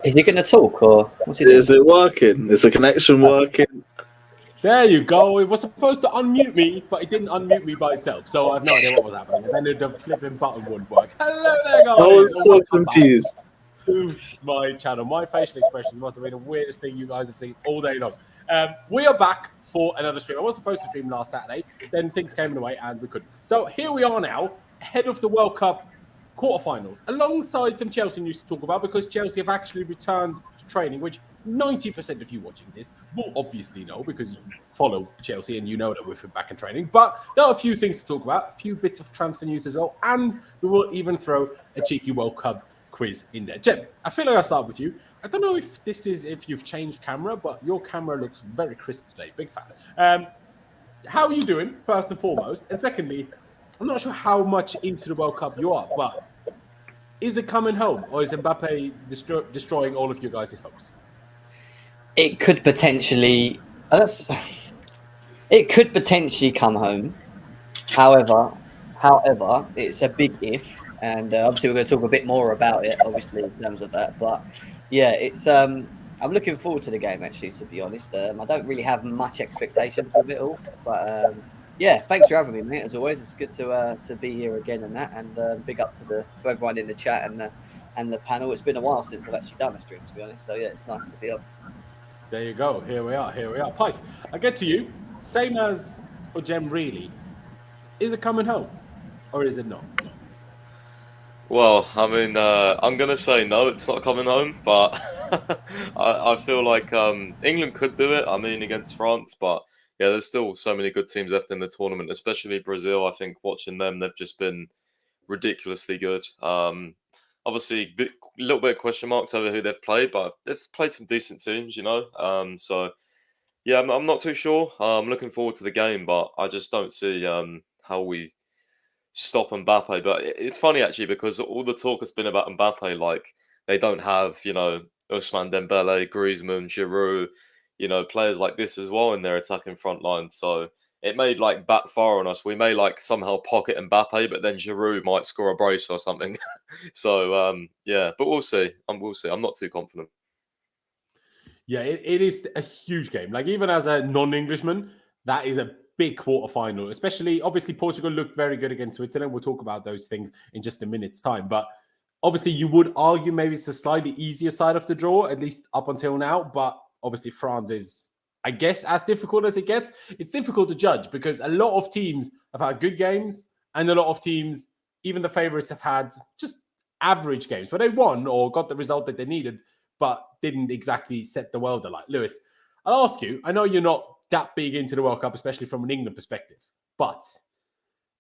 Is he going to talk or what's he doing? Is it working? Is the connection working? There you go. It was supposed to unmute me, but it didn't unmute me by itself. So I have no idea what was happening. And then the flipping button wouldn't work. Hello there, guys. I was so confused. To my channel. My facial expressions must have been the weirdest thing you guys have seen all day long. We are back for another stream. I was supposed to stream last Saturday. Then things came in the way and we couldn't. So here we are now, ahead of the World Cup quarterfinals, alongside some Chelsea news to talk about because Chelsea have actually returned to training, which 90% of you watching this will obviously know because you follow Chelsea and you know that we've been back in training. But there are a few things to talk about, a few bits of transfer news as well, and we will even throw a cheeky World Cup quiz in there. Jem, I feel like I'll start with you. I don't know if you've changed camera, but your camera looks very crisp today. Big fan. How are you doing, first and foremost? And secondly, I'm not sure how much into the World Cup you are, but is it coming home or is Mbappe destroying all of you guys' hopes? It could potentially. It could potentially come home. However, it's a big if, and obviously we're going to talk a bit more about it, obviously in terms of that. But yeah, it's. I'm looking forward to the game actually. To be honest, I don't really have much expectations with it all, but yeah, thanks for having me, mate. As always, it's good to be here again and that, and big up to everyone in the chat and the panel. It's been a while since I've actually done a stream, to be honest. So yeah, it's nice to be on. There you go. Here we are. Pice, I get to you. Same as for Jem, really. Is it coming home or is it not? Well, I mean, I'm going to say no, it's not coming home, but I feel like England could do it, I mean, against France, but yeah, there's still so many good teams left in the tournament, especially Brazil. I think watching them, they've just been ridiculously good. Obviously, a little bit of question marks over who they've played, but they've played some decent teams, you know. So, yeah, I'm not too sure. I'm looking forward to the game, but I just don't see how we stop Mbappe. But it's funny, actually, because all the talk has been about Mbappe, like, they don't have, you know, Ousmane Dembele, Griezmann, Giroud, you know, players like this as well in their attacking front line. So it may like backfire on us. We may like somehow pocket Mbappe, but then Giroud might score a brace or something. So yeah, but we'll see. We'll see. I'm not too confident. Yeah, it is a huge game. Like even as a non-Englishman, that is a big quarterfinal. Especially, obviously, Portugal looked very good against Switzerland. We'll talk about those things in just a minute's time. But obviously, you would argue maybe it's a slightly easier side of the draw, at least up until now. But obviously, France is, I guess, as difficult as it gets. It's difficult to judge because a lot of teams have had good games and a lot of teams, even the favourites, have had just average games where they won or got the result that they needed, but didn't exactly set the world alight. Lewis, I'll ask you, I know you're not that big into the World Cup, especially from an England perspective, but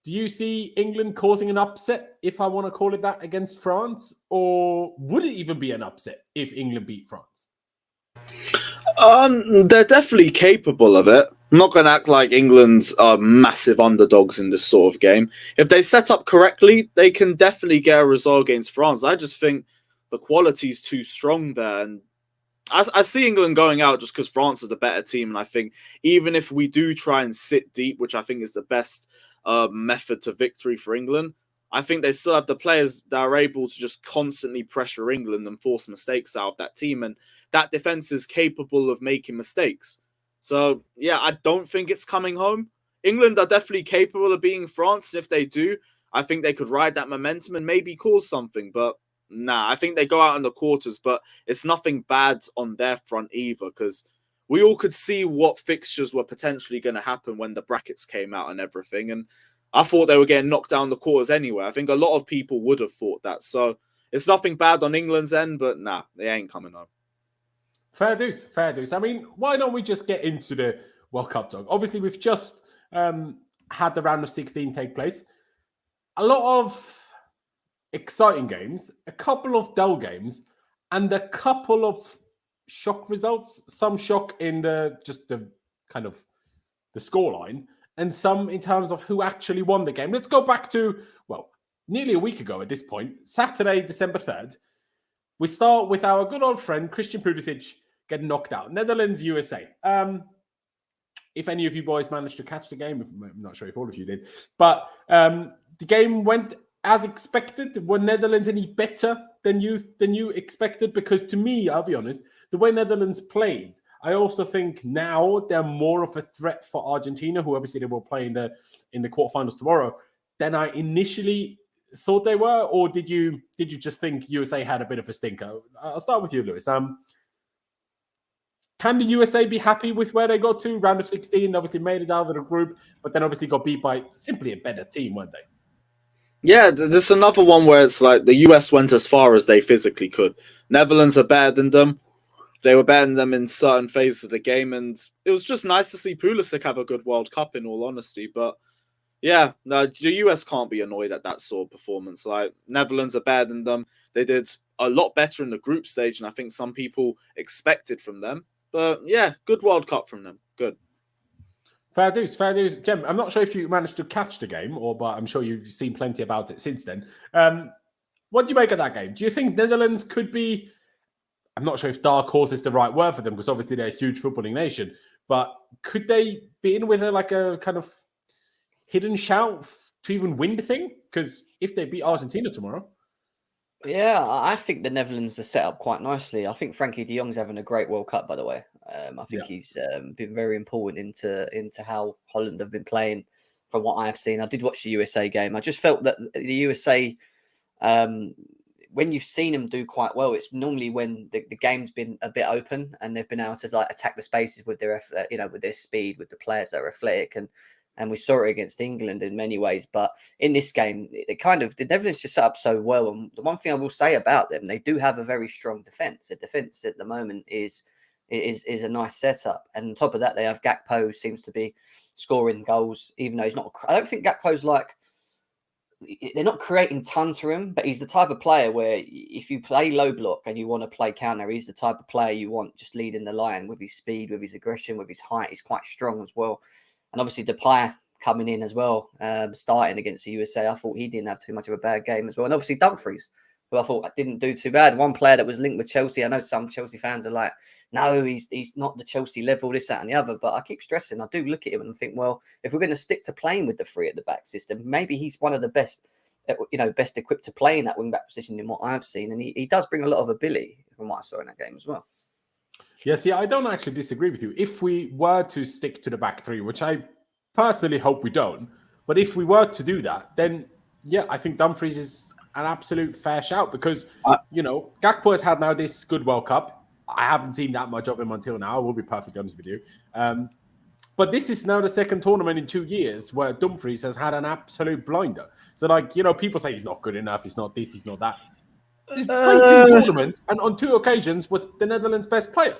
do you see England causing an upset, if I want to call it that, against France? Or would it even be an upset if England beat France? They're definitely capable of it. I'm not going to act like England's massive underdogs in this sort of game. If they set up correctly, they can definitely get a result against France. I just think the quality is too strong there. And I see England going out just because France is the better team. And I think even if we do try and sit deep, which I think is the best method to victory for England, I think they still have the players that are able to just constantly pressure England and force mistakes out of that team. And that defense is capable of making mistakes. So, yeah, I don't think it's coming home. England are definitely capable of beating France. And if they do, I think they could ride that momentum and maybe cause something. But nah, I think they go out in the quarters. But it's nothing bad on their front either, because we all could see what fixtures were potentially going to happen when the brackets came out and everything. And I thought they were getting knocked down the quarters anyway. I think a lot of people would have thought that. So it's nothing bad on England's end, but nah, they ain't coming home. Fair dues, fair dues. I mean, why don't we just get into the World Cup, Doug? Obviously, we've just had the round of 16 take place. A lot of exciting games, a couple of dull games, and a couple of shock results. Some shock in the kind of the scoreline, and some in terms of who actually won the game. Let's go back to, well, nearly a week ago at this point, Saturday, December 3rd. We start with our good old friend, Christian Pulisic, getting knocked out. Netherlands, USA. If any of you boys managed to catch the game, I'm not sure if all of you did, but the game went as expected. Were Netherlands any better than you expected? Because to me, I'll be honest, the way Netherlands played, I also think now they're more of a threat for Argentina, who obviously they will play in the quarterfinals tomorrow, than I initially thought they were. Or did you just think USA had a bit of a stinker? I'll start with you, Lewis. Can the USA be happy with where they got to? Round of 16, obviously made it out of the group, but then obviously got beat by simply a better team, weren't they? Yeah, there's another one where it's like the US went as far as they physically could. Netherlands are better than them. They were better than them in certain phases of the game, and it was just nice to see Pulisic have a good World Cup, in all honesty. But yeah, no, the US can't be annoyed at that sort of performance. Like, Netherlands are better than them. They did a lot better in the group stage, and I think some people expected from them. But yeah, good World Cup from them. Good. Fair dues. Jem, I'm not sure if you managed to catch the game, but I'm sure you've seen plenty about it since then. What do you make of that game? Do you think Netherlands could be... I'm not sure if dark horse is the right word for them, because obviously they're a huge footballing nation, but could they be in with a kind of hidden shout to even win the thing? Because if they beat Argentina tomorrow... Yeah, I think the Netherlands are set up quite nicely. I think Frankie de Jong's having a great World Cup, by the way. I think he's been very important into how Holland have been playing from what I have seen. I did watch the USA game. I just felt that the USA, when you've seen them do quite well, it's normally when the game's been a bit open and they've been able to like attack the spaces with their with their speed, with the players that are athletic, and we saw it against England in many ways. But in this game, the Netherlands just set up so well. And the one thing I will say about them, they do have a very strong defence. Their defence at the moment is a nice setup. And on top of that, they have Gakpo, who seems to be scoring goals, even though he's not. I don't think Gakpo's they're not creating tons for him, but he's the type of player where if you play low block and you want to play counter, he's the type of player you want just leading the line with his speed, with his aggression, with his height. He's quite strong as well. And obviously Depay coming in as well, starting against the USA. I thought he didn't have too much of a bad game as well. And obviously Dumfries, who I thought didn't do too bad. One player that was linked with Chelsea. I know some Chelsea fans are like, no, he's not the Chelsea level, this, that, and the other. But I keep stressing, I do look at him and think, well, if we're going to stick to playing with the three at the back system, maybe he's one of the best, best equipped to play in that wing back position in what I've seen. And he does bring a lot of ability from what I saw in that game as well. Yeah, see, I don't actually disagree with you. If we were to stick to the back three, which I personally hope we don't, but if we were to do that, then yeah, I think Dumfries is an absolute fair shout because, Gakpo has had now this good World Cup. I haven't seen that much of him until now. I will be perfectly honest with you. But this is now the second tournament in 2 years where Dumfries has had an absolute blinder. So, people say he's not good enough, he's not this, he's not that. He's played 2 tournaments and on 2 occasions with the Netherlands' best player.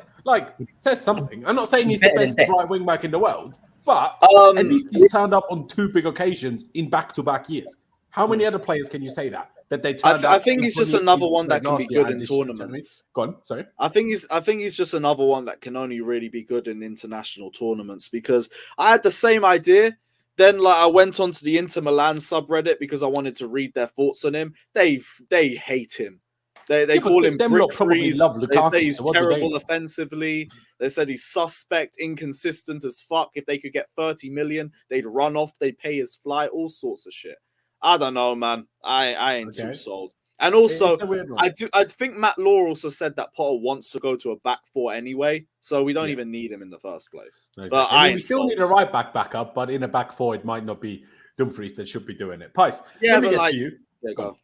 Says something. I'm not saying he's the best right wing back in the world, but at least he's turned up on 2 big occasions in back-to-back years. How many other players can you say that they turned up? I think he's just another one that can be good in tournaments. Go on, sorry. I think he's just another one that can only really be good in international tournaments because I had the same idea. Then I went onto the Inter Milan subreddit because I wanted to read their thoughts on him. They hate him. They call him brick freeze. They say he's terrible offensively. They said he's suspect, inconsistent as fuck. If they could get 30 million, they'd run off, they'd pay his flight, all sorts of shit. I don't know, man. I ain't too sold. And also, I think Matt Law also said that Potter wants to go to a back 4 anyway, so we don't even need him in the first place. Okay. But we still need a right backup, but in a back 4, it might not be Dumfries that should be doing it. Pice, yeah, let me get to you. There you go.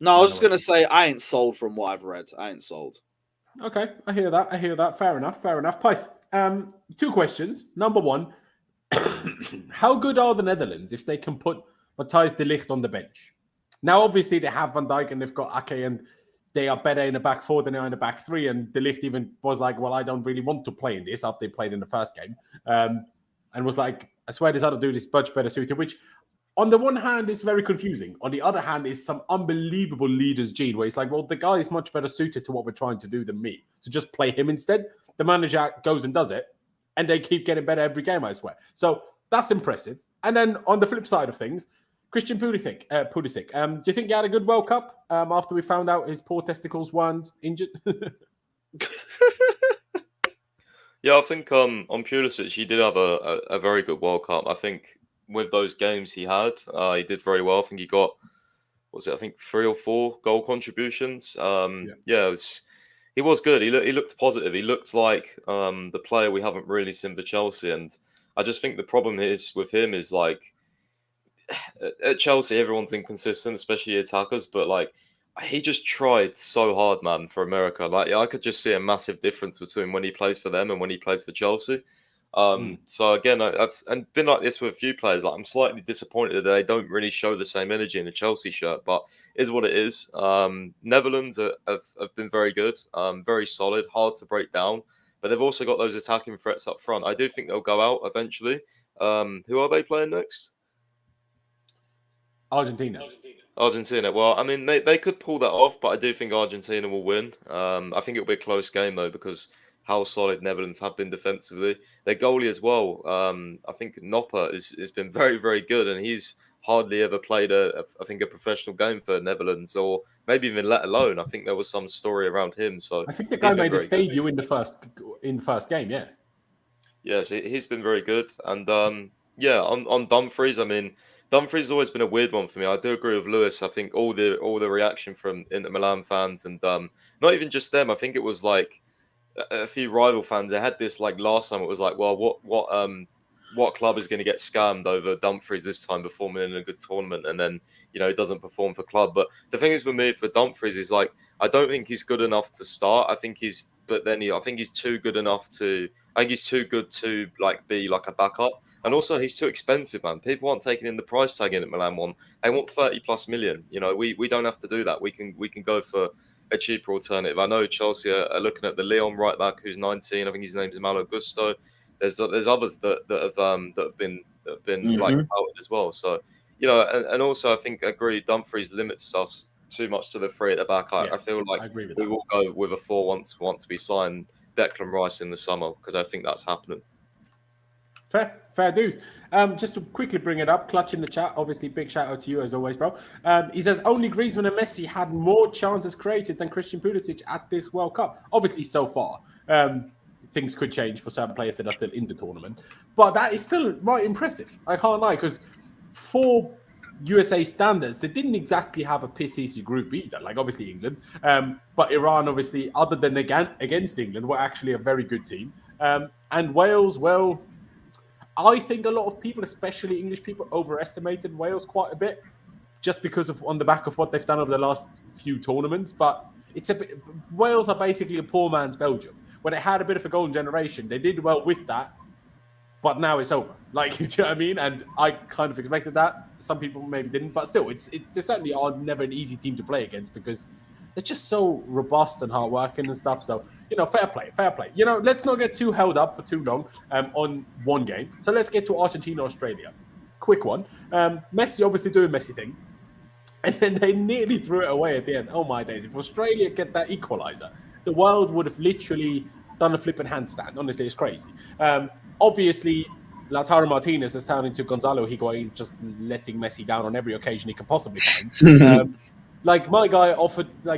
No, I was just going to say, I ain't sold from what I've read. I ain't sold. Okay, I hear that. Fair enough. Pice, 2 questions. Number 1, how good are the Netherlands if they can put Matthijs de Ligt on the bench? Now, obviously, they have Van Dijk and they've got Ake, and they are better in the back 4 than they are in the back 3. And de Ligt even was like, well, I don't really want to play in this after they played in the first game. And was like, I swear this other dude is much better suited, which on the one hand is very confusing. On the other hand is some unbelievable leader's gene where it's like, well, the guy is much better suited to what we're trying to do than me. So just play him instead. The manager goes and does it, and they keep getting better every game, I swear. So that's impressive. And then on the flip side of things, Christian Pulisic, do you think he had a good World Cup after we found out his poor testicles weren't injured? Yeah, I think on Pulisic, he did have a very good World Cup. I think with those games he had, he did very well. I think he got was it, I think 3 or 4 goal contributions. Yeah. Yeah, he was good. He looked positive. He looked like the player we haven't really seen for Chelsea. And I just think the problem is with him is like at Chelsea, everyone's inconsistent, especially attackers. But like he just tried so hard, man, for America. Like I could just see a massive difference between when he plays for them and when he plays for Chelsea. So again, that's and been like this with a few players. Like I'm slightly disappointed that they don't really show the same energy in a Chelsea shirt, but is what it is. Netherlands have been very good, very solid, hard to break down, but they've also got those attacking threats up front. I do think they'll go out eventually. Who are they playing next? Argentina. Argentina. Well, I mean, they could pull that off, but I do think Argentina will win. I think it'll be a close game though because how solid Netherlands have been defensively. Their goalie as well. I think Nopper has been very, very good, and he's hardly ever played I think a professional game for Netherlands, or maybe even let alone. I think there was some story around him. So I think the guy he's been made his very good. debut in the first game. Yeah. Yes, he's been very good. And yeah, on Dumfries, I mean, Dumfries has always been a weird one for me. I do agree with Lewis. I think all the reaction from Inter Milan fans and not even just them. I think it was like a few rival fans. They had this like last time. It was like, well, what club is going to get scammed over Dumfries this time performing in a good tournament, and then he doesn't perform for club. But the thing is with me for Dumfries is like I don't think he's good enough to start. I think he's too good enough to. I think he's too good to like be like a backup, and also he's too expensive, man. People aren't taking in the price tag in at Milan one. They want 30+ million. We don't have to do that. We can go for a cheaper alternative. I know Chelsea are looking at the Lyon right back who's 19. I think his name's Malo Gusto. There's others that have been like outed as well. So and also I think agree Dumfries limits us too much to the 3 at the back. I feel like I agree with we that. will go with a 4 once we sign Declan Rice in the summer because I think that's happening. Fair dues. Just to quickly bring it up, Clutch in the chat. Obviously, big shout out to you as always, bro. He says only Griezmann and Messi had more chances created than Christian Pulisic at this World Cup. Obviously, so far, things could change for certain players that are still in the tournament, but that is still right impressive. I can't lie, because for USA standards, they didn't exactly have a piss easy group either. Like obviously England, but Iran, obviously, other than against England, were actually a very good team. And Wales, well, I think a lot of people, especially English people, overestimated Wales quite a bit, just because of on the back of what they've done over the last few tournaments. But Wales are basically a poor man's Belgium. When they had a bit of a golden generation, they did well with that, but now it's over. Like, do you know what I mean? And I kind of expected that. Some people maybe didn't, but still, they certainly are never an easy team to play against because they're just so robust and hardworking and stuff. So, fair play. Let's not get too held up for too long on one game. So let's get to Argentina, Australia. Quick one. Messi obviously doing Messi things. And then they nearly threw it away at the end. Oh my days. If Australia get that equalizer, the world would have literally done a flipping handstand. Honestly, it's crazy. Obviously, Lautaro Martinez is turning to Gonzalo Higuain, just letting Messi down on every occasion he can possibly find. Like, my guy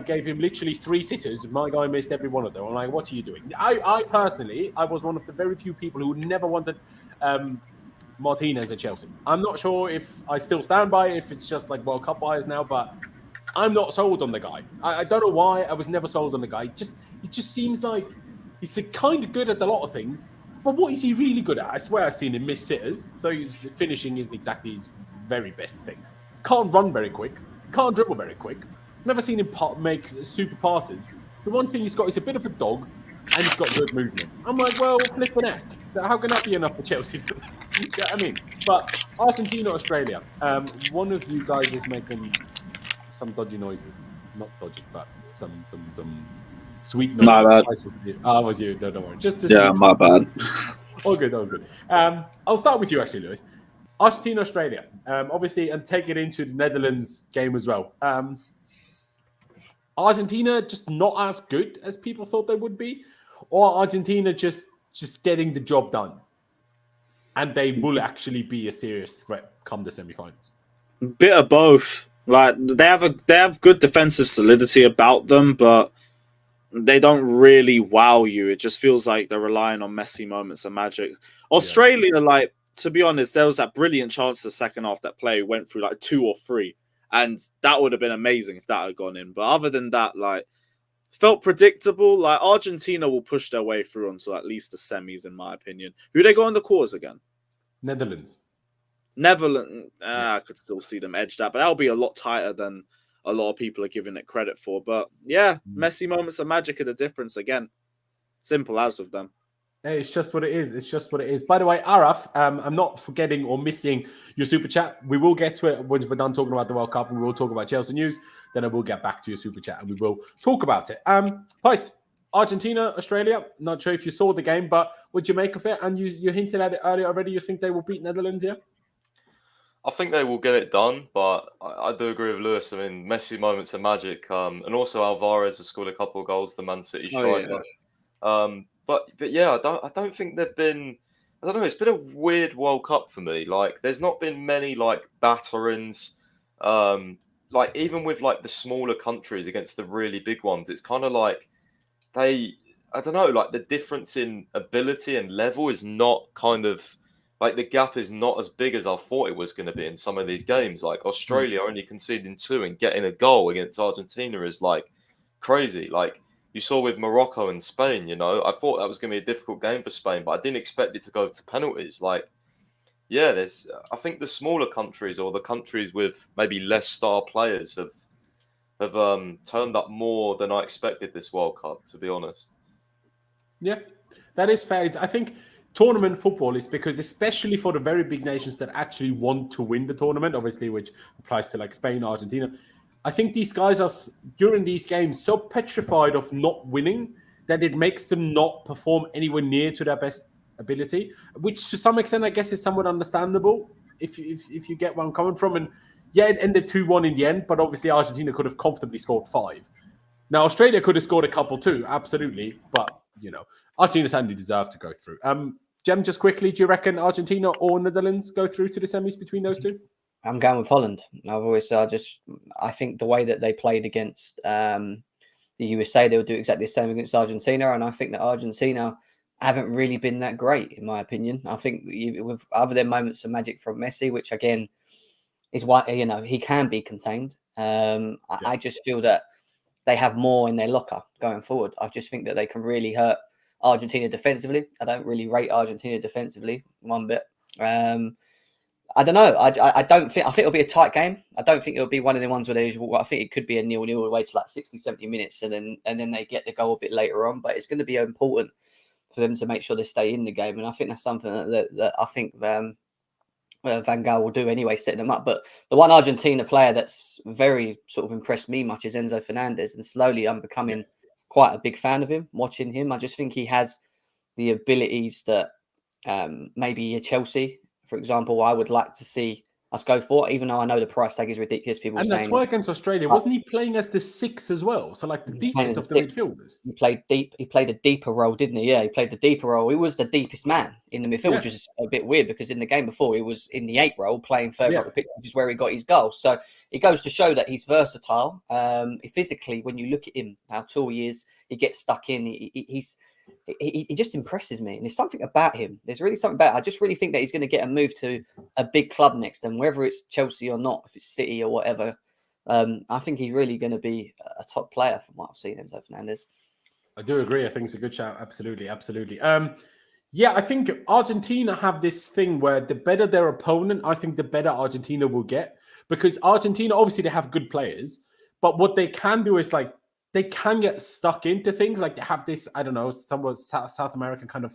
gave him literally 3 sitters. My guy missed every one of them. I'm like, what are you doing? I personally, I was one of the very few people who never wanted Martinez at Chelsea. I'm not sure if I still stand by it, if it's just like World Cup buyers now, but I'm not sold on the guy. I don't know why I was never sold on the guy. It just seems like he's kind of good at a lot of things, but what is he really good at? I swear I've seen him miss sitters, so finishing isn't exactly his very best thing. Can't run very quick. Can't dribble very quick. Never seen him make super passes. The one thing he's got is a bit of a dog, and he's got good movement. I'm like, well, flip an neck. How can that be enough for Chelsea? You know what I mean? But Argentina, Australia. One of you guys is making some dodgy noises. Not dodgy, but some sweet noises. My bad. It was you. Don't worry. Just my bad. All good. I'll start with you, actually, Lewis. Argentina, Australia. Obviously, and take it into the Netherlands game as well. Argentina just not as good as people thought they would be, or Argentina just getting the job done, and they will actually be a serious threat come the semi-finals. Bit of both. Like they have good defensive solidity about them, but they don't really wow you. It just feels like they're relying on Messi moments of magic. Australia, like, to be honest, there was that brilliant chance the second half that play went through like 2 or 3. And that would have been amazing if that had gone in. But other than that, like, felt predictable. Like, Argentina will push their way through until at least the semis, in my opinion. Who they go in the quarters again? Netherlands. I could still see them edge that, but that'll be a lot tighter than a lot of people are giving it credit for. But yeah, Messi moments of magic are the difference again. Simple as with them. Hey, it's just what it is. It's just what it is. By the way, Araf, I'm not forgetting or missing your super chat. We will get to it once we're done talking about the World Cup, and we will talk about Chelsea news. Then I will get back to your super chat, and we will talk about it. Pice, Argentina, Australia. Not sure if you saw the game, but what do you make of it? And you hinted at it earlier already. You think they will beat Netherlands, yeah? I think they will get it done, but I do agree with Lewis. I mean, Messi moments of magic, and also Alvarez has scored a couple of goals, the Man City striker. But yeah, I don't think they've been. I don't know. It's been a weird World Cup for me. Like, there's not been many like batterings. Like, even with like the smaller countries against the really big ones, it's kind of like I don't know. Like, the difference in ability and level is not kind of. Like, the gap is not as big as I thought it was going to be in some of these games. Like, Australia only conceding 2 and getting a goal against Argentina is, like, crazy. Like, you saw with Morocco and Spain, you know. I thought that was going to be a difficult game for Spain, but I didn't expect it to go to penalties. Like, yeah, I think the smaller countries or the countries with maybe less star players have turned up more than I expected this World Cup, to be honest. Yeah, that is fair. I think tournament football is because, especially for the very big nations that actually want to win the tournament, obviously, which applies to like Spain, Argentina, I think these guys are, during these games, so petrified of not winning that it makes them not perform anywhere near to their best ability, which to some extent, I guess, is somewhat understandable if you get where I'm coming from. And yeah, it ended 2-1 in the end, but obviously Argentina could have comfortably scored 5. Now, Australia could have scored a couple too, absolutely, but, you know, Argentina certainly deserved to go through. Jem, just quickly, do you reckon Argentina or Netherlands go through to the semis between those two? I'm going with Holland. I think the way that they played against the USA, they'll do exactly the same against Argentina, and I think that Argentina haven't really been that great, in my opinion. I think with other than moments of magic from Messi, which again is why, you know, he can be contained. I just feel that they have more in their locker going forward. I just think that they can really hurt Argentina defensively. I don't really rate Argentina defensively one bit. I don't know. I think it'll be a tight game. I don't think it'll be one of the ones where I think it could be a 0-0 all the way to like 60, 70 minutes, and then they get the goal a bit later on. But it's going to be important for them to make sure they stay in the game, and I think that's something that I think Van Gaal will do anyway, setting them up. But the one Argentina player that's very sort of impressed me much is Enzo Fernandez, and slowly I'm becoming quite a big fan of him. Watching him, I just think he has the abilities that maybe a Chelsea, for example, I would like to see us go for, even though I know the price tag is ridiculous. People and that's why against Australia, wasn't he playing as the 6 as well? So like the deepest of the midfielders. He played deep. He played a deeper role, didn't he? Yeah, he played the deeper role. He was the deepest man in the midfield, which is a bit weird because in the game before he was in the 8 role, playing further up the pitch, which is where he got his goal. So it goes to show that he's versatile. Physically, when you look at him, how tall he is, he gets stuck in. He just impresses me, and there's something about him. There's really something about it. I just really think that he's going to get a move to a big club next, and whether it's Chelsea or not, if it's City or whatever, I think he's really going to be a top player from what I've seen. Enzo Fernandez. I do agree. I think it's a good shout. Absolutely. Yeah, I think Argentina have this thing where the better their opponent, I think the better Argentina will get, because Argentina, obviously they have good players, but what they can do is like, they can get stuck into things, like they have this, I don't know, somewhat South American kind of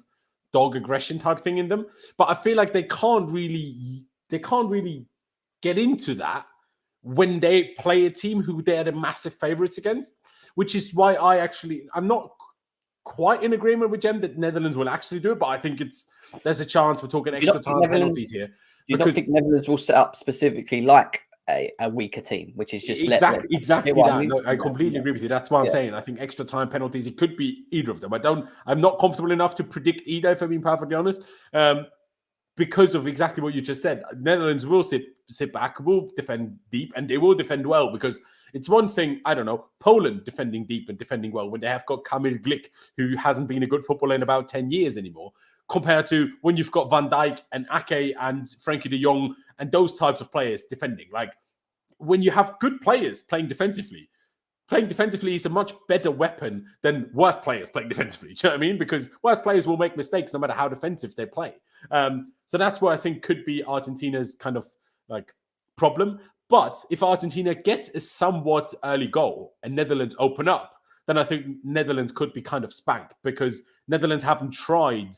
dog aggression type thing in them. But I feel like they can't really get into that when they play a team who they're the massive favorites against, which is why I'm not quite in agreement with Jem that Netherlands will actually do it, but I think there's a chance we're talking extra time penalties here. Do you not think Netherlands will set up specifically like a weaker team, which is just exactly that. No, I completely agree with you. That's what I'm saying. I think extra time penalties, it could be either of them. I'm not comfortable enough to predict either, if I'm being perfectly honest, because of exactly what you just said. Netherlands will sit back, will defend deep, and they will defend well, because it's one thing, I don't know, Poland defending deep and defending well when they have got Kamil Glik, who hasn't been a good footballer in about 10 years anymore, compared to when you've got Van Dijk and Ake and Frankie de Jong and those types of players defending. Like, when you have good players playing defensively is a much better weapon than worse players playing defensively. Do you know what I mean? Because worse players will make mistakes no matter how defensive they play. So that's what I think could be Argentina's kind of like problem. But if Argentina get a somewhat early goal and Netherlands open up, then I think Netherlands could be kind of spanked because Netherlands haven't tried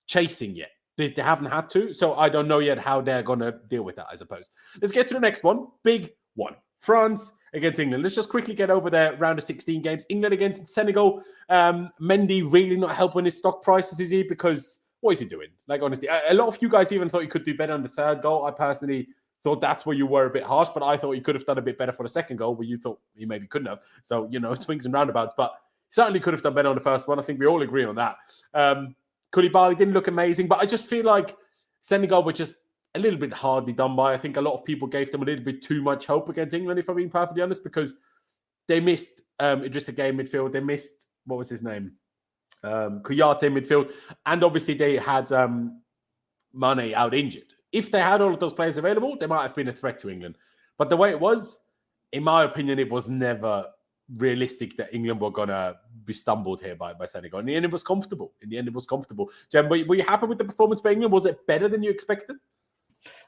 chasing yet. They haven't had to. So I don't know yet how they're going to deal with that, I suppose. Let's get to the next one. Big one. France against England. Let's just quickly get over their round of 16 games. England against Senegal. Mendy really not helping his stock prices, is he? Because what is he doing? Like, honestly, a lot of you guys even thought he could do better on the third goal. I personally thought that's where you were a bit harsh, but I thought he could have done a bit better for the second goal where you thought he maybe couldn't have. So, swings and roundabouts, but certainly could have done better on the first one. I think we all agree on that. Koulibaly didn't look amazing, but I just feel like Senegal were just a little bit hardly done by. I think a lot of people gave them a little bit too much hope against England, if I'm being perfectly honest, because they missed Idrissa Gueye midfield. They missed, what was his name? Kouyaté midfield. And obviously they had Mane out injured. If they had all of those players available, they might have been a threat to England. But the way it was, in my opinion, it was never realistic that England were going to be stumbled here by Senegal. In the end, it was comfortable. Jem, were you happy with the performance by England? Was it better than you expected?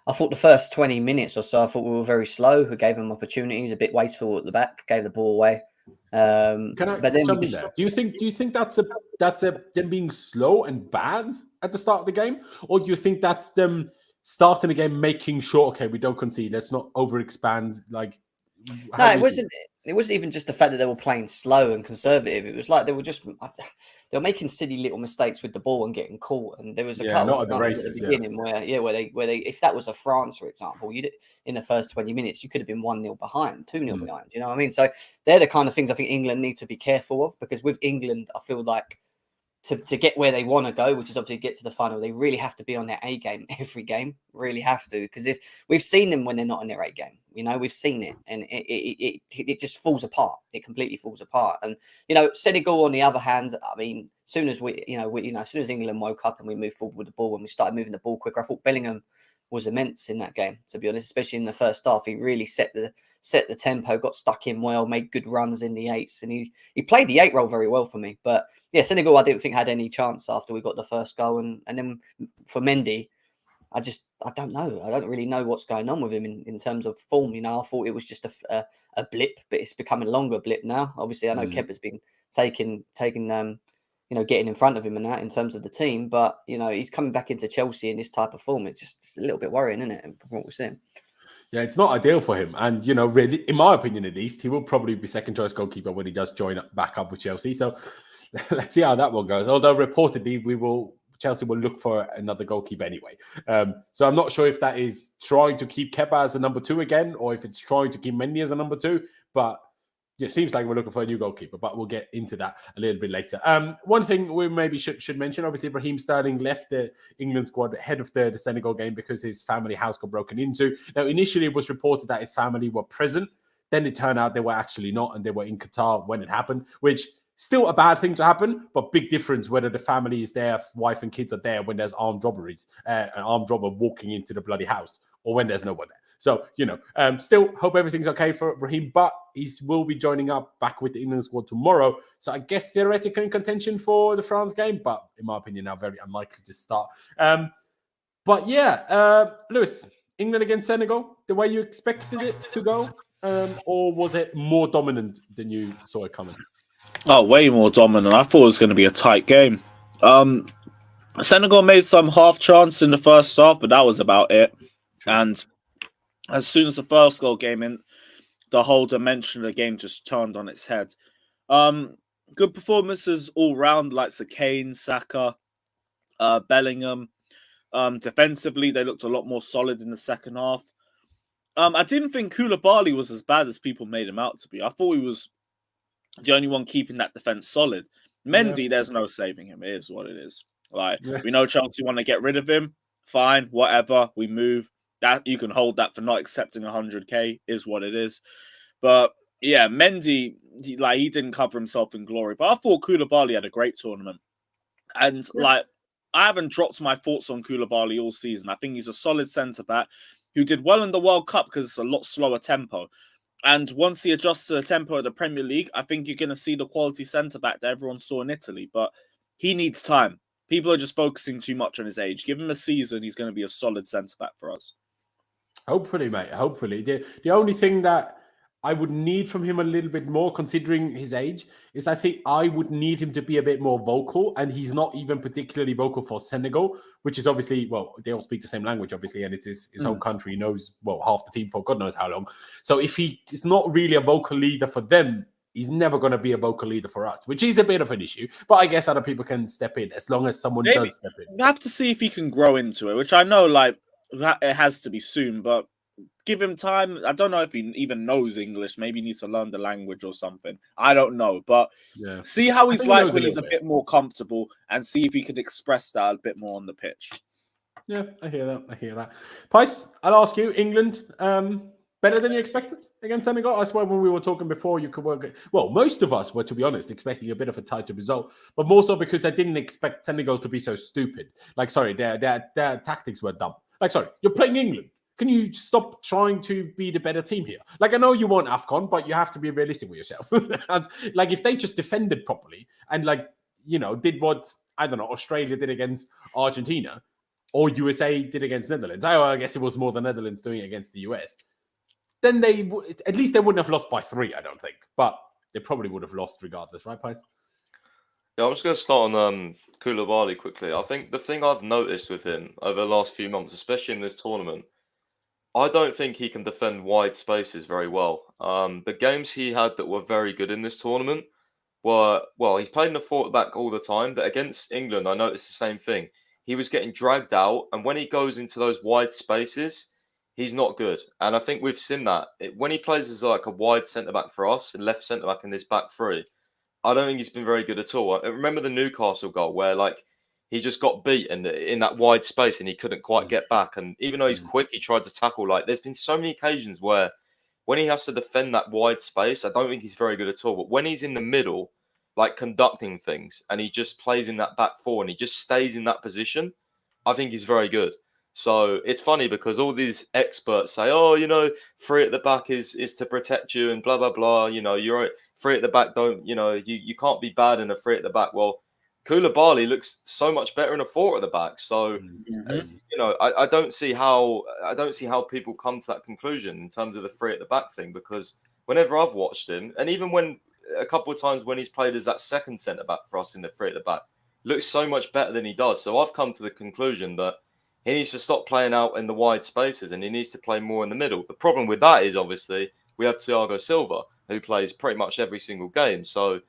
I thought the first 20 minutes or so, I thought we were very slow. We gave them opportunities, a bit wasteful at the back, gave the ball away. Can I jump in there? Do you think that's them being slow and bad at the start of the game, or do you think that's them starting the game, making sure, okay, we don't concede, let's not overexpand? Like, no, it wasn't. It wasn't even just the fact that they were playing slow and conservative. It was like they were making silly little mistakes with the ball and getting caught. And there was a couple of times at the beginning where they, if that was a France, for example, in the first 20 minutes, you could have been 1-0 behind, 2-0 behind. You know what I mean? So they're the kind of things I think England need to be careful of, because with England, I feel like to get where they want to go, which is obviously get to the final, they really have to be on their A game every game. Really have to, because we've seen them when they're not on their A game. We've seen it, and it just falls apart. It completely falls apart. And Senegal, on the other hand, I mean, as soon as as soon as England woke up and we moved forward with the ball and we started moving the ball quicker, I thought Bellingham was immense in that game. To be honest, especially in the first half, he really set the tempo, got stuck in well, made good runs in the eights, and he played the 8 role very well for me. But yeah, Senegal, I didn't think had any chance after we got the first goal, and then for Mendy, I don't know. I don't really know what's going on with him in terms of form. I thought it was just a blip, but it's becoming a longer blip now. Obviously, I know Kepa's been taking getting in front of him and that in terms of the team, but he's coming back into Chelsea in this type of form. It's a little bit worrying, isn't it, from what we're seeing? Yeah, it's not ideal for him. And, really, in my opinion, at least, he will probably be second choice goalkeeper when he does join back up with Chelsea. So let's see how that one goes. Although reportedly Chelsea will look for another goalkeeper anyway. So I'm not sure if that is trying to keep Kepa as a number 2 again, or if it's trying to keep Mendy as a number 2. But it seems like we're looking for a new goalkeeper, but we'll get into that a little bit later. One thing we maybe should mention, obviously, Raheem Sterling left the England squad ahead of the Senegal game because his family house got broken into. Now, initially, it was reported that his family were present. Then it turned out they were actually not, and they were in Qatar when it happened, which still a bad thing to happen, but big difference whether the family is there, wife and kids are there when there's armed robberies, an armed robber walking into the bloody house, or when there's no one there. So, still hope everything's okay for Raheem, but he will be joining up back with the England squad tomorrow. So I guess theoretically in contention for the France game, but in my opinion now very unlikely to start. But yeah, Lewis, England against Senegal, the way you expected it to go, or was it more dominant than you saw it coming? Oh, way more dominant. I thought it was going to be a tight game. Senegal made some half chance in the first half, but that was about it. And as soon as the first goal came in, the whole dimension of the game just turned on its head. Good performances all round, like Kane, Saka, Bellingham. Defensively, they looked a lot more solid in the second half. I didn't think Koulibaly was as bad as people made him out to be. I thought he was the only one keeping that defense solid. Mendy, there's no saving him. It is what it is. We know Chelsea want to get rid of him. Fine, whatever. We move. That you can hold that for not accepting 100k is what it is. But yeah, Mendy, he didn't cover himself in glory. But I thought Koulibaly had a great tournament. And I haven't dropped my thoughts on Koulibaly all season. I think he's a solid centre-back. who did well in the World Cup because it's a lot slower tempo. And once he adjusts to the tempo of the Premier League, I think you're going to see the quality centre-back that everyone saw in Italy. But he needs time. People are just focusing too much on his age. Give him a season, he's going to be a solid centre-back for us. Hopefully, mate. Hopefully. The only thing that I would need from him a little bit more, considering his age, is I think I would need him to be a bit more vocal, and he's not even particularly vocal for Senegal, which is obviously, well, they all speak the same language, obviously, and it's his home country. He knows, well, half the team for God knows how long. So if he is not really a vocal leader for them, he's never going to be a vocal leader for us, which is a bit of an issue. But I guess other people can step in as long as someone does step in. We have to see if he can grow into it, which I know, like, it has to be soon, but give him time. I don't know if he even knows English. Maybe he needs to learn the language or something. I don't know. But see how he's like when he's a bit more comfortable and see if he can express that a bit more on the pitch. Yeah, I hear that. Pice, I'll ask you, England, better than you expected against Senegal? I swear when we were talking before, you could work it. Well, most of us were, to be honest, expecting a bit of a tighter result, but more so because they didn't expect Senegal to be so stupid. Like, sorry, their tactics were dumb. Like, sorry, you're playing England. Can you stop trying to be the better team here? Like, I know you want AFCON, but you have to be realistic with yourself. And, like, if they just defended properly and, like, you know, did what, I don't know, Australia did against Argentina or USA did against Netherlands. I guess it was more the Netherlands doing it against the US. Then at least they wouldn't have lost by 3, I don't think. But they probably would have lost regardless, right, Pice? Yeah, I'm just going to start on Koulibaly quickly. I think the thing I've noticed with him over the last few months, especially in this tournament, I don't think he can defend wide spaces very well. The games he had that were very good in this tournament were, well, he's played in the forward back all the time, but against England, I noticed the same thing. He was getting dragged out, and when he goes into those wide spaces, he's not good. And I think we've seen that. When he plays as like a wide centre-back for us, and left centre-back in this back three, I don't think he's been very good at all. I remember the Newcastle goal where, like, he just got beat in that wide space and he couldn't quite get back. And even though he's quick, he tried to tackle. Like, there's been so many occasions where when he has to defend that wide space, I don't think he's very good at all. But when he's in the middle, like conducting things, and he just plays in that back four and he just stays in that position, I think he's very good. So it's funny because all these experts say, oh, you know, 3 at the back is to protect you and blah, blah, blah. You know, you're 3 at the back. Don't, you know, you can't be bad in a 3 at the back. Well, Koulibaly looks so much better in a 4 at the back. So, you know, I don't see how people come to that conclusion in terms of the 3 at the back thing, because whenever I've watched him, and even when a couple of times when he's played as that second centre back for us in the 3 at the back, looks so much better than he does. So I've come to the conclusion that he needs to stop playing out in the wide spaces and he needs to play more in the middle. The problem with that is obviously we have Thiago Silva, who plays pretty much every single game. So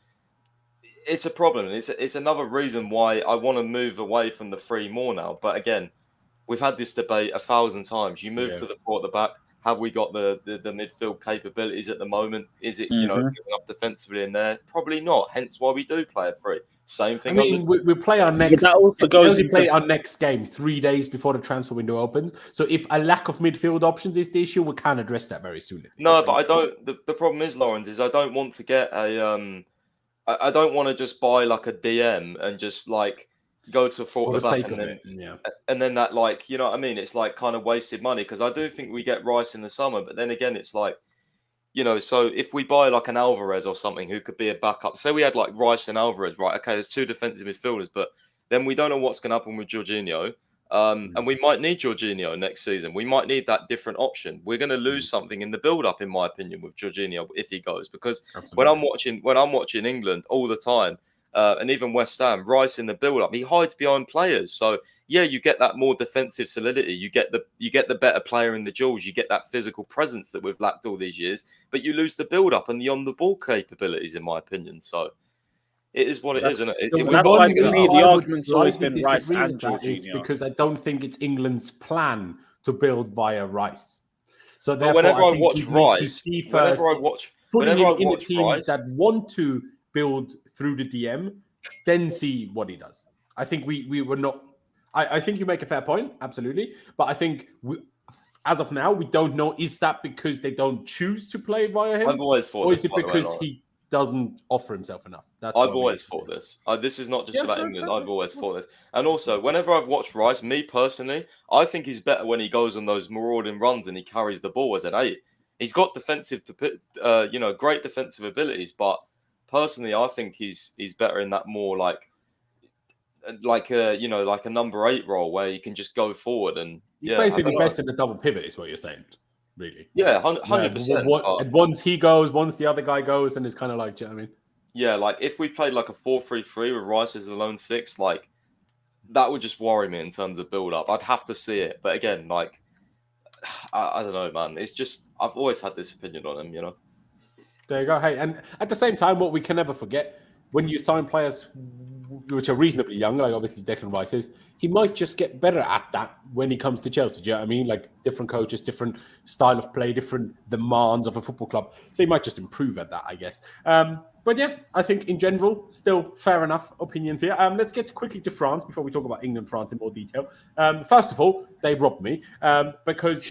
it's a problem. It's another reason why I want to move away from the 3 more now. But again, we've had this debate 1,000 times. You move to the 4 at the back. Have we got the midfield capabilities at the moment? Is it, you know, good enough defensively in there? Probably not. Hence why we do play a 3. Same thing. I mean, we play our next. That also goes into play our next game 3 days before the transfer window opens. So if a lack of midfield options is the issue, we can address that very soon. No, but I don't. The problem is, Laurenz, is I don't want to get a. I don't want to just buy like a DM and just like go to a 4 at the back and then that, like, you know what I mean? It's like kind of wasted money, because I do think we get Rice in the summer, but then again, it's like, you know, so if we buy like an Alvarez or something who could be a backup, say we had like Rice and Alvarez, right? Okay, there's 2 defensive midfielders, but then we don't know what's going to happen with Jorginho. And we might need Jorginho next season. We might need that different option. We're going to lose something in the build-up, in my opinion, with Jorginho if he goes. Because when I'm watching England all the time, and even West Ham, Rice in the build-up, he hides behind players. So yeah, you get that more defensive solidity. You get the better player in the duels. You get that physical presence that we've lacked all these years. But you lose the build-up and the on-the-ball capabilities, in my opinion. So it is what it is, isn't it? That's why to me the argument's always been Rice and Jorginho. Because I don't think it's England's plan to build via Rice. So therefore, whenever I watch Rice, whenever I watch Rice that want to build through the DM, then see what he does. I think we were not. I think you make a fair point, absolutely. But I think as of now, we don't know. Is that because they don't choose to play via him? I've always thought, or is it because he doesn't offer himself enough. That's I've always thought this. This is not just about England. I've always thought this. And also, whenever I've watched Rice, me personally, I think he's better when he goes on those marauding runs and he carries the ball as an 8. He's got great defensive abilities, but personally, I think he's better in that more like a number 8 role where he can just go forward and he's basically best in the double pivot, is what you're saying. Really? Yeah, 100%. And once he goes, once the other guy goes, and it's kind of like, do you know what I mean? Yeah, like if we played like a 4-3-3 with Rice as the lone 6, like that would just worry me in terms of build up. I'd have to see it, but again, like I don't know, man. It's just I've always had this opinion on him, There you go. Hey, and at the same time, what we can never forget when you sign players which are reasonably young, like obviously Declan Rice is, he might just get better at that when he comes to Chelsea. Do you know what I mean? Like different coaches, different style of play, different demands of a football club. So he might just improve at that, I guess. But yeah, I think in general, still fair enough opinions here. Let's get quickly to France before we talk about England, France in more detail. First of all, they robbed me because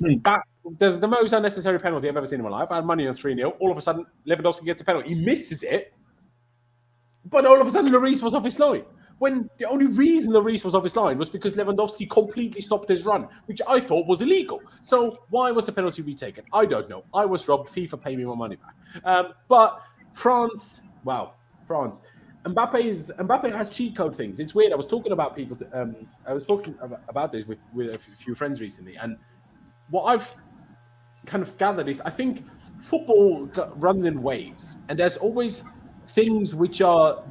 there's the most unnecessary penalty I've ever seen in my life. I had money on 3-0. All of a sudden, Lewandowski gets a penalty. He misses it. But all of a sudden, Lloris was off his line. When the only reason Lloris was off his line was because Lewandowski completely stopped his run, which I thought was illegal. So why was the penalty retaken? I don't know. I was robbed. FIFA paid me my money back. But France, France. Mbappe has cheat code things. It's weird. I was talking about people. I was talking about this with a few friends recently, and what I've kind of gathered is I think football runs in waves, and there's always things which are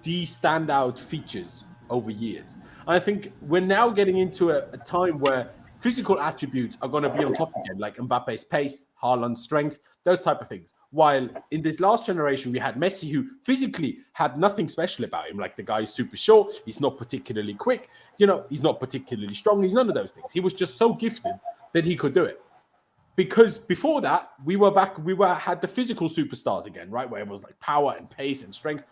the standout features over years. And I think we're now getting into a time where physical attributes are going to be on top again, like Mbappe's pace, Haaland's strength, those type of things. While in this last generation, we had Messi, who physically had nothing special about him. Like the guy is super short, he's not particularly quick, he's not particularly strong, he's none of those things. He was just so gifted that he could do it. Because before that, we had the physical superstars again, right? Where it was like power and pace and strength.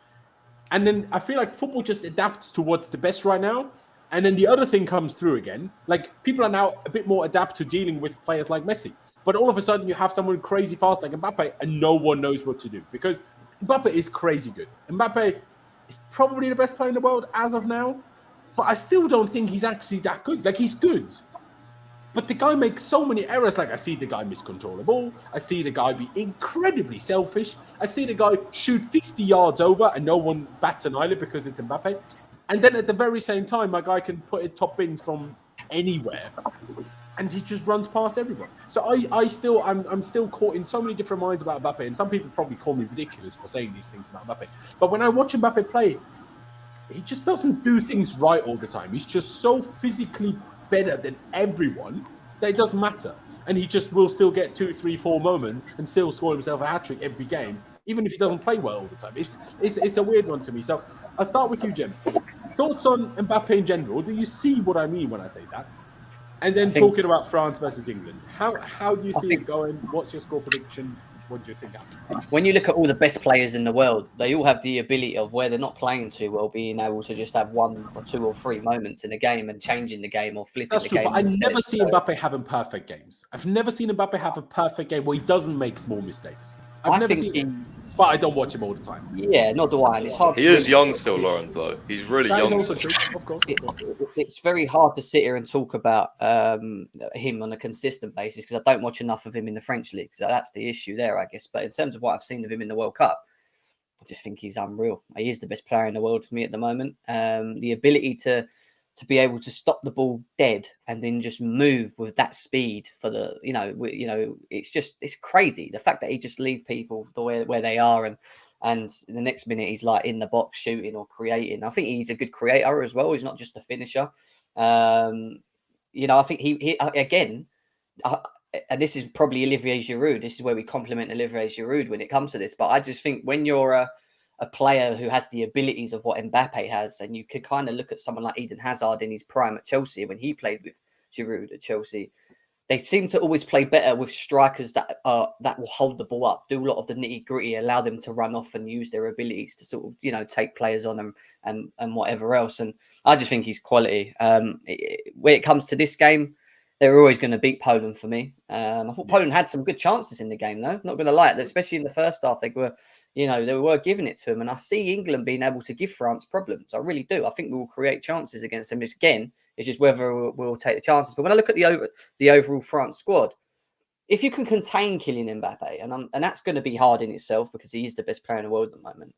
And then I feel like football just adapts to what's the best right now. And then the other thing comes through again. Like people are now a bit more adapt to dealing with players like Messi. But all of a sudden you have someone crazy fast like Mbappe and no one knows what to do. Because Mbappe is crazy good. Mbappe is probably the best player in the world as of now. But I still don't think he's actually that good. Like he's good. But the guy makes so many errors. Like I see the guy miscontrol the ball. I see the guy be incredibly selfish. I see the guy shoot 50 yards over and no one bats an eyelid because it's Mbappe. And then at the very same time, my guy can put in top bins from anywhere, and he just runs past everyone. So I'm still caught in so many different minds about Mbappe, and some people probably call me ridiculous for saying these things about Mbappe. But when I watch Mbappe play, he just doesn't do things right all the time. He's just so physically better than everyone that it doesn't matter, and he just will still get 2, 3, 4 moments and still score himself a hat-trick every game, even if he doesn't play well all the time. It's a weird one to me. So I'll start with you, Jim. Thoughts on Mbappe in general? Do you see what I mean when I say that? And then talking about France versus England, how do you see it going? What's your score prediction? What do you think happens? When you look at all the best players in the world, they all have the ability of where they're not playing too well, being able to just have 1 or 2 or 3 moments in a game and changing the game or flipping the game. That's true, but I never see Mbappe having perfect games. I've never seen Mbappe have a perfect game where he doesn't make small mistakes. I've never seen him, but I don't watch him all the time. Yeah, not do I. And it's hard. He is young still, Laurenz, though. He's really young. Also true, of course. It's very hard to sit here and talk about him on a consistent basis because I don't watch enough of him in the French league. So that's the issue there, I guess. But in terms of what I've seen of him in the World Cup, I just think he's unreal. He is the best player in the world for me at the moment. The ability to be able to stop the ball dead and then just move with that speed for the, it's crazy. The fact that he just leave people the way where they are and the next minute he's like in the box shooting or creating. I think he's a good creator as well. He's not just a finisher. I think he again, and this is probably Olivier Giroud. This is where we compliment Olivier Giroud when it comes to this. But I just think when you're a player who has the abilities of what Mbappe has, and you could kind of look at someone like Eden Hazard in his prime at Chelsea when he played with Giroud at Chelsea. They seem to always play better with strikers that will hold the ball up, do a lot of the nitty gritty, allow them to run off and use their abilities to sort of take players on them and whatever else. And I just think he's quality. When it comes to this game, they were always going to beat Poland for me. I thought Poland had some good chances in the game, though. Not going to lie, especially in the first half, they were giving it to them. And I see England being able to give France problems. I really do. I think we will create chances against them. Again, it's just whether we'll take the chances. But when I look at the overall France squad, if you can contain Kylian Mbappe, and that's going to be hard in itself because he is the best player in the world at the moment.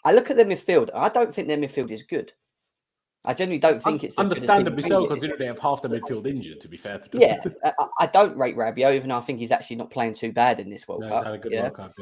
I look at their midfield. I don't think their midfield is good. I genuinely don't think it's understandably so, considering they have half the midfield injured. To be fair to them. Yeah, I don't rate Rabiot, even though I think he's actually not playing too bad in this World Cup. He's had a good World Cup,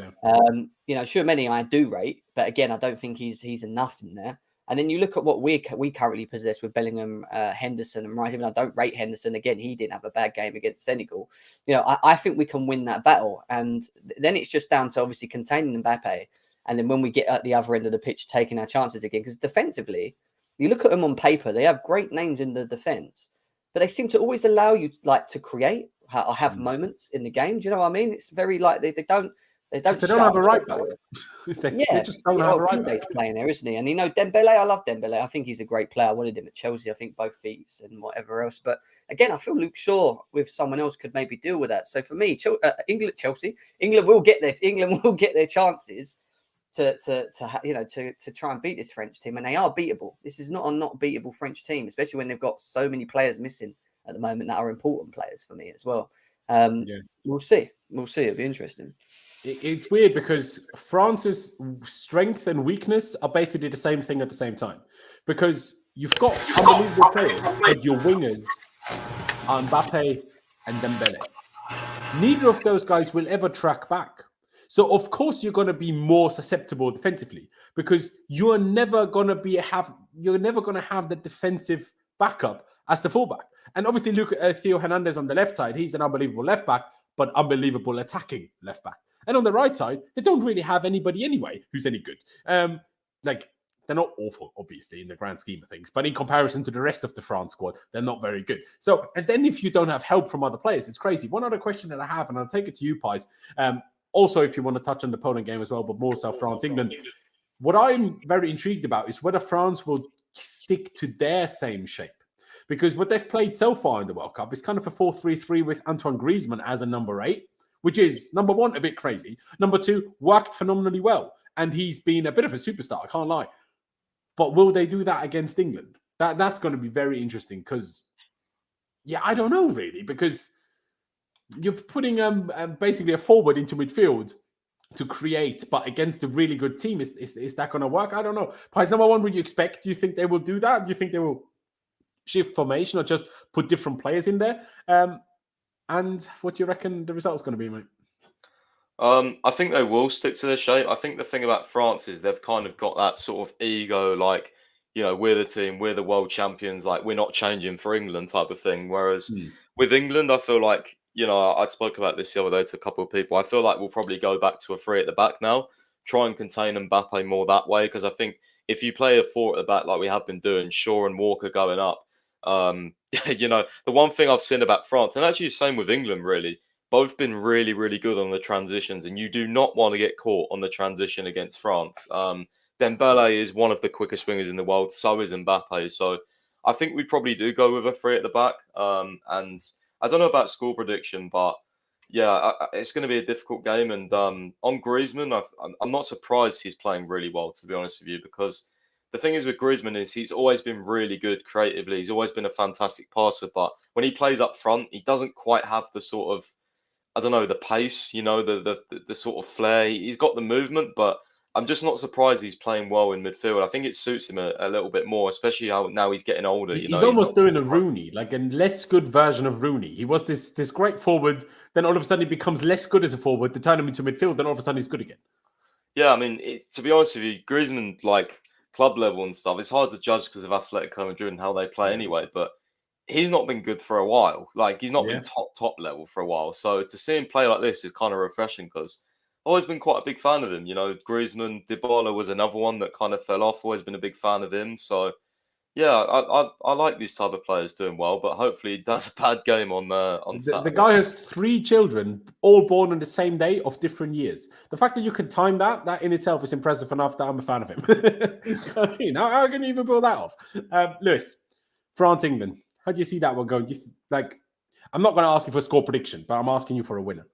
yeah. Sure, many I do rate, but again, I don't think he's enough in there. And then you look at what we currently possess with Bellingham, Henderson, and Rice. Even though I don't rate Henderson, again, he didn't have a bad game against Senegal. I think we can win that battle, and then it's just down to obviously containing Mbappe, and then when we get at the other end of the pitch, taking our chances again. Because defensively, you look at them on paper, they have great names in the defense, but they seem to always allow you to create or have moments in the game. Do you know what I mean? It's very like they don't have a right back. They just don't have a right back playing there, isn't he? And Dembele, I love Dembele. I think he's a great player. I wanted him at Chelsea. I think both feet and whatever else. But again, I feel Luke Shaw with someone else could maybe deal with that. So for me, England will get their chances to try and beat this French team, and they are beatable. This is not a not beatable French team, especially when they've got so many players missing at the moment that are important players for me as well. We'll see. It'll be interesting. It's weird because France's strength and weakness are basically the same thing at the same time, because you've got unbelievable players, but your wingers are Mbappe and Dembele. Neither of those guys will ever track back. So of course you're going to be more susceptible defensively because you're never going to have the defensive backup as the fullback. And obviously look at Theo Hernandez on the left side. He's an unbelievable left back, but unbelievable attacking left back. And on the right side, they don't really have anybody anyway who's any good. They're not awful, obviously, in the grand scheme of things, but in comparison to the rest of the France squad, they're not very good. So, and then if you don't have help from other players, it's crazy. One other question that I have, and I'll take it to you, Pies. Also, if you want to touch on the Poland game as well, but more so France, England. What I'm very intrigued about is whether France will stick to their same shape. Because what they've played so far in the World Cup is kind of a 4-3-3 with Antoine Griezmann as a number 8, which is, number one, a bit crazy. Number two, worked phenomenally well. And he's been a bit of a superstar, I can't lie. But will they do that against England? That's going to be very interesting because, I don't know really, because you're putting basically a forward into midfield to create, but against a really good team, is that going to work? I don't know. Pies, number one, would you expect? Do you think they will do that? Do you think they will shift formation or just put different players in there? And what do you reckon the result's going to be, mate? I think they will stick to their shape. I think the thing about France is they've kind of got that sort of ego, like, we're the team, we're the world champions, like we're not changing for England type of thing. Whereas with England, I feel like, I spoke about this the other day to a couple of people. I feel like we'll probably go back to a 3 at the back now, try and contain Mbappe more that way. Because I think if you play a 4 at the back like we have been doing, Shaw and Walker going up, the one thing I've seen about France, and actually the same with England really, both been really, really good on the transitions, and you do not want to get caught on the transition against France. Dembele is one of the quickest wingers in the world, so is Mbappe. So I think we probably do go with a 3 at the back. And I don't know about score prediction, but it's going to be a difficult game. And on Griezmann, I'm not surprised he's playing really well, to be honest with you, because the thing is with Griezmann is he's always been really good creatively. He's always been a fantastic passer, but when he plays up front, he doesn't quite have the sort of, I don't know, the pace, the sort of flair. He's got the movement, but I'm just not surprised he's playing well in midfield. I think it suits him a little bit more, especially how now he's getting older. He's almost doing a Rooney, like a less good version of Rooney. He was this great forward, then all of a sudden he becomes less good as a forward, they turn him into midfield, then all of a sudden he's good again. Yeah, I mean, to be honest with you, Griezmann, like club level and stuff, it's hard to judge because of Atletico Madrid and how they play anyway, but he's not been good for a while. Like, he's not been top level for a while. So to see him play like this is kind of refreshing because I've always been quite a big fan of him. Griezmann, Dybala was another one that kind of fell off. Always been a big fan of him. So, I like these type of players doing well, but hopefully he does a bad game on Saturday. The guy has 3 children, all born on the same day of different years. The fact that you can time that in itself is impressive enough that I'm a fan of him. How can you even pull that off? Lewis, France, England. How do you see that one going? I'm not going to ask you for a score prediction, but I'm asking you for a winner.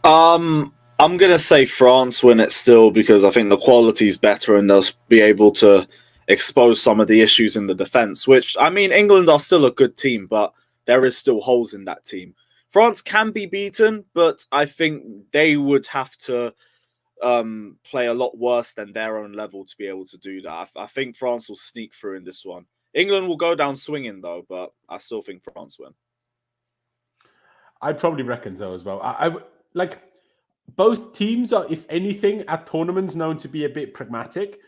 I'm gonna say France win it still because I think the quality's better and they'll be able to expose some of the issues in the defense. Which I mean, England are still a good team, but there is still holes in that team. France can be beaten, but I think they would have to play a lot worse than their own level to be able to do that. I think France will sneak through in this one. England will go down swinging though, but I still think France win. I'd probably reckon so as well. I like both teams are, if anything, at tournaments known to be a bit pragmatic,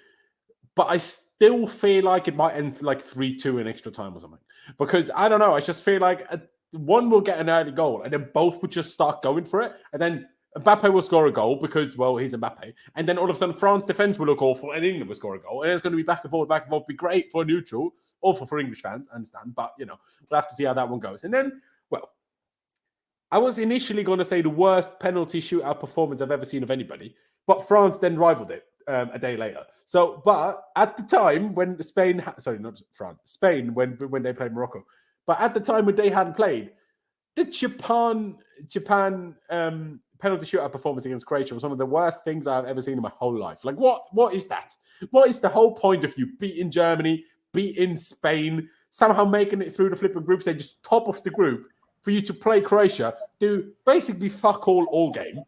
but I still feel like it might end like 3-2 in extra time or something. Because I don't know, I just feel like one will get an early goal and then both would just start going for it. And then Mbappe will score a goal because, well, he's Mbappe. And then all of a sudden, France defense will look awful and England will score a goal. And it's going to be back and forth, back and forth. Be great for a neutral, awful for English fans, I understand. But, you know, we'll have to see how that one goes. And then, well, I was initially going to say the worst penalty shootout performance I've ever seen of anybody. But France then rivaled it a day later. So, but at the time when Spain, not France, Spain, when they played Morocco. But at the time when they hadn't played, the Japan penalty shootout performance against Croatia was one of the worst things I've ever seen in my whole life. Like, what is that? What is the whole point of you beating Germany, beating Spain, somehow making it through the flipping group stage, just top of the group, for you to play Croatia, do basically fuck all game,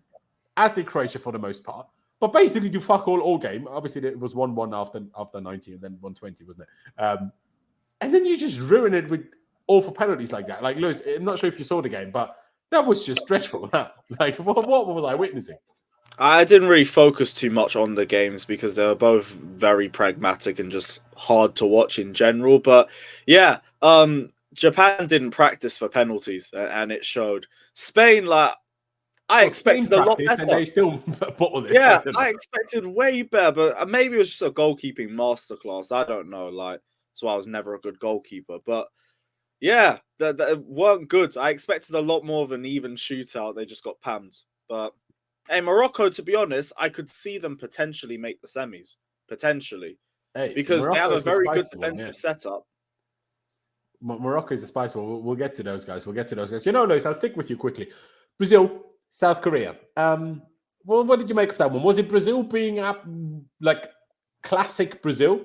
as did Croatia for the most part, but basically do fuck all game. Obviously, it was 1-1 after 90 and then 120, wasn't it? And then you just ruin it with awful penalties like that. Like, Lewis, I'm not sure if you saw the game, but that was just dreadful. Like, what was I witnessing? I didn't really focus too much on the games because they were both very pragmatic and just hard to watch in general. But yeah, Japan didn't practice for penalties, and it showed. Spain, like, I expected a lot better. And they still bottled it. Yeah, I expected way better, but maybe it was just a goalkeeping masterclass. I don't know. Like, that's why I was never a good goalkeeper. But yeah, they weren't good. I expected a lot more of an even shootout. They just got pammed. But hey, Morocco, to be honest, I could see them potentially make the semis. Potentially. Hey, because Morocco they have a very good one, defensive setup. Morocco is a spice one. We'll get to those guys. You know, Lewis, I'll stick with you quickly. Brazil, South Korea. Well, what did you make of that one? Was it Brazil being like classic Brazil?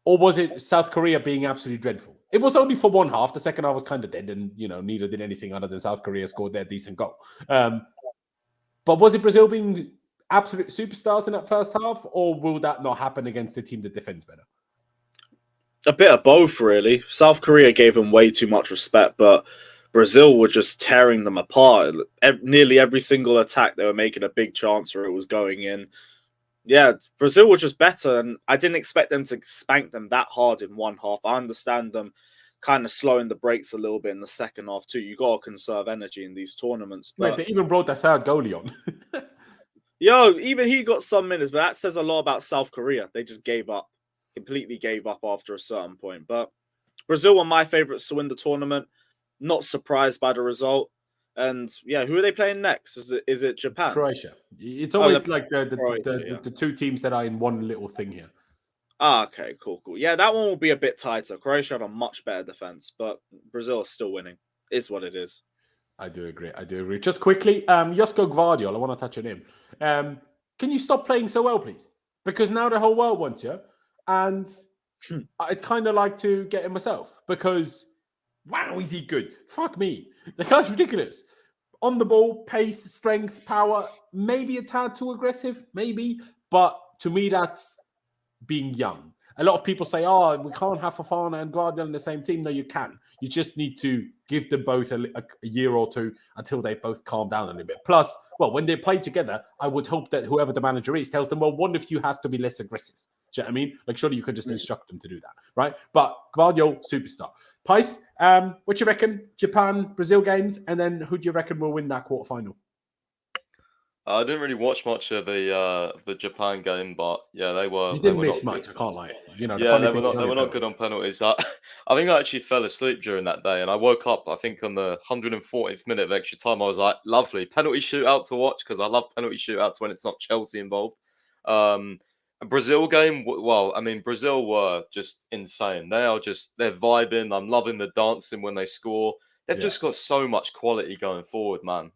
Or was it South Korea being absolutely dreadful? It was only for one half. The second half was kind of dead, and you know, neither did anything other than South Korea scored their decent goal. But was it Brazil being absolute superstars in that first half, or will that not happen against a team that defends better? A bit of both, really. South Korea gave them way too much respect, but Brazil were just tearing them apart. Nearly every single attack, they were making a big chance or it was going in. Yeah, Brazil were just better, and I didn't expect them to spank them that hard in one half. I understand them kind of slowing the brakes a little bit in the second half too. You got to conserve energy in these tournaments. But they even brought their third goalie on. Even he got some minutes, but that says a lot about South Korea. They just gave up, completely gave up after a certain point. But Brazil were my favourites to win the tournament. Not surprised by the result. And yeah, who are they playing next? Is it Japan? Croatia. It's always like the two teams that are in one little thing here. Okay, cool. Yeah, that one will be a bit tighter. Croatia have a much better defense, but Brazil is still winning. Is what it is. I do agree. Just quickly, Josko Gvardiol, I want to touch on him. Can you stop playing so well, please? Because now the whole world wants you, and I'd kind of like to get him myself because, wow, is he good? Fuck me. The guy's ridiculous. On the ball, pace, strength, power, maybe a tad too aggressive, maybe. But to me, that's being young. A lot of people say, oh, we can't have Fofana and Guardiola in the same team. No, you can. You just need to give them both a year or two until they both calm down a little bit. Plus, well, when they play together, I would hope that whoever the manager is tells them, well, one of you has to be less aggressive. Do you know what I mean? Like, surely you could just instruct them to do that, right? But Guardiola, superstar. Pice, what do you reckon? Japan, Brazil games, and then who do you reckon will win that quarterfinal? I didn't really watch much of the Japan game, but yeah, they were. You didn't they were miss much. I can't lie. You know, they were not good on penalties. I think I actually fell asleep during that day, and I woke up. I think on the 140th minute of extra time, I was like, "Lovely penalty shootout to watch," because I love penalty shootouts when it's not Chelsea involved. A Brazil game, well, I mean, Brazil were just insane. They're vibing. I'm loving the dancing when they score. they've just got so much quality going forward, man.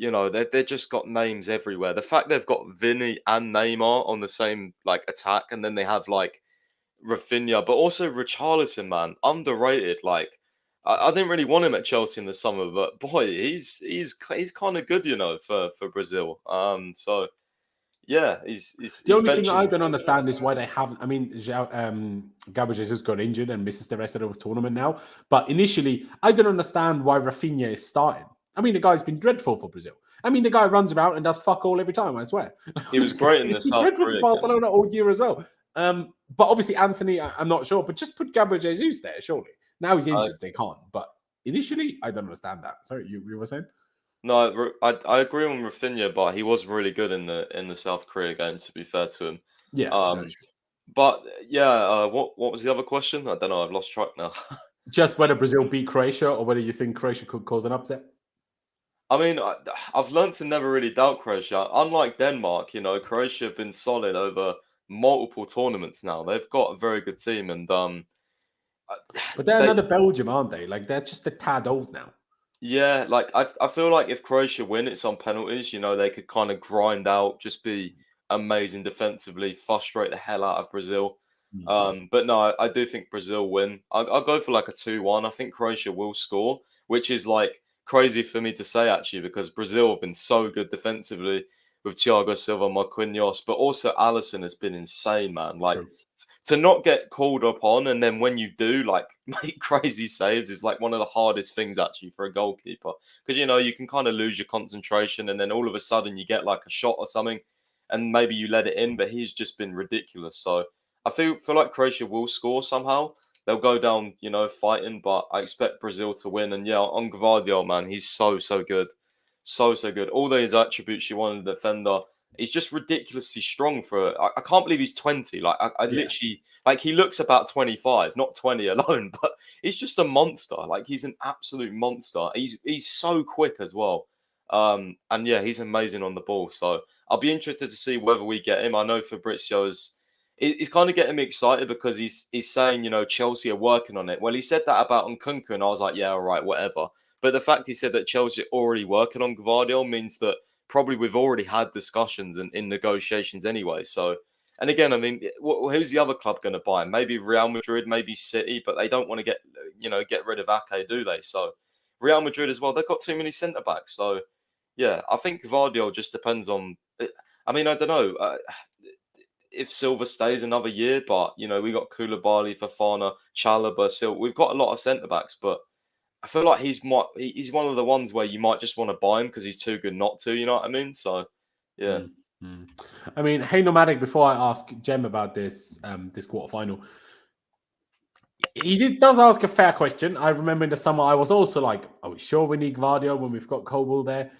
You know, they've just got names everywhere. The fact they've got Vinny and Neymar on the same like attack, and then they have like Rafinha, but also Richarlison, man, underrated. Like, I didn't really want him at Chelsea in the summer, but boy, he's kind of good, you know, for Brazil. So yeah, The he's only thing I benching. don't understand is why they haven't. I mean, Gabriel Jesus got injured and misses the rest of the tournament now. But initially, I don't understand why Rafinha is starting. I mean, the guy's been dreadful for Brazil. I mean, the guy runs around and does fuck all every time, I swear. He was great in the He's been South dreadful Korea for game. Barcelona all year as well. But obviously, Anthony, I'm not sure. But just put Gabriel Jesus there, surely. Now he's injured, they can't. But initially, I don't understand that. Sorry, you were saying? No, I agree on Rafinha, but he was really good in the South Korea game. To be fair to him, Yeah. um, but yeah, what was the other question? I don't know. I've lost track now. Just whether Brazil beat Croatia or whether you think Croatia could cause an upset. I mean, I've learned to never really doubt Croatia. Unlike Denmark, you know, Croatia have been solid over multiple tournaments now. They've got a very good team, and But they're they, another Belgium, aren't they? Like they're just a tad old now. yeah, like I feel like if Croatia win, it's on penalties. You know, they could kind of grind out, just be amazing defensively, frustrate the hell out of Brazil. But no, I do think Brazil win. I'll go for like a 2-1. I think Croatia will score, which is like crazy for me to say actually, because Brazil have been so good defensively with Thiago Silva, Marquinhos, but also Alisson has been insane, man. Like True. to not get called upon, and then when you do, like make crazy saves is like one of the hardest things actually for a goalkeeper, because you know you can kind of lose your concentration, and then all of a sudden you get like a shot or something, and maybe you let it in. But he's just been ridiculous. So I feel like Croatia will score somehow. They'll go down, you know, fighting, but I expect Brazil to win. And yeah, on Gvardiol, man, he's so good, so good. All those attributes you want in a defender. He's just ridiculously strong for. I can't believe he's 20. Like I literally like he looks about 25, not 20 alone, but he's just a monster. Like he's an absolute monster. He's so quick as well. And yeah, he's amazing on the ball. So I'll be interested to see whether we get him. I know Fabrizio's he's kind of getting me excited because he's saying, you know, Chelsea are working on it. Well, he said that about Nkunku, and I was like, yeah, all right, whatever. But the fact he said that Chelsea are already working on Gvardiol means that probably we've already had discussions and in negotiations anyway. So, and again, I mean, who's the other club going to buy him? Maybe Real Madrid, maybe City, but they don't want to get rid of Ake, do they? So, Real Madrid as well. They've got too many centre backs. So, yeah, I think Gvardiol just depends on. I mean, I don't know if Silva stays another year, but you know, we got Koulibaly, Fofana, Chalobah, Silva. We've got a lot of centre backs, but I feel like he's one of the ones where you might just want to buy him because he's too good not to. You know what I mean? So, yeah. I mean, hey, Nomadic. Before I ask Jem about this this quarterfinal, he does ask a fair question. I remember in the summer I was also like, "Are we sure we need Gvardiol when we've got Colwill there?"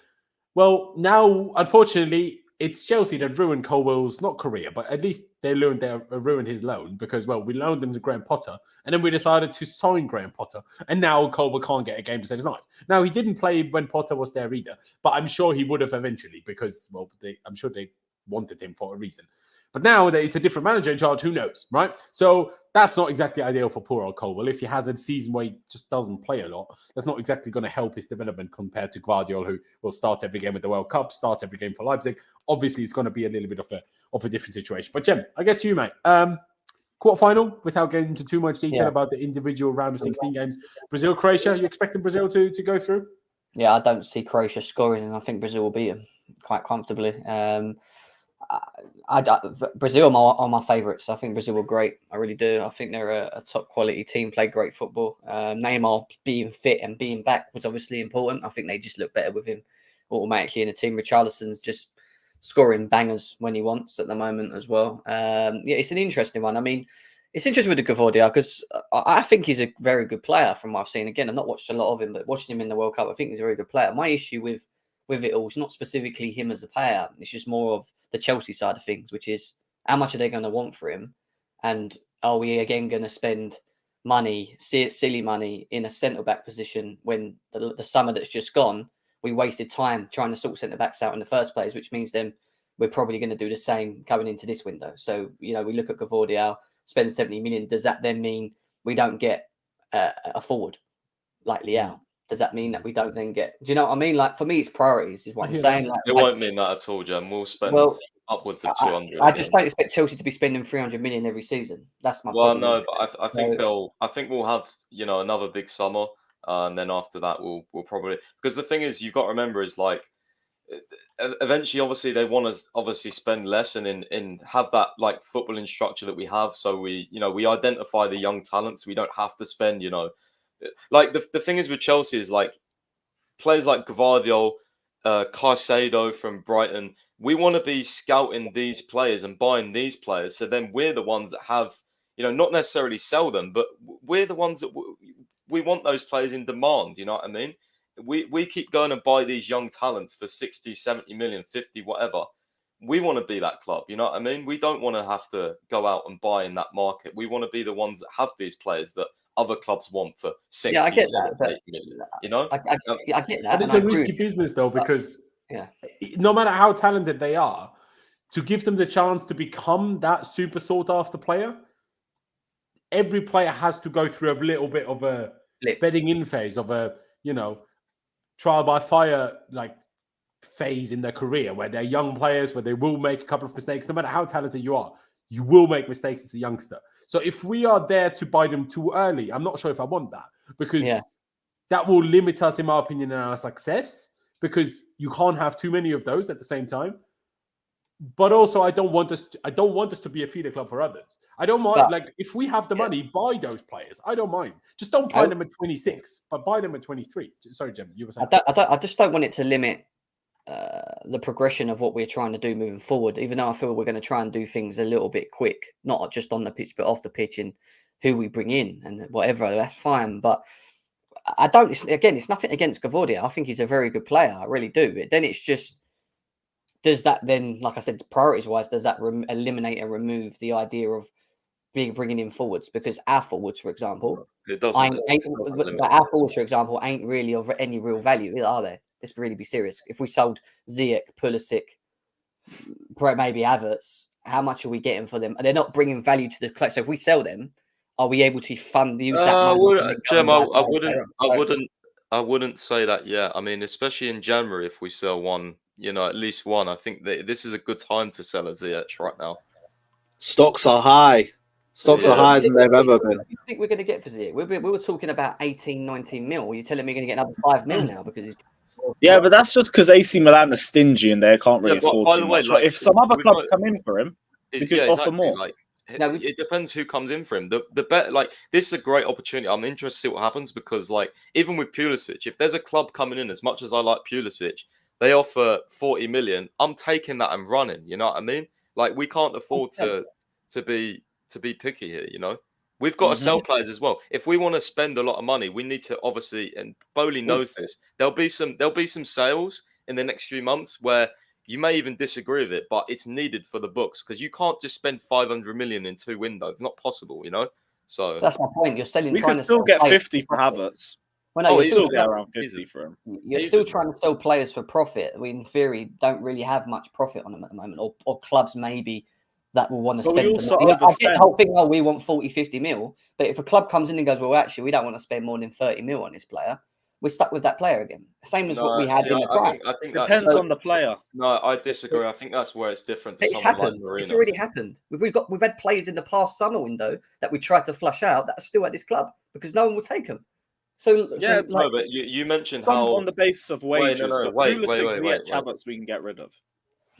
Well, now unfortunately, it's Chelsea that ruined Colwill's not career, but at least they ruined his loan because we loaned him to Graham Potter, and then we decided to sign Graham Potter, and now Colwill can't get a game to save his life. Now he didn't play when Potter was there either, but I'm sure he would have eventually because I'm sure they wanted him for a reason. But now that it's a different manager in charge, who knows, right? So that's not exactly ideal for poor old Colwill. If he has a season where he just doesn't play a lot, that's not exactly going to help his development compared to Gvardiol, who will start every game at the World Cup, start every game for Leipzig. Obviously, it's going to be a little bit of a different situation. But Jem, I get to you, mate. Quarterfinal, without getting into too much detail about the individual round of 16 games. Brazil, Croatia, you expecting Brazil to go through? Yeah, I don't see Croatia scoring, and I think Brazil will beat them quite comfortably. Brazil are my favourites. I think Brazil were great. I really do. I think they're a top quality team, play great football. Neymar being fit and being back was obviously important. I think they just look better with him automatically in the team. Richarlison's just scoring bangers when he wants at the moment as well. Yeah, it's an interesting one. I mean, it's interesting with the Gvardiol because I think he's a very good player from what I've seen. Again, I've not watched a lot of him, but watching him in the World Cup, I think he's a very good player. My issue with it all, it's not specifically him as a player. It's just more of the Chelsea side of things, which is how much are they going to want for him? And are we again going to spend money, silly money, in a centre-back position when the summer that's just gone, we wasted time trying to sort centre-backs out in the first place, which means then we're probably going to do the same going into this window. So, you know, we look at Gvardiol, spend 70 million. Does that then mean we don't get a forward? like Leao? Does that mean that we don't then get? Do you know what I mean? Like for me, it's priorities is what I'm hear saying. that. Like It won't mean that at all, Jem. We'll spend well, upwards of 200. I just don't expect Chelsea to be spending 300 million every season. That's my Well, problem. no, but I think So, I think we'll have another big summer, and then after that we'll probably, because the thing is you've got to remember is like eventually obviously they want to obviously spend less and in have that like footballing structure that we have, so we identify the young talents. We don't have to spend like the thing is with Chelsea is like players like Gvardiol, Caicedo from Brighton. We want to be scouting these players and buying these players. So then we're the ones that have, not necessarily sell them, but we're the ones that we want those players in demand. You know what I mean? We keep going and buy these young talents for 60, 70 million, 50, whatever. We want to be that club. You know what I mean? We don't want to have to go out and buy in that market. We want to be the ones that have these players that other clubs want for 60, yeah, I get 70, that. But 80 million. You know? I get that. But it's and I a agree risky with you. business though, because Yeah. no matter how talented they are, to give them the chance to become that super sought after player, every player has to go through a little bit of a bedding in phase of a trial by fire like phase in their career, where they're young players, where they will make a couple of mistakes. No matter how talented you are, you will make mistakes as a youngster. So if we are there to buy them too early, I'm not sure if I want that, because that will limit us, in my opinion, in our success, because you can't have too many of those at the same time. But also, I don't want us to be a feeder club for others. I don't mind, like, if we have the money, buy those players. I don't mind. Just don't buy them at 26, but buy them at 23. Sorry, Jim, you were saying. I just don't want it to limit the progression of what we're trying to do moving forward. Even though I feel we're going to try and do things a little bit quick, not just on the pitch, but off the pitch, and who we bring in and whatever. That's fine, but I don't. It's nothing against Gvardiol. I think he's a very good player. I really do. But then it's just, does that then, like I said, priorities wise, does that eliminate and remove the idea of bringing in forwards? Because our forwards, for example, our forwards, for example, ain't really of any real value, are they? Let's really be serious. If we sold Ziyech, Pulisic, maybe Havertz, how much are we getting for them? They're not bringing value to the club. So if we sell them, are we able to use that money? Jim, I wouldn't say that yet. I mean, especially in January, if we sell one, at least one, I think that this is a good time to sell a Ziyech right now. Stocks are high. Stocks are higher than they've ever been. What do you think we're going to get for Ziyech? We were talking about 18, 19 mil. You're telling me you're going to get another 5 mil now because he's... Yeah, but that's just because AC Milan are stingy and they can't really afford too much. Like, if some other clubs come in for him, we could offer more. Like, it depends who comes in for him. The bet, like, this is a great opportunity. I'm interested to see what happens because, like, even with Pulisic, if there's a club coming in, as much as I like Pulisic, they offer 40 million. I'm taking that and running. You know what I mean? Like, we can't afford to be picky here. We've got to sell players as well. If we want to spend a lot of money, we need to obviously, and Boehly knows this. There'll be some sales in the next few months where you may even disagree with it, but it's needed for the books because you can't just spend 500 million in 2 windows. It's not possible, So that's my point. You're selling. We can still get 50 for Havertz. Well, no, you still get around 50 for him. You're still trying to sell players for profit. We, in theory, don't really have much profit on them at the moment, or clubs maybe that will want to spend. I get the whole thing, we want 40, 50 mil. But if a club comes in and goes, well, actually, we don't want to spend more than 30 mil on this player, we're stuck with that player again. Same as what we had in the prime. I think depends on the player. No, I disagree. I think that's where it's different to it's happened. Like it's already happened. We've had players in the past summer window that we tried to flush out that are still at this club because no one will take them. But you mentioned how on the basis of wages. Wait. Havertz we can get rid of.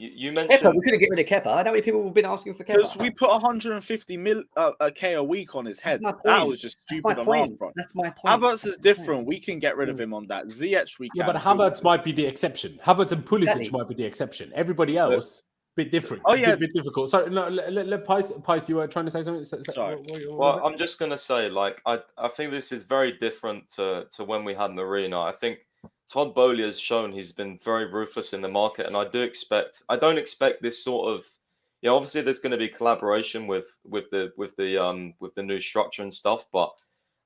You mentioned Kepa, we couldn't get rid of Kepa. I know how many people have been asking for Kepa. Because we put 150k a week on his head. That was just stupid on our front. That's my point. Havertz is different. We can get rid of him on that. Ziyech we can. But Havertz might be the exception. Havertz and Pulisic might be the exception. Everybody else, bit different. Oh yeah, a bit difficult. Sorry, no, let Pice, you were trying to say something. Sorry. Well, I'm just gonna say, like, I think this is very different to when we had Marina. I think Todd Boehly has shown he's been very ruthless in the market, and I don't expect this sort of, obviously there's going to be collaboration with the new structure and stuff, but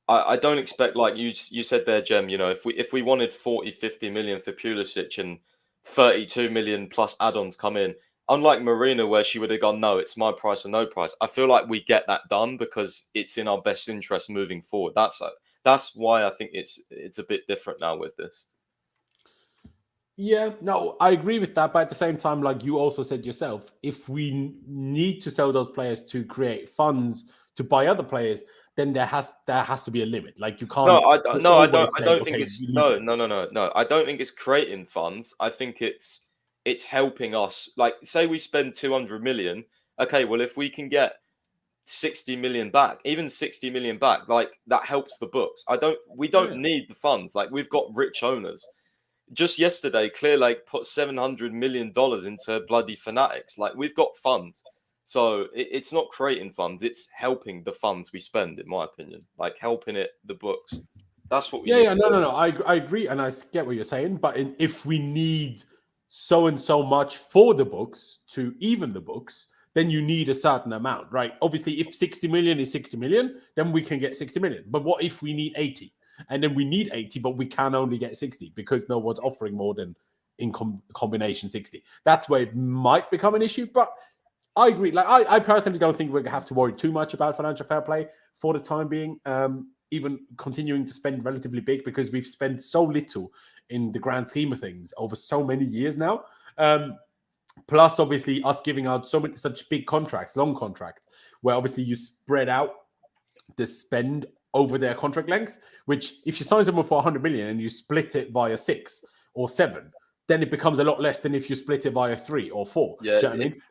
I don't expect, like you said there, Jem, if we wanted 40, 50 million for Pulisic and 32 million plus add-ons come in, unlike Marina where she would have gone, no, it's my price or no price. I feel like we get that done because it's in our best interest moving forward. that's why I think it's a bit different now with this. Yeah, no, I agree with that. But at the same time, like you also said yourself, if we need to sell those players to create funds to buy other players, then there has to be a limit. Like you can't. I don't think okay, it's no. I don't think it's creating funds. I think it's helping us. Like, say we spend 200 million. Okay, well, if we can get 60 million back, even 60 million back, like that helps the books. We don't need the funds. Like, we've got rich owners. Just yesterday, Clear Lake put $700 million into bloody Fanatics. Like, we've got funds. So it's not creating funds, it's helping the funds we spend, in my opinion. Like, helping the books. That's what we need to do. No. I agree, and I get what you're saying. But if we need so and so much for the books to even the books, then you need a certain amount, right? Obviously, if 60 million is 60 million, then we can get 60 million. But what if we need 80? And then we need 80, but we can only get 60 because no one's offering more than in combination 60. That's where it might become an issue. But I agree. Like I personally don't think we have to worry too much about financial fair play for the time being. Even continuing to spend relatively big because we've spent so little in the grand scheme of things over so many years now. Plus, obviously, us giving out such big contracts, long contracts, where obviously you spread out the spend over their contract length, which if you sign someone for 100 million and you split it via 6 or 7, then it becomes a lot less than if you split it via 3 or 4. Yeah,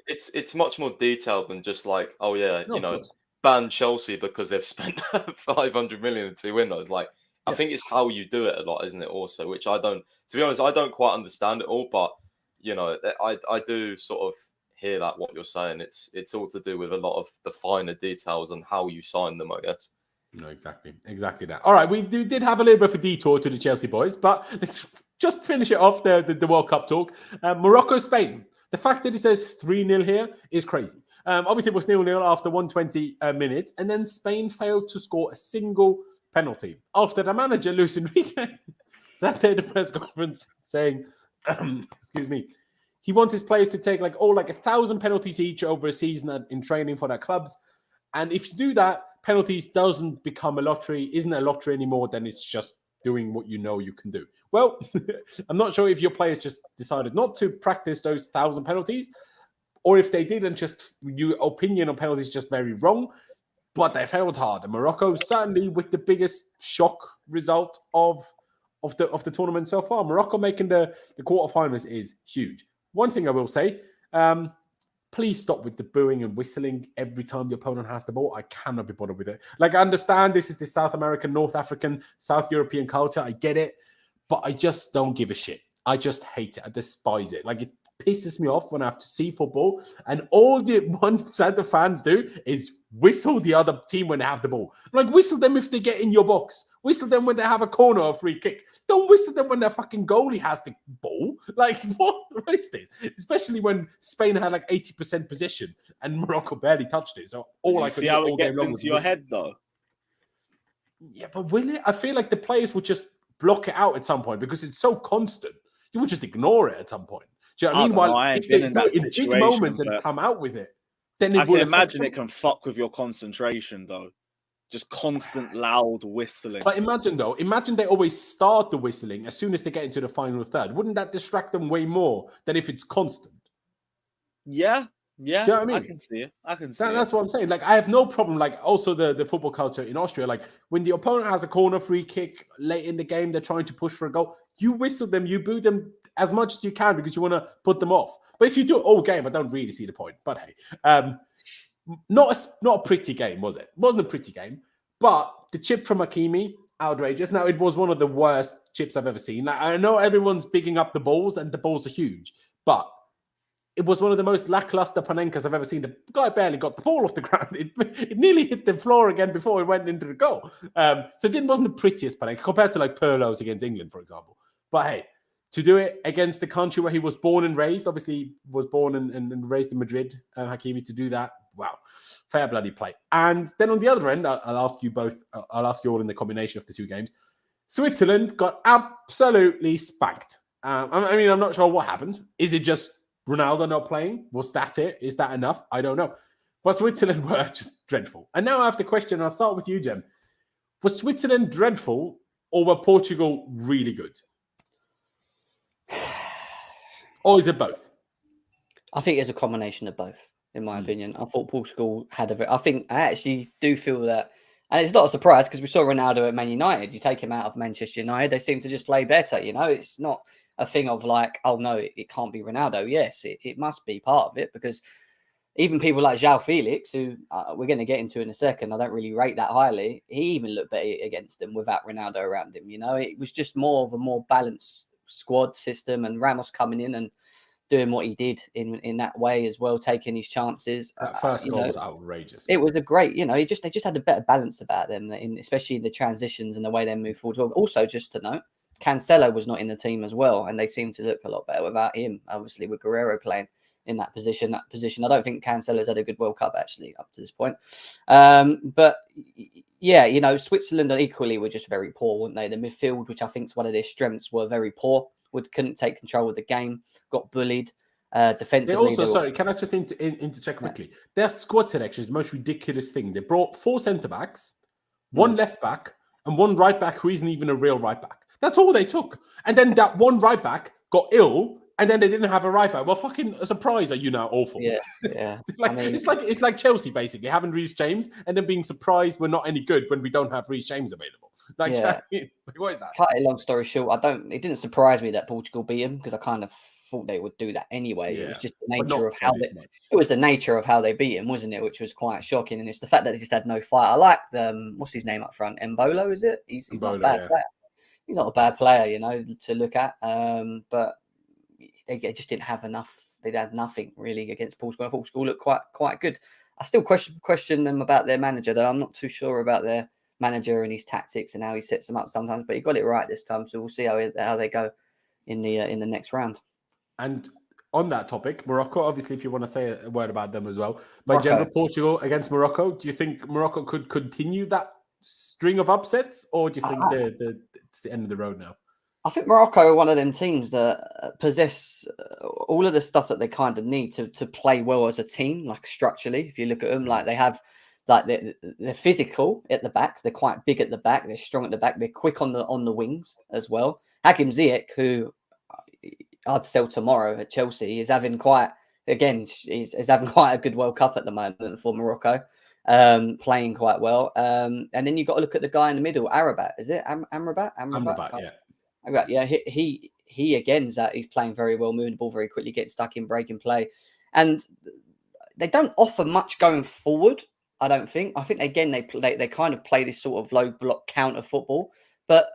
it's much more detailed than just like, oh yeah, ban Chelsea because they've spent 500 million in 2 windows. Like, I think it's how you do it a lot, isn't it? Also, which I don't, to be honest, I don't quite understand it all, but I do sort of hear that what you're saying. It's all to do with a lot of the finer details and how you sign them, I guess. No, exactly that. All right, we did have a little bit of a detour to the Chelsea boys, but let's just finish it off the World Cup talk. Morocco, Spain. The fact that it says 3-0 here is crazy. Obviously, it was 0-0 after 120 minutes, and then Spain failed to score a single penalty after the manager, Luis Enrique, sat there at the press conference saying, excuse me, he wants his players to take like 1,000 penalties each over a season in training for their clubs. And if you do that, penalties doesn't become a lottery, isn't a lottery anymore, then it's just doing what you know you can do. Well, I'm not sure if your players just decided not to practice those 1,000 penalties, or if they did and just your opinion on penalties is just very wrong, but they failed hard. And Morocco certainly with the biggest shock result of the tournament so far. Morocco making the quarterfinals is huge. One thing I will say, please stop with the booing and whistling every time the opponent has the ball. I cannot be bothered with it. Like, I understand this is the South American, North African, South European culture. I get it. But I just don't give a shit. I just hate it. I despise it. Like, it pisses me off when I have to see football and all the one set of fans do is whistle the other team when they have the ball. Like, whistle them if they get in your box. Whistle them when they have a corner or a free kick. Don't whistle them when their fucking goalie has the ball. Like, what is this? Especially when Spain had like 80% possession and Morocco barely touched it. So all I could see how it gets into your head, though. Yeah, but will it? I feel like the players would just block it out at some point because it's so constant. You would just ignore it at some point. Do you know what I mean? While if they do it in big moments and come out with it, then I can imagine it can fuck with your concentration, though. Just constant loud whistling. But imagine they always start the whistling as soon as they get into the final third. Wouldn't that distract them way more than if it's constant? Yeah. Do you know what I mean? I can see it. That's what I'm saying. Like, I have no problem. Like, also the football culture in Austria, like when the opponent has a corner, free kick late in the game, they're trying to push for a goal. You whistle them, you boo them as much as you can because you want to put them off. But if you do it all game, I don't really see the point. But hey, not a pretty game, was it? It wasn't a pretty game. But the chip from Hakimi, outrageous. Now, it was one of the worst chips I've ever seen. Like, I know everyone's bigging up the balls, and the balls are huge. But it was one of the most lackluster Panenkas I've ever seen. The guy barely got the ball off the ground. It nearly hit the floor again before it went into the goal. So it wasn't the prettiest Panenka compared to like Pirlo's against England, for example. But hey, to do it against the country where he was born and raised, obviously was born and raised in Madrid, Hakimi, to do that, wow, fair bloody play. And then on the other end, I'll ask you both, I'll ask you all in the combination of the two games. Switzerland got absolutely spanked. I mean, I'm not sure what happened. Is it just Ronaldo not playing? Was that it? Is that enough? I don't know. But Switzerland were just dreadful. And now I have the question, I'll start with you, Jem. Was Switzerland dreadful or were Portugal really good? Or is it both? I think it's a combination of both, in my opinion. I thought Portugal had I actually do feel that, and it's not a surprise because we saw Ronaldo at Man United. You take him out of Manchester United, they seem to just play better. It's not a thing of like, oh no, it can't be Ronaldo. Yes, it must be part of it, because even people like Joao Felix, who we're going to get into in a second, I don't really rate that highly. He even looked better against them without Ronaldo around him. It was just more of a more balanced squad system, and Ramos coming in and doing what he did in that way as well, taking his chances. That first goal was outrageous. It was a great, they just had a better balance about them, especially in the transitions and the way they move forward. Also, just to note, Cancelo was not in the team as well, and they seemed to look a lot better without him. Obviously, with Guerrero playing in that position. I don't think Cancelo's had a good World Cup actually up to this point. But yeah, Switzerland equally were just very poor, weren't they? The midfield, which I think is one of their strengths, were very poor. Couldn't take control of the game, got bullied. Defensively, sorry, can I just interject quickly? Their squad selection is the most ridiculous thing. They brought 4 centre backs, 1 left back, and 1 right back who isn't even a real right back. That's all they took. And then that 1 right back got ill, and then they didn't have a right back. Well, fucking a surprise, are you now awful? Yeah. It's like Chelsea basically having Reece James and then being surprised we're not any good when we don't have Reece James available. What is that? Cut a long story short, it didn't surprise me that Portugal beat them, because I kind of thought they would do that anyway. It was just the nature of how they beat him, wasn't it? Which was quite shocking, and it's the fact that they just had no fight. I like what's his name up front, Mbolo, is it? He's not a bad player. He's not a bad player, to look at. But they just didn't have enough. They had nothing really against Portugal. Portugal looked quite good. I still question them about their manager, though. I'm not too sure about their manager and his tactics and how he sets them up sometimes. But he got it right this time, so we'll see how they go in the next round. And on that topic, Morocco, obviously, if you want to say a word about them as well. By general, Portugal against Morocco, do you think Morocco could continue that string of upsets, or do you think it's the end of the road now? I think Morocco are one of them teams that possess all of the stuff that they kind of need to play well as a team, like structurally. If you look at them, like they have, like they're physical at the back, they're quite big at the back, they're strong at the back, they're quick on the wings as well. Hakim Ziyech, who I'd sell tomorrow at Chelsea, is having quite a good World Cup at the moment for Morocco, playing quite well. And then you've got to look at the guy in the middle, Amrabat. Is it Amrabat? Amrabat, yeah. Yeah, he again he's playing very well, moving the ball very quickly, getting stuck in, breaking play, and they don't offer much going forward. I don't think. I think again they kind of play this sort of low block counter football, but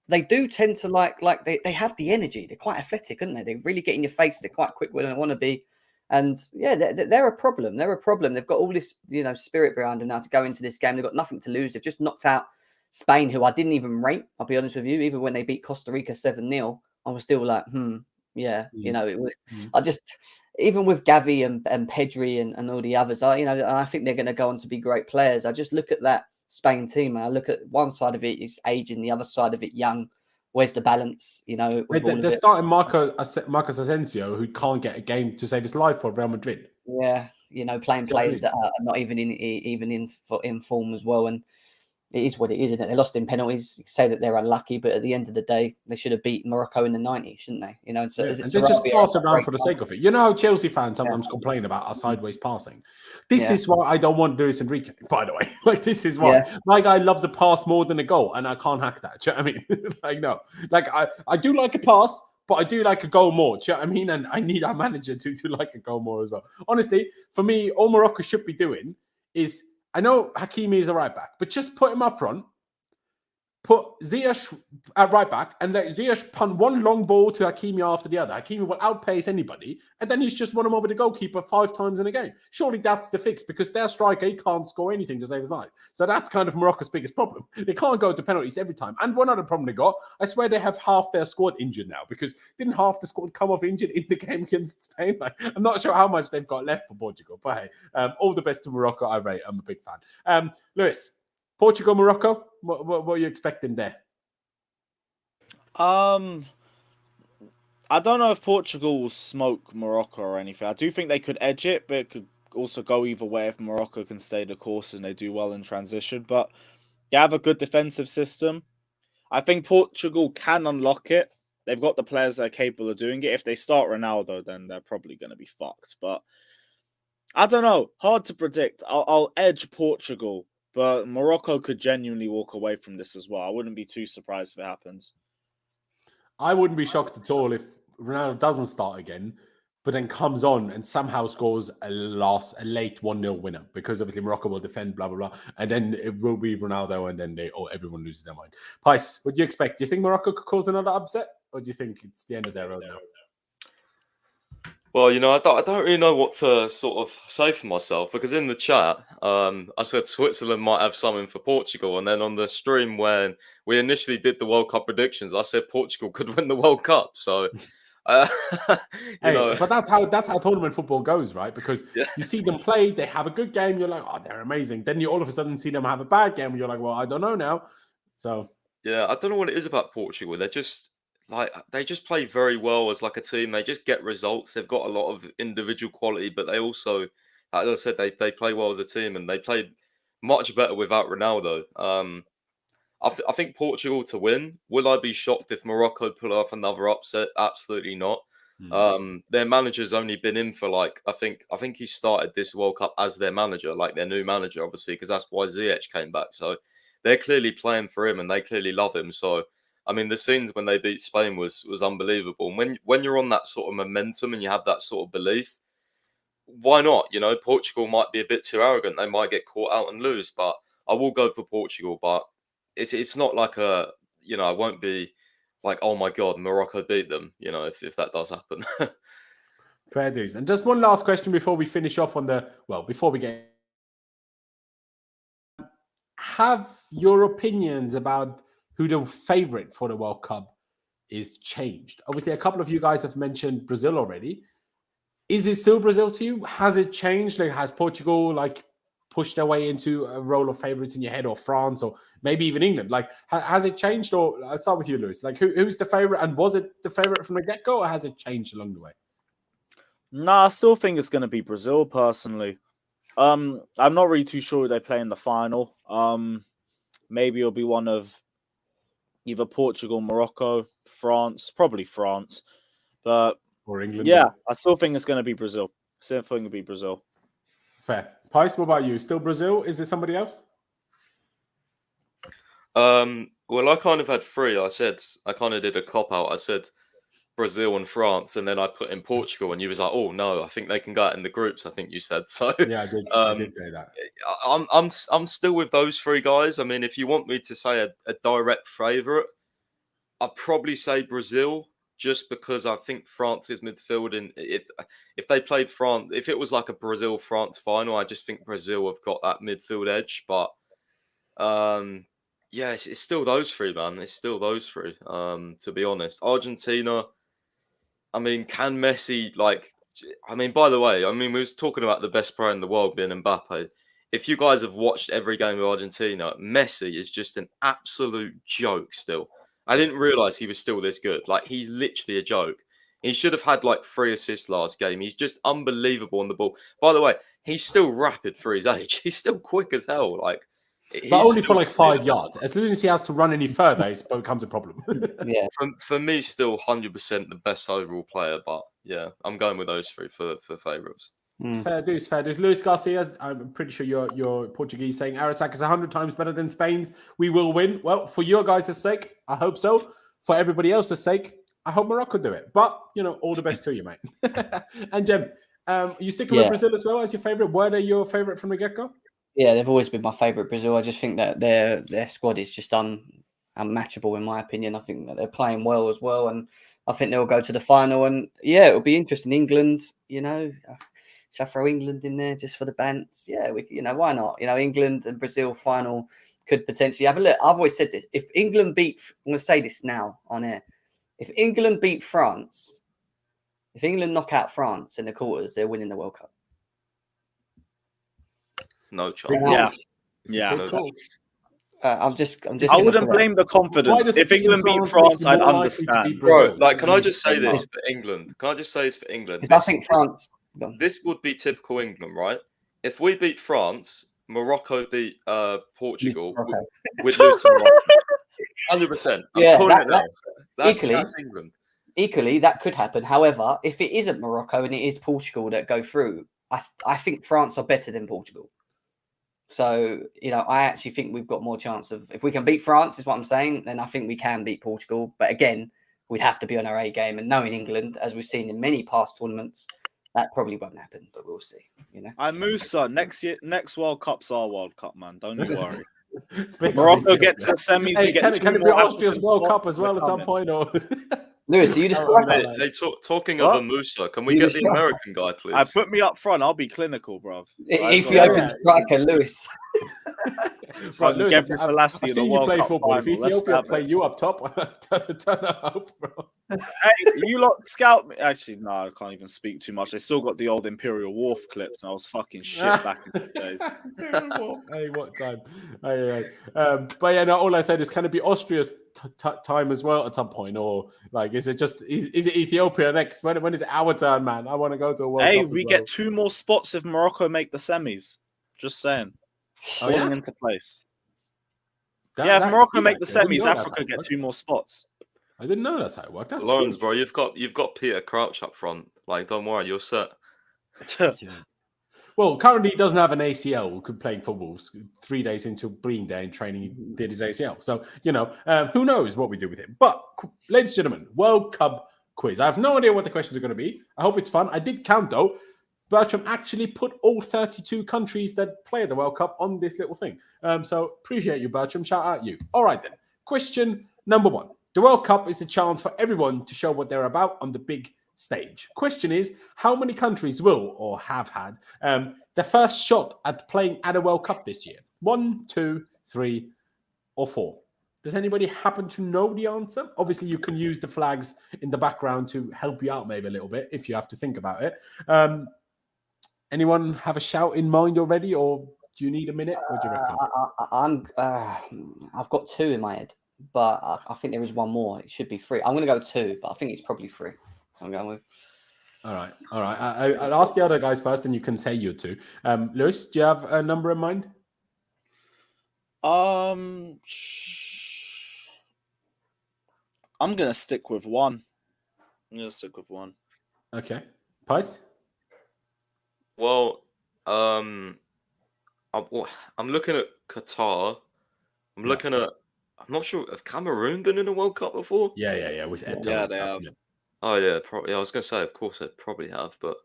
they do tend to like they have the energy. They're quite athletic, aren't they? They really get in your face. They're quite quick when they want to be, and yeah, they're a problem. They're a problem. They've got all this spirit behind them now to go into this game. They've got nothing to lose. They've just knocked out Spain, who I didn't even rate, I'll be honest with you. Even when they beat Costa Rica 7-0, I was still like, it was. I just, even with Gavi and Pedri and all the others, I think they're going to go on to be great players. I just look at that Spain team, and I look at one side of it is aging, the other side of it young. Where's the balance? They're starting Marcos Asensio, who can't get a game to save his life for Real Madrid. Yeah, playing players that are not even in form as well, and it is what it is, isn't it? They lost in penalties. You say that they're unlucky, but at the end of the day, they should have beat Morocco in the 90s, shouldn't they? And so and they just pass around for the sake of it. You know how Chelsea fans sometimes complain about our sideways passing. This is why I don't want Luis Enrique, by the way. This is why my guy loves a pass more than a goal, and I can't hack that. Do you know what I mean? No. I do like a pass, but I do like a goal more. Do you know what I mean? And I need our manager to like a goal more as well. Honestly, for me, all Morocco should be doing is, I know Hakimi is a right back, but just put him up front, put Ziyech at right back, and let Ziyech punt one long ball to Hakimi after the other. Hakimi will outpace anybody, and then he's just won him over the goalkeeper 5 times in a game. Surely that's the fix, because their striker, he can't score anything to save his life. So that's kind of Morocco's biggest problem. They can't go to penalties every time. And one other problem they got, I swear they have half their squad injured now, because didn't half the squad come off injured in the game against Spain? I'm not sure how much they've got left for Portugal, but hey, all the best to Morocco. I'm a big fan. Lewis, Portugal, Morocco, what are you expecting there? I don't know if Portugal will smoke Morocco or anything. I do think they could edge it, but it could also go either way if Morocco can stay the course and they do well in transition. But They have a good defensive system. I think Portugal can unlock it. They've got the players that are capable of doing it. If they start Ronaldo, then they're probably going to be fucked. But I don't know. Hard to predict. I'll edge Portugal, but Morocco could genuinely walk away from this as well. I wouldn't be too surprised if it happens. I wouldn't be shocked at all if Ronaldo doesn't start again, but then comes on and somehow scores a late 1-0 winner, because obviously Morocco will defend, blah, blah, blah. And then it will be Ronaldo, and then everyone loses their mind. Pice, what do you expect? Do you think Morocco could cause another upset, or do you think it's the end of their road now? Well, I don't really know what to sort of say for myself, because in the chat, I said Switzerland might have something for Portugal, and then on the stream when we initially did the World Cup predictions, I said Portugal could win the World Cup. So, but that's how tournament football goes, right? Because you see them play, they have a good game, you're like, oh, they're amazing. Then you all of a sudden see them have a bad game, and you're like, well, I don't know now. So yeah, I don't know what it is about Portugal. They're just they just play very well as like a team. They just get results. They've got a lot of individual quality, but they also, as I said, they play well as a team, and they played much better without Ronaldo. I think Portugal to win. Will I be shocked if Morocco pull off another upset? Absolutely not. Their manager's only been in for I think he started this World Cup as their manager, like their new manager, obviously, because that's why Ziyech came back. So they're clearly playing for him, and they clearly love him. So I mean, the scenes when they beat Spain was unbelievable. And when you're on that sort of momentum and you have that sort of belief, why not? Portugal might be a bit too arrogant. They might get caught out and lose, but I will go for Portugal. But it's not like I won't be like, oh my God, Morocco beat them, if that does happen. Fair dues. And just one last question before we finish off before we get... Have your opinions about who the favorite for the World Cup is changed? Obviously, a couple of you guys have mentioned Brazil already. Is it still Brazil to you? Has it changed? Has Portugal pushed their way into a role of favorites in your head, or France, or maybe even England? Has it changed? Or I'll start with you, Lewis. Who's the favorite, and was it the favorite from the get-go, or has it changed along the way? No, I still think it's going to be Brazil, personally. I'm not really too sure who they play in the final. Maybe it'll be one of either Portugal, Morocco, France, probably France. But or England. Yeah, I still think it's going to be Brazil. Still think it'll be Brazil. Fair. Pice, what about you? Still Brazil? Is there somebody else? Well, I kind of had three. I kind of did a cop-out. I said Brazil and France, and then I put in Portugal, and you was like, oh, no, I think they can go out in the groups, I think you said. So yeah, I did say that. I'm still with those three guys. I mean, if you want me to say a direct favourite, I'd probably say Brazil, just because I think France's midfield, and if they played France, if it was like a Brazil-France final, I just think Brazil have got that midfield edge. But yeah, it's still those three, man. It's still those three. To be honest, Argentina. I mean, can Messi by the way, we was talking about the best player in the world being Mbappe. If you guys have watched every game of Argentina, Messi is just an absolute joke still. I didn't realise he was still this good. He's literally a joke. He should have had 3 assists last game. He's just unbelievable on the ball. By the way, he's still rapid for his age. He's still quick as hell. But only for 5 yards. As soon as he has to run any further, it becomes a problem. Yeah. For me, still 100% the best overall player. But yeah, I'm going with those three for favourites. Fair dues. Luis Garcia, I'm pretty sure you're Portuguese, saying our attack is 100 times better than Spain's. We will win. Well, for your guys' sake, I hope so. For everybody else's sake, I hope Morocco do it. But, all the best to you, mate. And Jem, you sticking with Brazil as well as your favourite? Were they your favourite from the get-go? Yeah, they've always been my favourite, Brazil. I just think that their squad is just unmatchable, in my opinion. I think that they're playing well as well, and I think they'll go to the final. And yeah, it'll be interesting. England, shall I throw England in there just for the bants? Yeah, why not? England and Brazil final could potentially happen. Look, I've always said this. If England beat, I'm going to say this now on air. If England beat France, if England knock out France in the quarters, they're winning the World Cup. No chance. Yeah. I'm just. I wouldn't blame the confidence. If England beat France, I'd understand. Bro, can I just say this for England? Can I just say this for England? I think France. This would be typical England, right? If we beat France, Morocco beat Portugal, Morocco. we'd lose to Morocco. 100%. I'm Yeah, calling it now. equally- That's England. Equally, that could happen. However, if it isn't Morocco and it is Portugal that go through, I think France are better than Portugal. So, I actually think we've got more chance of, if we can beat France, is what I'm saying, then I think we can beat Portugal. But again, we'd have to be on our A game. And knowing England, as we've seen in many past tournaments, that probably won't happen, but we'll see. Musa, next World Cup's our World Cup, man. Don't you worry. Big Morocco ambition. gets the semis. Hey, we get can two it be more Austria's African World Cup spots, as well we're at some coming. point? Or Lewis, are you the striker? Hey, talking What? of a Musa, can we You get just- the American guy, please? I put me up front. I'll be clinical, bruv. Ethiopian striker, Lewis. Right, Lewis, Gebre I've Selassie in the seen you World play Cup football. If final. Let's Ethiopia have play it. you up top, turn up, bro. Hey, you lot scout me. Actually, no, I can't even speak too much. I still got the old Imperial Wharf clips, and I was fucking shit back in the days. Hey, what time? But yeah, no, all I said is, can it be Austria's time as well at some point, or like, is it Ethiopia next? When is it our turn, man? I want to go to a World Hey, Cup. we get 2 more spots if Morocco make the semis. Just saying. Oh, yeah? Falling into place. If Morocco make the semis, Africa get 2 more spots. I didn't know that's how it worked. That's Laurenz, huge. bro, you've got Peter Crouch up front. Like, don't worry, you're set. Well, currently he doesn't have an ACL. Playing football 3 days into being there and training, he did his ACL. So, who knows what we do with him. But, ladies and gentlemen, World Cup quiz. I have no idea what the questions are going to be. I hope it's fun. I did count, though. Bertram actually put all 32 countries that play at the World Cup on this little thing. So, appreciate you, Bertram. Shout out you. All right, then. Question number 1. The World Cup is a chance for everyone to show what they're about on the big stage. Question is, how many countries will or have had the first shot at playing at a World Cup this year? 1, 2, 3, or 4? Does anybody happen to know the answer? Obviously, you can use the flags in the background to help you out maybe a little bit if you have to think about it. Anyone have a shout in mind already, or do you need a minute? What do you reckon? I've got 2 in my head, but I think there is one more. It should be 3. I'm going to go 2, but I think it's probably 3. So I'm going with. All right. I'll ask the other guys first, and you can say you 2. Lewis, do you have a number in mind? I'm gonna stick with 1. Okay. Pice? Well, I'm looking at Qatar. I'm looking at. I'm not sure. Have Cameroon been in a World Cup before? Yeah. Yeah, they have. Oh yeah, probably. I was gonna say, of course, they probably have, but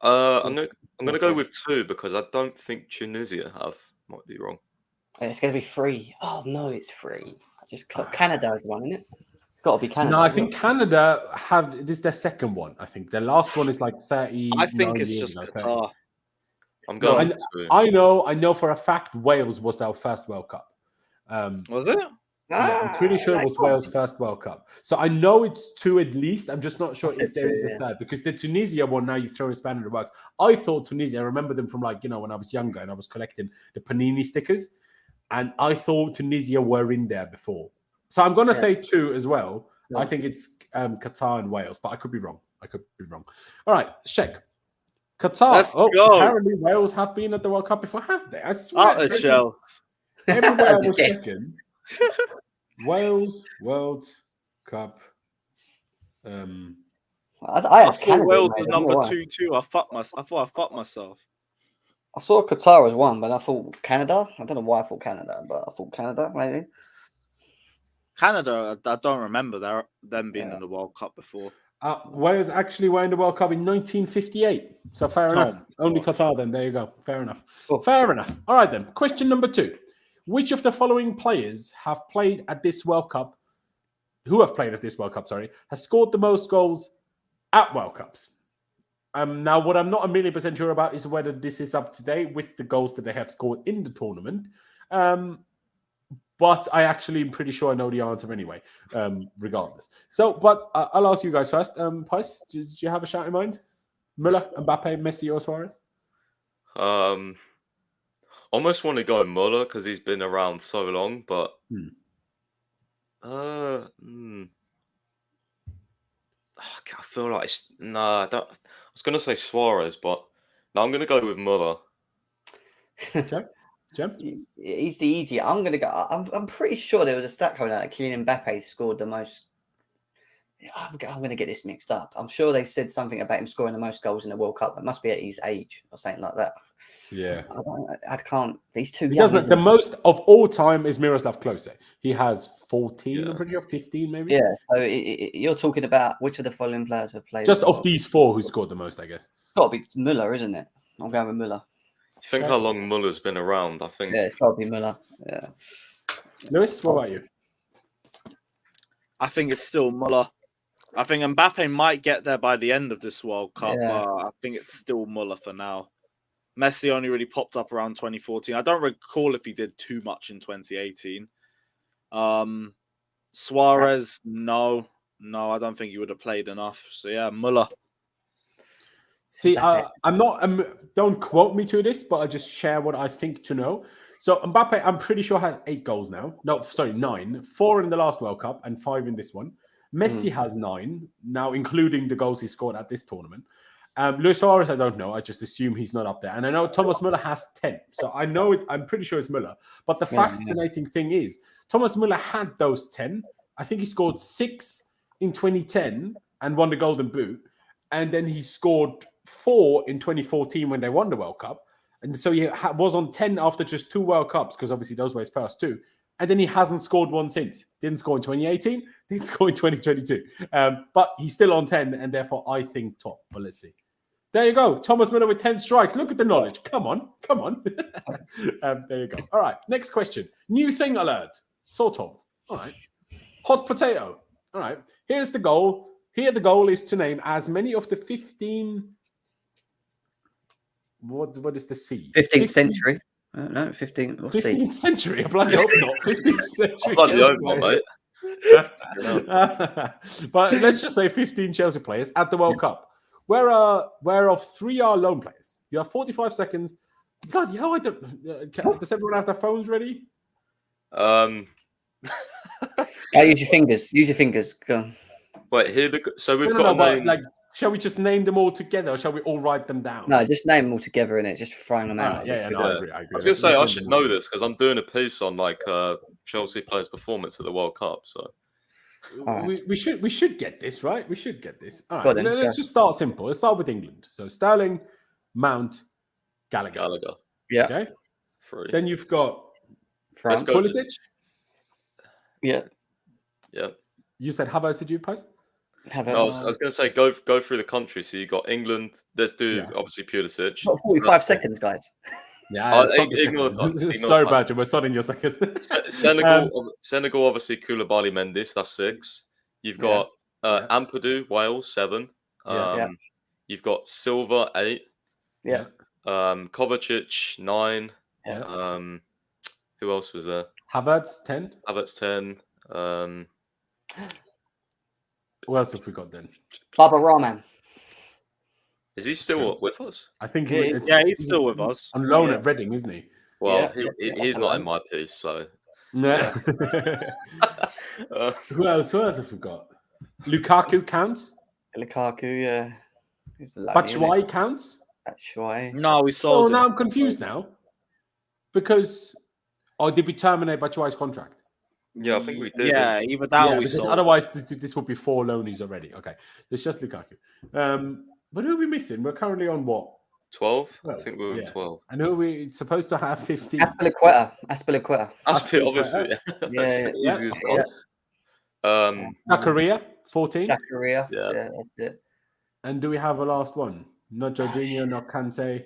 I'm gonna go with 2 because I don't think Tunisia have. Might be wrong. It's going to be 3. Oh no, it's 3. I just Canada is one, isn't it? It's got to be Canada. No, I think Canada have this is their second one. I think the last one is like 30. I think it's just Qatar. I'm going with 2. I know for a fact Wales was their first World Cup. Was it? Yeah, I'm pretty sure it was Wales' first World Cup. So I know it's 2 at least. I'm just not sure if there is a third, because the Tunisia one, now you've thrown a spanner in the works. I thought Tunisia, I remember them from when I was younger and I was collecting the Panini stickers, and I thought Tunisia were in there before. So I'm going to say 2 as well. Yeah. I think it's Qatar and Wales, but I could be wrong. All right, Sheikh. Qatar. Let's go. Apparently Wales have been at the World Cup before, have they? I swear. Everywhere I was checking. Wales World Cup. I thought Wales was number 2 too. I thought I fucked myself. I saw Qatar as 1, but I thought Canada. I don't know why I thought Canada, but I thought Canada maybe. Canada, I don't remember them being in the World Cup before. Wales actually were in the World Cup in 1958. So fair enough. Only Qatar then. There you go. Fair enough. Oh. Fair enough. All right then. Question number 2. Which of the following players have played at this World Cup, has scored the most goals at World Cups? Now, what I'm not 1,000,000% sure about is whether this is up to date with the goals that they have scored in the tournament. But I actually am pretty sure I know the answer anyway, regardless. So, but I'll ask you guys first. Pice, did you have a shout in mind? Müller, Mbappe, Messi, or Suarez? Almost want to go Muller because he's been around so long, but I feel like I was gonna say Suarez, but no, I'm gonna go with Muller. Okay, Jem? He's the easy. I'm gonna go. I'm pretty sure there was a stat coming out that Kylian Mbappe scored the most. I'm going to get this mixed up. I'm sure they said something about him scoring the most goals in the World Cup. It must be at his age or something like that. Yeah. I can't. He's too He young. doesn't. The most of all time is Miroslav Klose. He has 14, Yeah. I'm pretty sure, 15 maybe. Yeah. So you're talking about which of the following players have played? Just of these four who scored the most, I guess. It's got to be Müller, isn't it? I'm going with Müller. You think how long Muller's been around? I think. Yeah, it's got to be Müller. Yeah. Lewis, what about you? I think it's still Muller. I think Mbappe might get there by the end of this World Cup. Yeah. I think it's still Muller for now. Messi only really popped up around 2014. I don't recall if he did too much in 2018. Suarez, no, I don't think he would have played enough. So yeah, Muller. See, I'm not. Don't quote me to this, but I just share what I think to know. So Mbappe, I'm pretty sure has 8 goals now. No, sorry, 9. 4 in the last World Cup and 5 in this one. Messi has 9 now, including the goals he scored at this tournament. Luis Suarez, I don't know. I just assume he's not up there. And I know Thomas Müller has 10. So I know it. I'm pretty sure it's Müller. But the fascinating thing is, Thomas Müller had those 10. I think he scored 6 in 2010 and won the Golden Boot. And then he scored 4 in 2014 when they won the World Cup. And so he was on 10 after just 2 World Cups, because obviously those were his first 2. And then he hasn't scored one since. Didn't score in 2018, didn't score in 2022. But he's still on 10, and therefore I think top. But let's see. There you go. Thomas Müller with 10 strikes. Look at the knowledge. Come on. There you go. All right. Next question. New thing alert. Sort of. All right. Hot potato. All right. Here's the goal. Here the goal is to name as many of the 15... What is the C? 15th century. No, 15th. We'll 15th see. century. I bloody hope not. 15th century. Bloody hope not, mate. But let's just say 15 Chelsea players at the World Cup. Whereof 3 are lone players. You have 45 seconds. Bloody hell! I don't. Does everyone have their phones ready? Use your fingers. Use your fingers. Go on. Wait, here. So we've No, got a name. like, shall we just name them all together, or shall we all write them down? No, just name them all together in it. Just throwing them out. I agree. I was going to say I should know this because I'm doing a piece on like Chelsea players' performance at the World Cup. So Right. we should get this right. We should get this. All Go right. on then, Let's just start simple. Let's start with England. So Sterling, Mount, Gallagher. Yeah. Okay. 3. Then you've got France. Let's go. Pulisic. Yeah. Yeah. You said Havertz, did you, Paz? I was going to say go through the country. So you got England. Let's do Yeah. obviously Pulisic. Got 45 seconds, guys. Yeah, ignore the time. This is Ignore so the time. bad. We're starting your seconds. Senegal, obviously Koulibaly, Mendes. That's 6. You've got Ampadu, Wales, 7. You've got Silva, 8. Yeah. Kovacic, 9. Yeah. Who else was there? Havertz, 10. Havertz, 10. What else have we got then? Baba Rahman. Is he still with us? I think Yeah, He's still with us. on loan at Reading, isn't he? Well, Yeah. he's not in my piece, so. Yeah. Who else have we got? Lukaku counts. Lukaku, yeah. Batshuayi counts. Batshuayi. No, we Oh, sold him. now I'm confused now. Because, did we terminate Batshuayi's contract? Yeah, I think we did. Yeah, either that or we because sold him. otherwise this would be 4 loanies already. Okay, it's just Lukaku. But who are we missing? We're currently on what? 12? I 12, think we were yeah. 12. I know we're supposed to have 15. Aspilicueta. That's obviously. Yeah, That's the easiest one. Zakaria, 14. Zakaria. Yeah. Yeah, that's it. And do we have a last one? Not Jorginho, not Kante.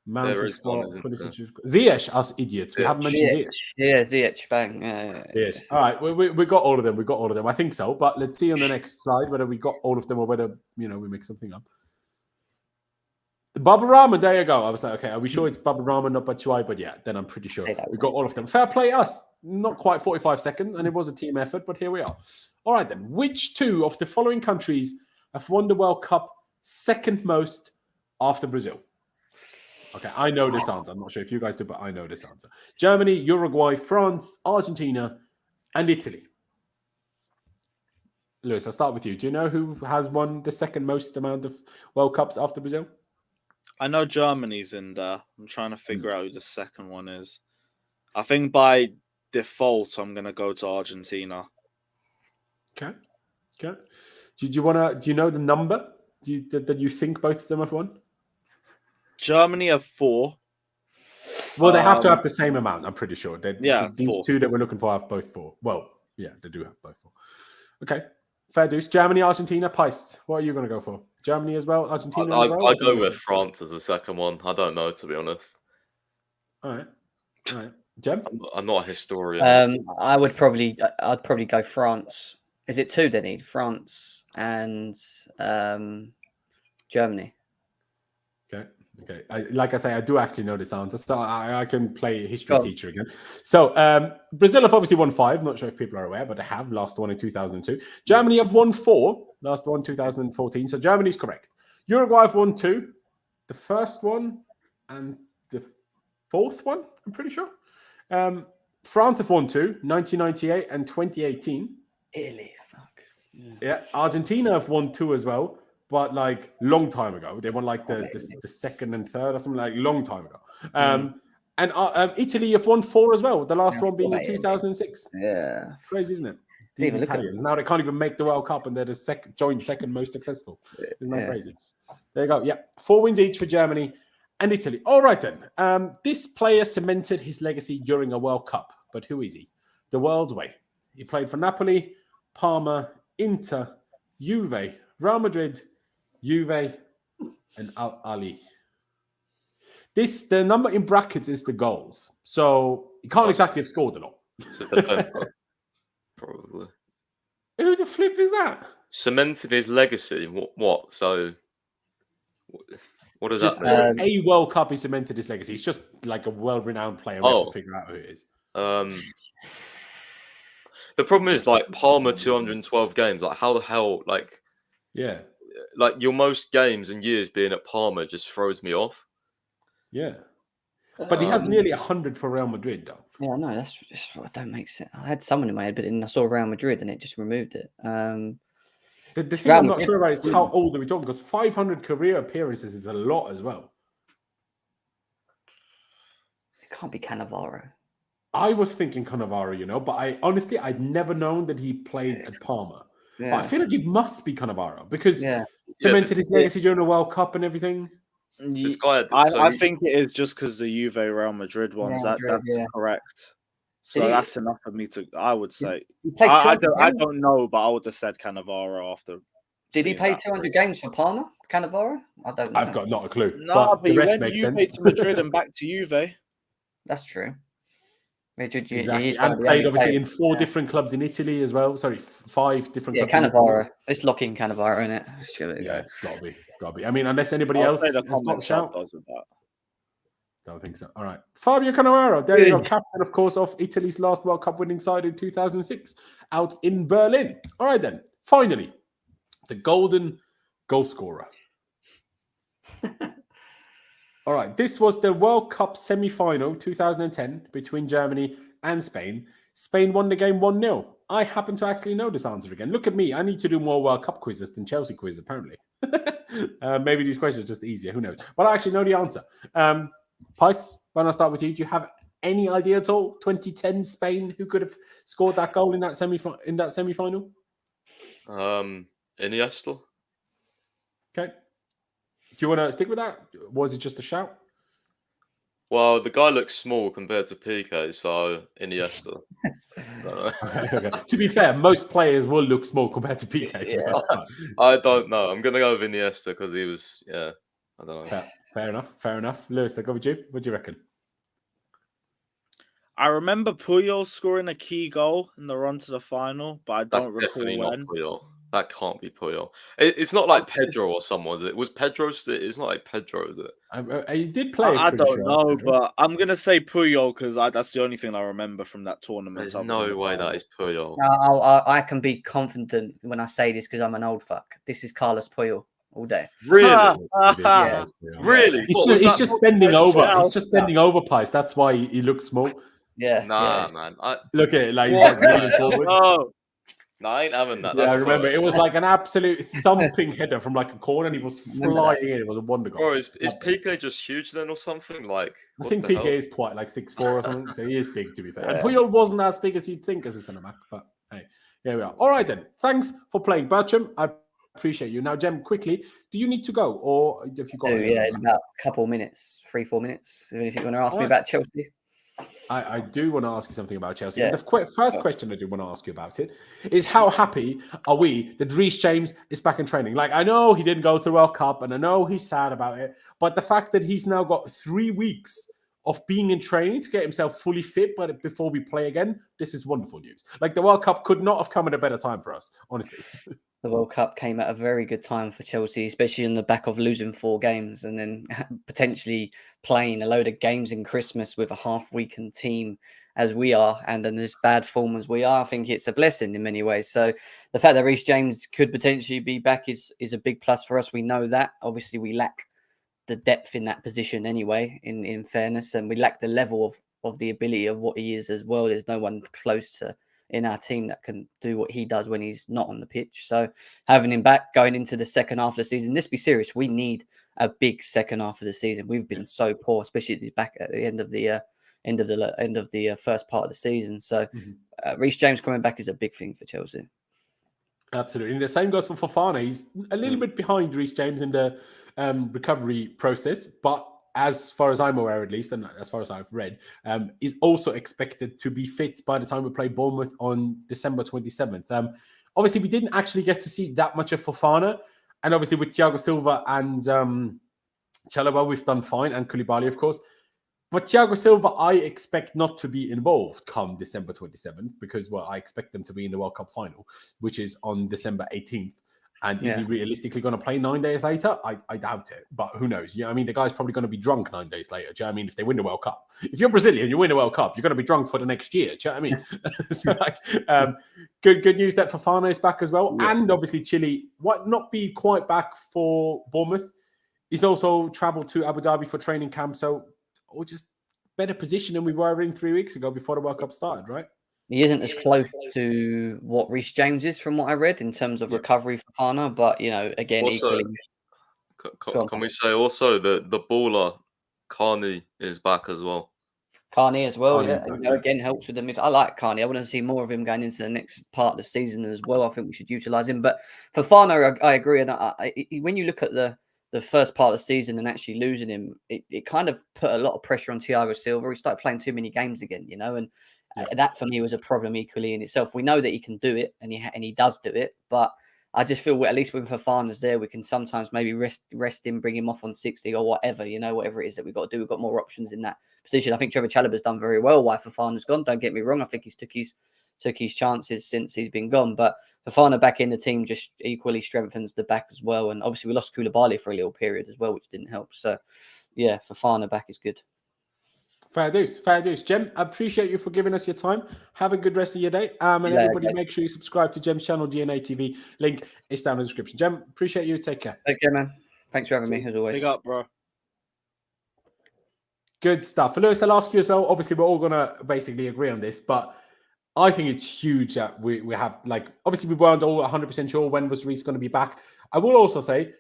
Mount There has is one, got, isn't Pulisic has got- Ziyech, us idiots. We Yeah. haven't mentioned Ziyech. Yeah, Ziyech, bang. Yeah. Yes. All right. We got all of them. We got all of them. I think so. But let's see on the next slide whether we got all of them or whether, we make something up. Baba Rahman, there you go. I was like, okay, are we sure it's Baba Rahman, not Batshuayi? But yeah, then I'm pretty sure we got all of them. Fair play us. Not quite 45 seconds, and it was a team effort, but here we are. All right, then. Which 2 of the following countries have won the World Cup second most after Brazil? Okay, I know this answer. I'm not sure if you guys do, but I know this answer. Germany, Uruguay, France, Argentina, and Italy. Lewis, I'll start with you. Do you know who has won the second most amount of World Cups after Brazil? I know Germany's in there. I'm trying to figure out who the second one is. I think by default, I'm going to go to Argentina. Okay. Do you know the number? That you think both of them have won? Germany have 4. Well, they have to have the same amount, I'm pretty sure. These 4. 2 that we're looking for have both 4. Well, yeah, they do have both 4. Okay. Fair dues. Germany, Argentina, Peist. What are you going to go for? Germany as well? Argentina as well? I go with France as the second one. I don't know, to be honest. All right. Jem? I'm not a historian. I'd probably go France. Is it 2 they need? France and Germany. Okay. Like I say, I do actually know this answer, so I can play history teacher again. So Brazil have obviously won 5. Not sure if people are aware, but they have. Last one in 2002. Germany have won 4. Last one 2014. So Germany's correct. Uruguay have won 2. The first one and the 4th one, I'm pretty sure. France have won 2, 1998 and 2018. Italy, fuck. Yeah. Argentina have won 2 as well. But like long time ago, they won like the second and third or something, like long time ago. And Italy have won 4 as well. The last one being in 2006. Yeah, crazy, isn't it? These Italians now they can't even make the World Cup, and they're the joint second most successful. Isn't that crazy? There you go. Yeah, 4 wins each for Germany and Italy. All right then. This player cemented his legacy during a World Cup, but who is he? The world's way. He played for Napoli, Parma, Inter, Juve, Real Madrid, Juve, and Al Ahly. The number in brackets is the goals. So he can't exactly have scored a lot. It's a defender, probably. Who the flip is that? Cemented his legacy. What? So, what does that mean? A World Cup, he cemented his legacy. He's just like a world-renowned player. We have to figure out who it is. The problem is, like, Palmer 212 games. Like, how the hell, like... Yeah. Like, your most games and years being at Parma just throws me off. Yeah. But he has nearly 100 for Real Madrid, though. Yeah, no, that's just what don't make sense. I had someone in my head, but then I saw Real Madrid and it just removed it. The thing I'm not sure about is how old are we talking? Because 500 career appearances is a lot as well. It can't be Cannavaro. I was thinking Cannavaro, but I'd never known that he played at Parma. Yeah. But I feel like it must be Cannavaro because cemented his legacy during the World Cup and everything. This guy, I think it is just because the Juve Real Madrid ones. That's correct. So that's enough for me to. I would say. I don't know, but I would have said Cannavaro after. Did he play 200 games for Parma? Cannavaro? I don't know. I've got not a clue. No, but he went Juve to Madrid and back to Juve. That's true. Exactly. And played obviously in 4 different clubs in Italy as well. Sorry, 5 different clubs. Yeah, Cannavaro. It's locking Cannavaro, isn't it? It's got to be. I mean, unless anybody else has got a shout. Don't think so. All right. Fabio Cannavaro. There you go. Captain, of course, of Italy's last World Cup winning side in 2006 out in Berlin. All right, then. Finally, the golden goal scorer. All right, this was the World Cup semi-final 2010 between Germany and Spain. Spain won the game 1-0. I happen to actually know this answer again. Look at me. I need to do more World Cup quizzes than Chelsea quizzes, apparently. Maybe these questions are just easier. Who knows? But I actually know the answer. Pice, why don't I start with you? Do you have any idea at all? 2010 Spain, who could have scored that goal in that semi-final? Iniesta. Okay. Do you want to stick with that? Was it just a shout? Well, the guy looks small compared to PK, so Iniesta. Okay. To be fair, most players will look small compared to PK. I don't know. I'm going to go with Iniesta because he was, I don't know. Fair enough. Lewis, I'll go with you. What do you reckon? I remember Puyol scoring a key goal in the run to the final, but I don't recall when. Not Puyol. That can't be Puyol. It's not like Pedro or someone, is it? Was Pedro still? It's not like Pedro, is it? He did play. I don't know, but I'm going to say Puyol because that's the only thing I remember from that tournament. There's no way that is Puyol. I can be confident when I say this because I'm an old fuck. This is Carlos Puyol all day. Really? Really? He's just bending over. He's just bending over, Pice. That's why he looks small. Yeah. Nah, man. Look at it. Like he's like really forward. No, I ain't having that. Yeah, That's I remember. first. It was like an absolute thumping header from like a corner, and he was flying in. It was a wonder goal. Bro, is Piqué just huge then or something? Like, I what think the Piqué hell? is quite like 6'4" or something, so he is big to be fair. And Yeah. Puyol wasn't as big as you'd think as a centre back, but hey, here we are. All right then. Thanks for playing, Bertram. I appreciate you. Now, Jem, quickly, do you need to go, or have you got? Oh, yeah, in about a couple of minutes, 3-4 minutes. If you want to ask me Alright. about Chelsea. I do want to ask you something about Chelsea. Yeah. And the first question I do want to ask you about it is how happy are we that Reece James is back in training? Like, I know he didn't go to the World Cup, and I know he's sad about it, but the fact that he's now got 3 weeks of being in training to get himself fully fit but before we play again, this is wonderful news. Like, the World Cup could not have come at a better time for us, honestly. The World Cup came at a very good time for Chelsea, especially on the back of losing 4 games and then potentially playing a load of games in Christmas with a half-weakened team as we are and in this bad form as we are. I think it's a blessing in many ways. So the fact that Reece James could potentially be back is a big plus for us. We know that. Obviously, we lack the depth in that position anyway, in fairness, and we lack the level of the ability of what he is as well. There's no one close to in our team that can do what he does when he's not on the pitch. So having him back going into the second half of the season, let's be serious, we need a big second half of the season. We've been so poor, especially back at the end of the first part of the season. So Reece James coming back is a big thing for Chelsea. Absolutely. And the same goes for Fofana. He's a little bit behind Reece James in the recovery process, but as far as I'm aware, at least, and as far as I've read, is also expected to be fit by the time we play Bournemouth on December 27th. Obviously, we didn't actually get to see that much of Fofana. And obviously, with Thiago Silva and Chilwell, we've done fine, and Koulibaly, of course. But Thiago Silva, I expect not to be involved come December 27th because, well, I expect them to be in the World Cup final, which is on December 18th. And is he realistically going to play 9 days later? I doubt it, but who knows? Yeah, I mean, the guy's probably going to be drunk 9 days later. Do you know what I mean? If they win the World Cup, if you're Brazilian, you win the World Cup, you're going to be drunk for the next year. Do you know what I mean? So, like, good news that Fofana is back as well, and obviously Chile, not be quite back for Bournemouth. He's also travelled to Abu Dhabi for training camp, so we're just better position than we were in 3 weeks ago before the World Cup started, right? He isn't as close to what Reece James is, from what I read, in terms of recovery for Fana. But, you know, again, Also, equally. can we say also that the baller, Carney, is back as well? Carney as well, Carney's yeah. back, You know, again, helps with the mid. I like Carney. I want to see more of him going into the next part of the season as well. I think we should utilise him. But for Fana, I agree. And when you look at the first part of the season and actually losing him, it kind of put a lot of pressure on Thiago Silva. He started playing too many games again, you know, and that for me was a problem equally in itself. We know that he can do it, and he does do it, but I just feel at least with Fofana's there, we can sometimes maybe rest him, bring him off on 60 or whatever, you know, whatever it is that we've got to do. We've got more options in that position. I think Trevor Chalobah's done very well while Fofana's gone. Don't get me wrong. I think he's took his chances since he's been gone, but Fofana back in the team just equally strengthens the back as well. And obviously we lost Koulibaly for a little period as well, which didn't help. So yeah, Fofana back is good. Fair dues. Jem, I appreciate you for giving us your time. Have a good rest of your day. And everybody, make sure you subscribe to Jem's channel, GNA TV. Link is down in the description. Jem, appreciate you. Take care. Take care, man. Thanks for having me, as always. Big up, bro. Good stuff. And Lewis, I'll ask you as well. Obviously, we're all going to basically agree on this, but I think it's huge that we have, like, obviously we weren't all 100% sure when was Reece going to be back. I will also say,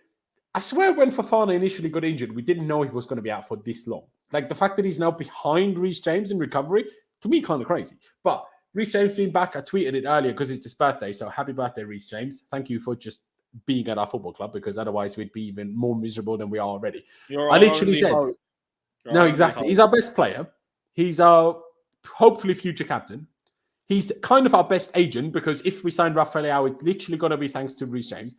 I swear when Fofana initially got injured, we didn't know he was going to be out for this long. Like, the fact that he's now behind Reece James in recovery, to me, kind of crazy. But Reece James being back, I tweeted it earlier because it's his birthday. So happy birthday, Reece James. Thank you for just being at our football club, because otherwise we'd be even more miserable than we are already. I literally said, no, exactly. He's our best player. He's our hopefully future captain. He's kind of our best agent, because if we sign Rafael, it's literally going to be thanks to Reece James.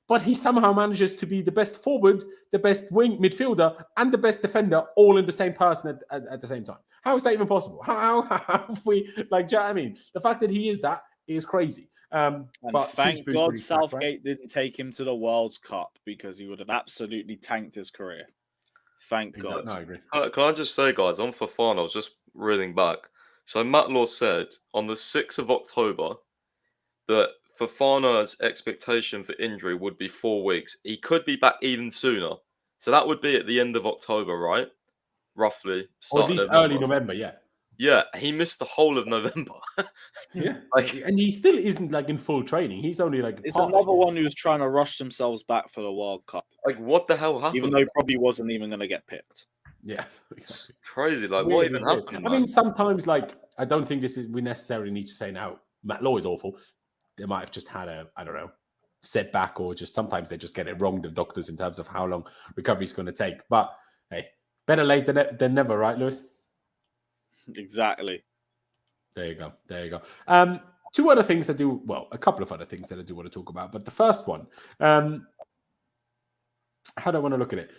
But he somehow manages to be the best forward, the best wing midfielder, and the best defender, all in the same person at the same time. How is that even possible? How have we, like, do you know what I mean? The fact that he is that is crazy. And but thank God Southgate right? didn't take him to the World Cup, because he would have absolutely tanked his career. Thank God. No, I agree. Can I just say, guys, on Fofana, I was just reading back. So Matt Law said on the 6th of October that Fofana's expectation for injury would be 4 weeks. He could be back even sooner. So that would be at the end of October, right? Roughly. Or at least early November, yeah. Yeah, he missed the whole of November. Yeah, and he still isn't like in full training. He's only like It's another one who's trying to rush themselves back for the World Cup. Like, what the hell happened? Even though he probably wasn't even going to get picked. Yeah, exactly. Crazy. Like, what even happened? I mean, sometimes, like, I don't think we necessarily need to say now Matt Law is awful. They might have just had I don't know, setback, or just sometimes they just get it wrong, the doctors, in terms of how long recovery is going to take. But hey, better late than never, right, Lewis? Exactly. There you go. Two other things a couple of other things that I do want to talk about. But the first one, how do I want to look at it?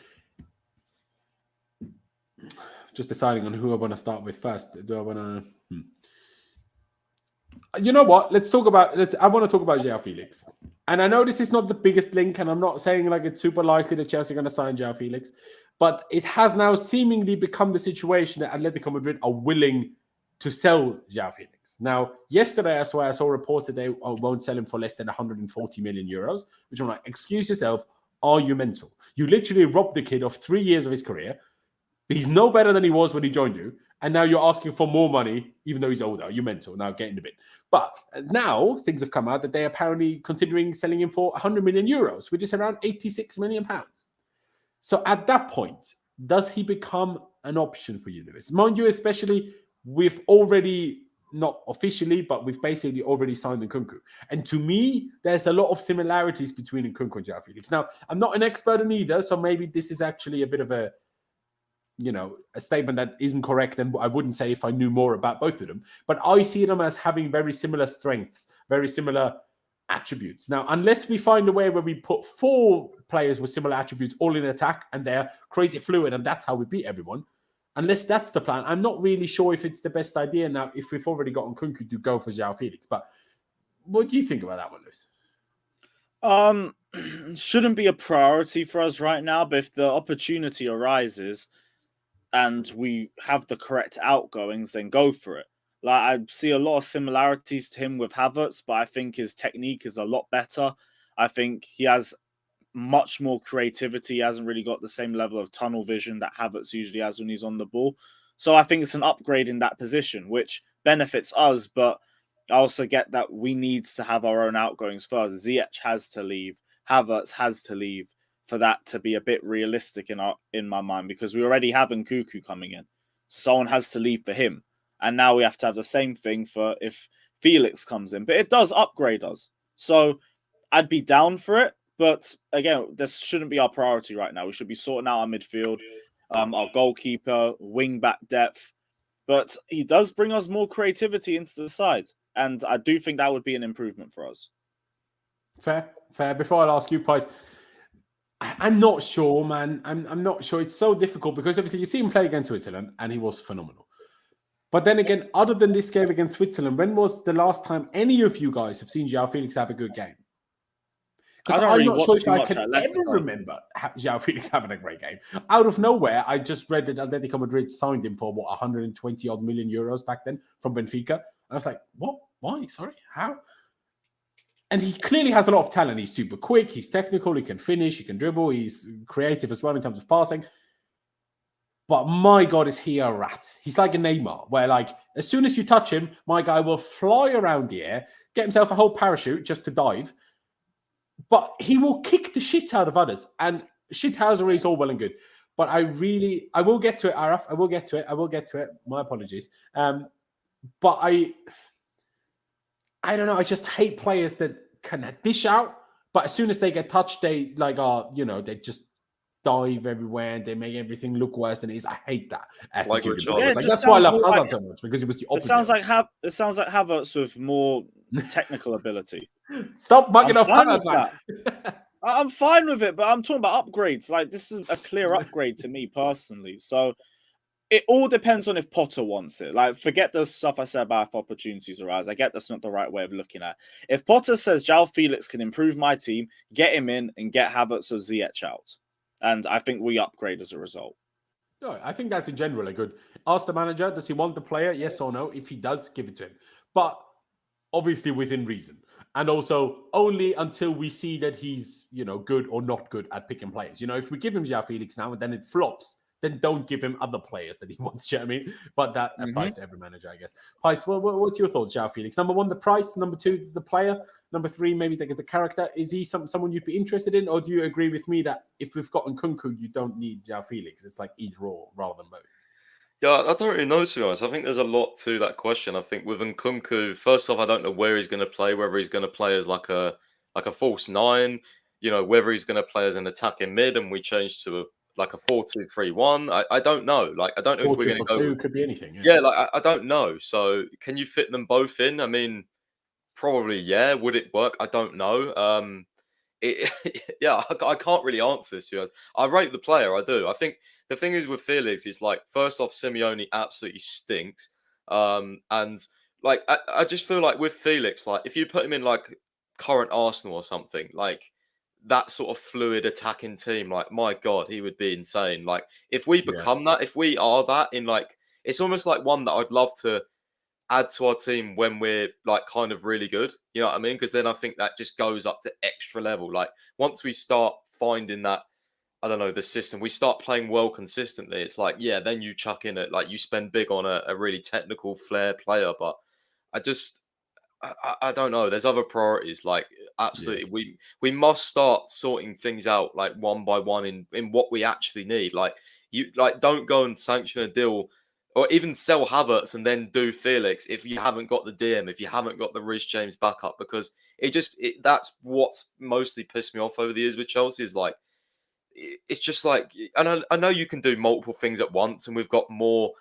Just deciding on who I want to start with first. Do I want to? You know what? I want to talk about Joao Felix. And I know this is not the biggest link, and I'm not saying like it's super likely that Chelsea are going to sign Joao Felix, but it has now seemingly become the situation that Atletico Madrid are willing to sell Joao Felix. Now, yesterday I saw reports that they won't sell him for less than 140 million euros, which I'm like, excuse yourself, are you mental? You literally robbed the kid of 3 years of his career. He's no better than he was when he joined you. And now you're asking for more money, even though he's older. You're mental. Now get in the bit. But now things have come out that they're apparently considering selling him for 100 million euros, which is around 86 million pounds. So at that point, does he become an option for you, Lewis? Mind you, especially we've already, not officially, but we've basically already signed Nkunku. And to me, there's a lot of similarities between Nkunku and Joao Felix. Now, I'm not an expert in either, so maybe this is actually a bit of a statement that isn't correct, and I wouldn't say if I knew more about both of them. But I see them as having very similar strengths, very similar attributes. Now, unless we find a way where we put 4 players with similar attributes all in attack and they're crazy fluid and that's how we beat everyone, unless that's the plan, I'm not really sure if it's the best idea now, if we've already got Nkunku, to go for Joao Felix. But what do you think about that one, Lewis? Shouldn't be a priority for us right now, but if the opportunity arises and we have the correct outgoings, then go for it. Like, I see a lot of similarities to him with Havertz, but I think his technique is a lot better. I think he has much more creativity. He hasn't really got the same level of tunnel vision that Havertz usually has when he's on the ball. So I think it's an upgrade in that position, which benefits us, but I also get that we need to have our own outgoings first. Ziyech has to leave. Havertz has to leave for that to be a bit realistic in my mind, because we already have Nkunku coming in. Someone has to leave for him. And now we have to have the same thing for if Felix comes in. But it does upgrade us. So I'd be down for it. But again, this shouldn't be our priority right now. We should be sorting out our midfield, our goalkeeper, wing-back depth. But he does bring us more creativity into the side. And I do think that would be an improvement for us. Fair. Before I ask you, Price, I'm not sure, man. I'm not sure. It's so difficult because obviously you see him play against Switzerland and he was phenomenal. But then again, other than this game against Switzerland, when was the last time any of you guys have seen Joao Felix have a good game? Because I'm not sure if I can ever remember Joao Felix having a great game. Out of nowhere, I just read that Atletico Madrid signed him for 120 odd million euros back then from Benfica. And I was like, what? Why? Sorry, how? And he clearly has a lot of talent. He's super quick. He's technical. He can finish. He can dribble. He's creative as well in terms of passing. But my God, is he a rat? He's like a Neymar, where like as soon as you touch him, my guy will fly around the air, get himself a whole parachute just to dive. But he will kick the shit out of others. And shithousery is all well and good. But I will get to it, Araf. I will get to it. My apologies. But I don't know. I just hate players that can dish out, but as soon as they get touched, they they just dive everywhere and they make everything look worse than it is. I hate that attitude. That's why I love Hazard so much, because it was the opposite. It sounds like Havertz with more technical ability. Stop mugging off Hazard, man. I'm fine with it, but I'm talking about upgrades. Like, this is a clear upgrade to me personally. So it all depends on if Potter wants it. Like, forget the stuff I said about if opportunities arise. I get that's not the right way of looking at it. If Potter says Joao Felix can improve my team, get him in and get Havertz or Ziyech out. And I think we upgrade as a result. No, I think that's in general a good. Ask the manager, does he want the player? Yes or no? If he does, give it to him. But obviously within reason. And also only until we see that he's, good or not good at picking players. If we give him Joao Felix now and then it flops, then don't give him other players that he wants. Do you know what I mean? But that applies Mhm. to every manager, I guess. Pice, what's your thoughts, Joao Felix? Number one, the price. Number two, the player. Number three, maybe the character. Is he someone you'd be interested in, or do you agree with me that if we've got Nkunku, you don't need Joao Felix? It's like either or rather than both. Yeah, I don't really know, to be honest. I think there's a lot to that question. I think with Nkunku, first off, I don't know where he's going to play, whether he's going to play as like a false nine, whether he's going to play as an attacking mid and we change to like a 4-2-3-1. I don't know. Like, I don't know if we're going to go. 4-2-2 could be anything. Yeah, like I don't know. So can you fit them both in? I mean, probably, yeah. Would it work? I don't know. Yeah, I can't really answer this. I rate the player, I do. I think the thing is with Felix is like, first off, Simeone absolutely stinks. And like I just feel like with Felix, like if you put him in like current Arsenal or something, like that sort of fluid attacking team, like my God, he would be insane. Like if we become that, if we are that in like, it's almost like one that I'd love to add to our team when we're like kind of really good. You know what I mean? Because then I think that just goes up to extra level. Like once we start finding that, I don't know, the system, we start playing well consistently. It's like, yeah, then you chuck in it, like you spend big on a really technical flair player. But I don't know. There's other priorities. Like absolutely, we must start sorting things out like one by one in what we actually need. Like you don't go and sanction a deal or even sell Havertz and then do Felix if you haven't got the DM, if you haven't got the Reece James backup, because that's what's mostly pissed me off over the years with Chelsea is like, it's just like, and I know you can do multiple things at once, and we've got more,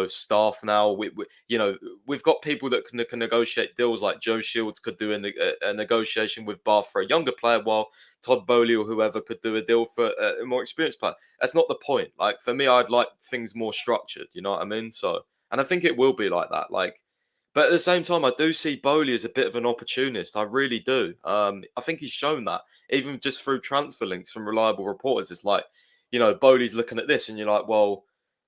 staff now. We've got people that can negotiate deals. Like Joe Shields could do a negotiation with Bath for a younger player, while Todd Boehly or whoever could do a deal for a more experienced player. That's not the point. Like for me, I'd like things more structured. You know what I mean? So, and I think it will be like that. Like. But at the same time, I do see Boehly as a bit of an opportunist. I really do. I think he's shown that, even just through transfer links from reliable reporters. It's like, Boehly's looking at this and you're like, well,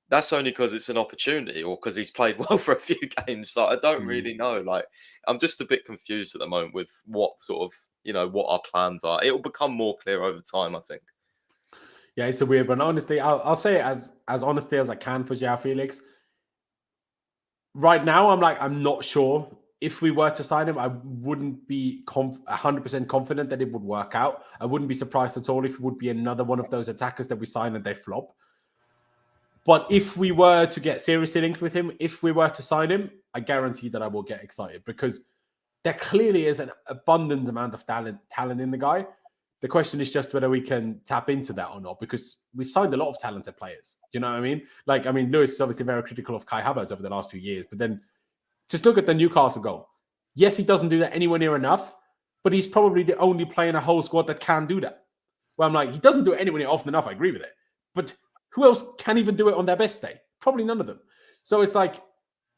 that's only because it's an opportunity or because he's played well for a few games. So I don't really know. Like, I'm just a bit confused at the moment with what sort of, what our plans are. It will become more clear over time, I think. Yeah, it's a weird one. Honestly, I'll say it as honestly as I can for Joao Felix. Right now, I'm not sure. If we were to sign him, I wouldn't be 100% confident that it would work out. I wouldn't be surprised at all if it would be another one of those attackers that we sign and they flop. But if we were to get seriously linked with him, if we were to sign him, I guarantee that I will get excited because there clearly is an abundant amount of talent in the guy. The question is just whether we can tap into that or not, because we've signed a lot of talented players. You know what I mean? Like, I mean, Lewis is obviously very critical of Kai Havertz over the last few years, but then just look at the Newcastle goal. Yes, he doesn't do that anywhere near enough, but he's probably the only player in a whole squad that can do that. Well, I'm like, he doesn't do it anywhere near often enough. I agree with it. But who else can even do it on their best day? Probably none of them. So it's like,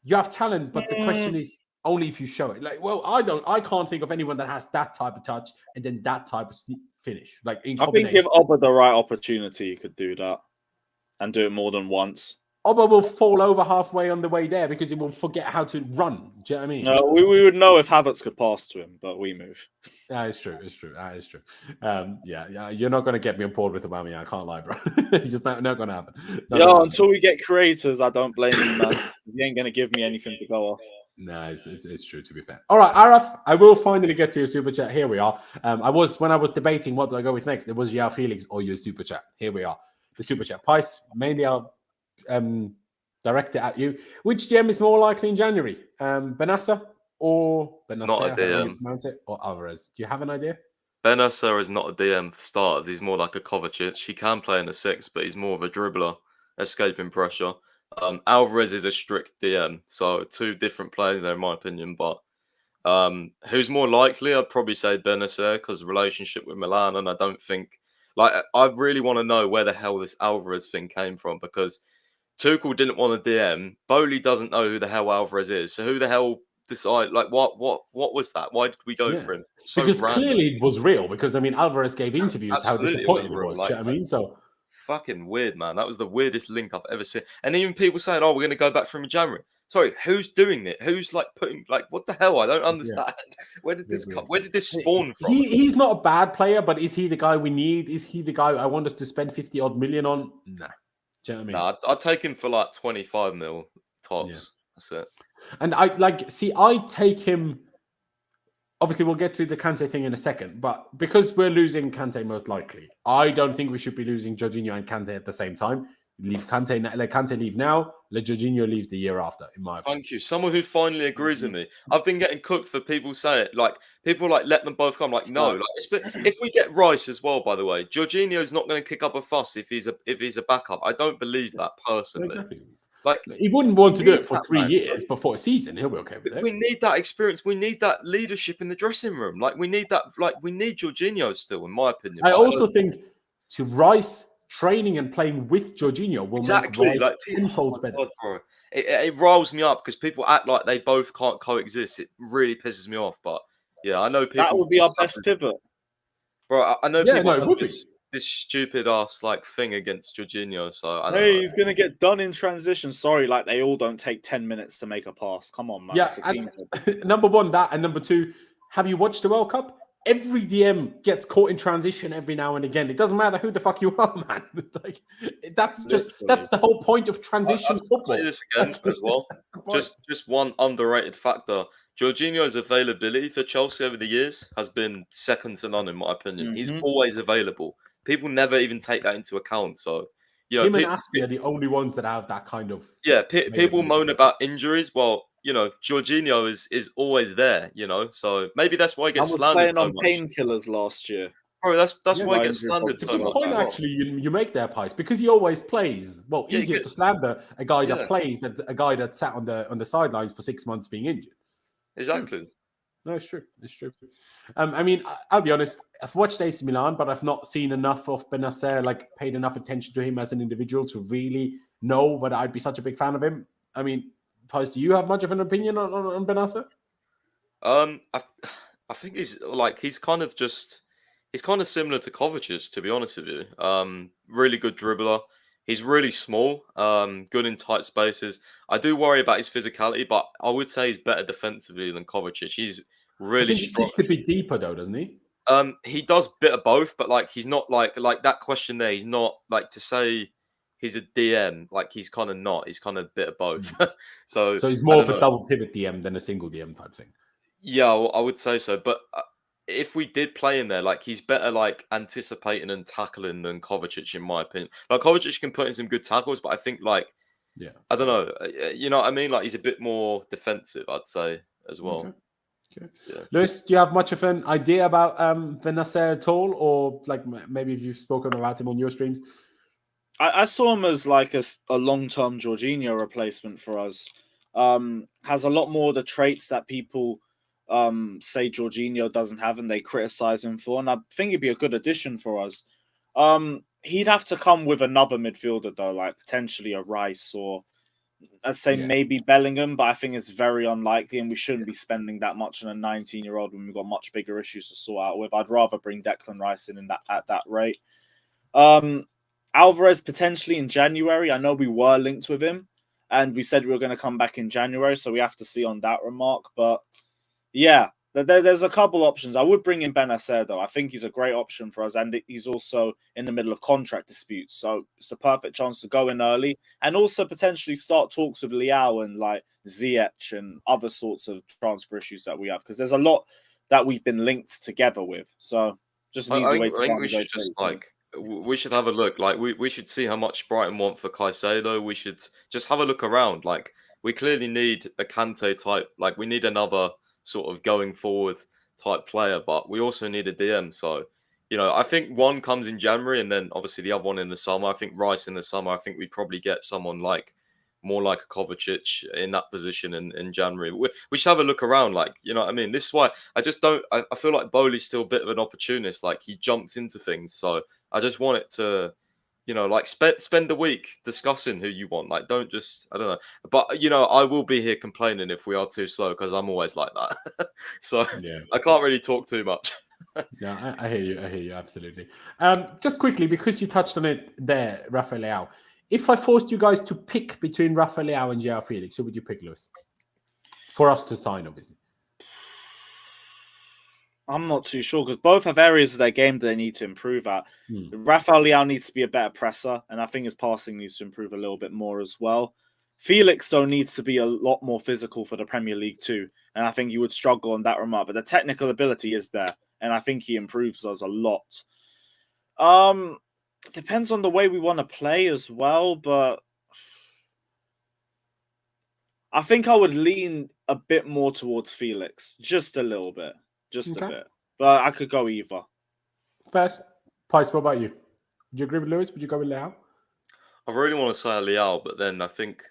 you have talent, but the question is, only if you show it. Like, well, I can't think of anyone that has that type of touch and then that type of finish. Like in combination. I think if Oba the right opportunity, he could do that and do it more than once. Oba will fall over halfway on the way there because he will forget how to run. Do you know what I mean? No, we would know if Havertz could pass to him, but we move. Yeah, it's true. It's true. That is true. Yeah. You're not going to get me on board with Aubameyang. I can't lie, bro. It's just not going to happen. Until we get creators, I don't blame him, man. He ain't going to give me anything to go off. No, it's true, to be fair. All right, Araf, I will finally get to your super chat. Here we are. When I was debating what do I go with next, it was Joao Felix or your super chat. Here we are. The super chat. Pice, mainly I'll direct it at you. Which GM is more likely in January? Benassa or Benassa? Not a DM. Or Alvarez? Do you have an idea? Benassa is not a DM for starters. He's more like a Kovacic. He can play in a 6, but he's more of a dribbler, escaping pressure. Alvarez is a strict DM, so two different players there in my opinion. But who's more likely? I'd probably say Benassa because the relationship with Milan, and I don't think I really want to know where the hell this Alvarez thing came from because Tuchel didn't want a DM. Boehly doesn't know who the hell Alvarez is, so who the hell decided? Like what was that? Why did we go for him? So because random. Clearly it was real. Because I mean, Alvarez gave interviews Absolutely, how disappointed he real. was. You know what I mean? So. Fucking weird, man. That was the weirdest link I've ever seen. And even people saying, "Oh, we're going to go back from in January." Sorry, who's doing it? Who's putting what the hell? I don't understand. Yeah. Where did this come? Where did this spawn from? He's not a bad player, but is he the guy we need? Is he the guy I want us to spend 50 odd million on? Nah. Do you know what I mean? Nah, I'd take him for like 25 mil tops. Yeah. That's it. And I take him. Obviously, we'll get to the Kante thing in a second, but because we're losing Kante most likely, I don't think we should be losing Jorginho and Kante at the same time. Leave Kante, let Kante leave now, let Jorginho leave the year after, in my opinion. Thank you. Someone who finally agrees with me. I've been getting cooked for people say it. Like, people like, let them both come. Like, no. Like, if we get Rice as well, by the way, Jorginho's not going to kick up a fuss if he's a backup. I don't believe that personally. Exactly. Like, he wouldn't want to do it for 3 man. years before a season. He'll be okay with it. We need that experience. We need that leadership in the dressing room. Like, we need that. Like, we need Jorginho still, in my opinion. I also think to Rice training and playing with Jorginho will make Rice like tenfold better. God, bro. It riles me up because people act like they both can't coexist. It really pisses me off. But yeah, I know people. That would be our best pivot, bro. I know people have this stupid ass like thing against Jorginho. So I don't hey, know. he's gonna get done in transition. Sorry, like they all don't take 10 minutes to make a pass. Come on, man. Yeah, number one, that, and number two, have you watched the World Cup? Every DM gets caught in transition every now and again. It doesn't matter who the fuck you are, man. Like that's the whole point of transition football. I'll say this again as well. Just one underrated factor. Jorginho's availability for Chelsea over the years has been second to none, in my opinion. He's always available. People never even take that into account. So, you know, him and Aspie are the only ones that have that kind of. Yeah, people moan about injuries. Well, you know, Jorginho is always there. You know, so maybe that's why he gets slandered so much. Playing on painkillers last year. Bro, that's why he gets slandered so much. Point actually, you make there, Pies, because he always plays. Well, easier to slander a guy that plays than a guy that sat on the sidelines for 6 months being injured. Exactly. No, it's true. It's true. I mean, I'll be honest. I've watched AC Milan, but I've not seen enough of Benacer, like paid enough attention to him as an individual to really know whether I'd be such a big fan of him. I mean, Pies, do you have much of an opinion on Benacer? I think he's kind of similar to Kovacic, to be honest with you. Really good dribbler. He's really small, good in tight spaces. I do worry about his physicality, but I would say he's better defensively than Kovacic. He's really strong. He sits a bit deeper though, doesn't he? He does a bit of both, but like he's not like that question there. He's not like to say he's a DM. Like he's kind of not. He's kind of a bit of both. so he's more of a double pivot DM than a single DM type thing. Yeah, I would say so. But if we did play him there, like he's better like anticipating and tackling than Kovacic, in my opinion. Like Kovacic can put in some good tackles, but I think like I don't know. You know what I mean? Like he's a bit more defensive, I'd say as well. Okay. Yeah. Lewis, do you have much of an idea about Benacer at all, or like maybe if you've spoken about him on your streams? I saw him as like a long-term Jorginho replacement for us. Has a lot more of the traits that people say Jorginho doesn't have and they criticize him for, and I think he'd be a good addition for us. He'd have to come with another midfielder though, like potentially a Rice or I'd say maybe Bellingham, but I think it's very unlikely and we shouldn't be spending that much on a 19-year-old when we've got much bigger issues to sort out with. I'd rather bring Declan Rice in at that rate. Alvarez potentially in January. I know we were linked with him and we said we were going to come back in January, so we have to see on that remark. But yeah, there's a couple options. I would bring in Benacer though. I think he's a great option for us, and he's also in the middle of contract disputes, so it's a perfect chance to go in early and also potentially start talks with Leao and like Ziyech and other sorts of transfer issues that we have, because there's a lot that we've been linked together with. So just an easy way to. I think we should just we should have a look. Like we should see how much Brighton want for Caicedo. We should just have a look around. Like we clearly need a Kante type. Like we need another sort of going forward type player, but we also need a DM. So, you know, I think one comes in January and then obviously the other one in the summer. I think Rice in the summer. I think we probably get someone like more like a Kovacic in that position in January. We should have a look around, like, you know what I mean? This is why I feel like Boehly's still a bit of an opportunist. Like he jumps into things. So I just want it to, you know, like spend the week discussing who you want. Like, don't just, I don't know. But, you know, I will be here complaining if we are too slow because I'm always like that. So I can't really talk too much. Yeah, I hear you. I hear you. Absolutely. Just quickly, because you touched on it there, Rafael Leao. If I forced you guys to pick between Rafael Leao and Joao Felix, who would you pick, Lewis? For us to sign, obviously. I'm not too sure because both have areas of their game that they need to improve at. Rafael Leao needs to be a better presser, and I think his passing needs to improve a little bit more as well. Felix, though, needs to be a lot more physical for the Premier League too, and I think he would struggle on that remark. But the technical ability is there, and I think he improves us a lot. Depends on the way we want to play as well, but I think I would lean a bit more towards Felix, just a little bit. Just a bit. But I could go either. First, Pice, what about you? Would you agree with Lewis? Would you go with Leao? I really want to say Leao, but then I think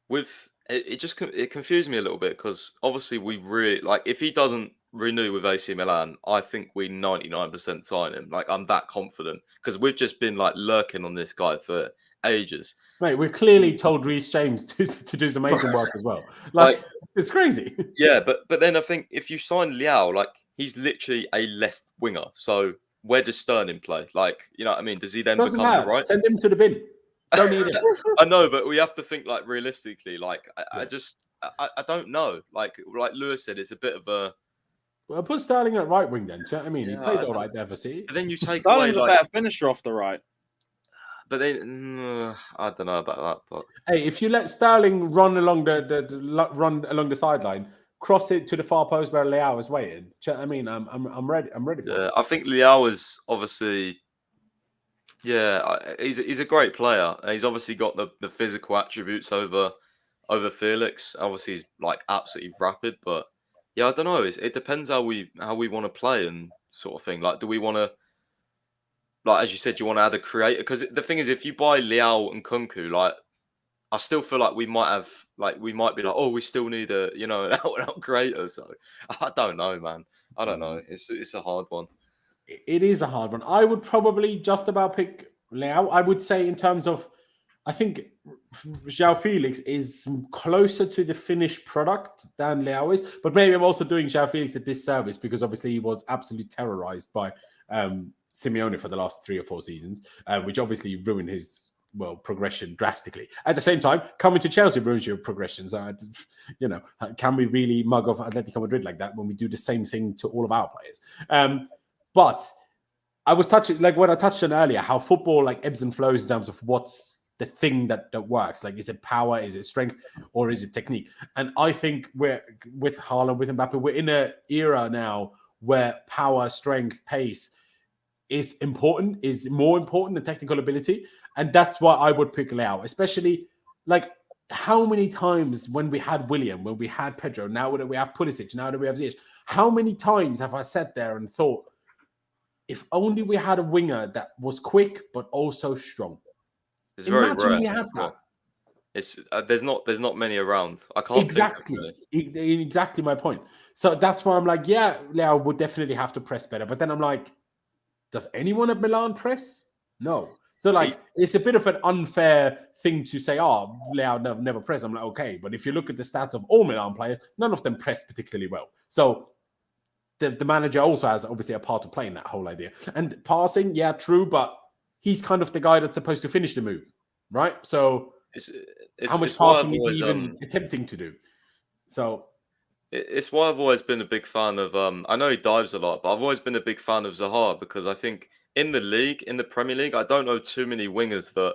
with it confused me a little bit because obviously we really like if he doesn't renew with AC Milan, I think we 99% sign him. Like I'm that confident because we've just been like lurking on this guy for ages. Mate, we've clearly told Reece James to do some agent work as well. Like it's crazy. Yeah, but then I think if you sign Leao, like he's literally a left winger. So where does Sterling play? Like, you know what I mean? Does he then Doesn't become matter. the right? Send him to the bin. Don't need him. I know, but we have to think like realistically. Like I don't know. Like Lewis said, it's a bit of a. Well, put Sterling at right wing then. Do you know what I mean? He played all right there for City. But then you take Sterling's away a better finisher off the right. But then I don't know about that. But hey, if you let Sterling run along the sideline, cross it to the far post where Leao is waiting. Do you know what I mean? I'm ready. I'm ready for it. I think Leao is obviously. Yeah, he's a great player. He's obviously got the physical attributes over Felix. Obviously, he's like absolutely rapid. But yeah, I don't know. It depends how we want to play and sort of thing. Like, do we want to? Like, as you said, you want to add a creator? Because the thing is, if you buy Leao and Kunku, like, I still feel like we might be like, oh, we still need an out creator. So, I don't know, man. I don't know. It's a hard one. It is a hard one. I would probably just about pick Leao. I would say in terms of, I think Joao Felix is closer to the finished product than Leao is. But maybe I'm also doing Joao Felix a disservice because obviously he was absolutely terrorized by Simeone for the last 3 or 4 seasons, which obviously ruined his progression drastically. At the same time, coming to Chelsea ruins your progression. So, can we really mug off Atletico Madrid like that when we do the same thing to all of our players? But I was touching, like what I touched on earlier, how football like ebbs and flows in terms of what's the thing that works. Like, is it power, is it strength, or is it technique? And I think we're with Haaland, with Mbappe, we're in an era now where power, strength, pace is more important than technical ability. And that's why I would pick Leao, especially like how many times when we had William, when we had Pedro, now that we have Pulisic, now that we have Ziyech, how many times have I sat there and thought, if only we had a winger that was quick but also strong. It's very rare. We had that. It's there's not many around. I can't exactly my point. So that's why I'm like, yeah, Leao would definitely have to press better. But then I'm like, does anyone at Milan press? No. So like, it's a bit of an unfair thing to say, oh, Leao never press. I'm like, okay, but if you look at the stats of all Milan players, none of them press particularly well. So the manager also has obviously a part to play in that whole idea. And passing, yeah, true, but he's kind of the guy that's supposed to finish the move, right? So how much passing is he even attempting to do? So it's why I've always been a big fan of. I know he dives a lot, but I've always been a big fan of Zaha because I think in the Premier League, I don't know too many wingers that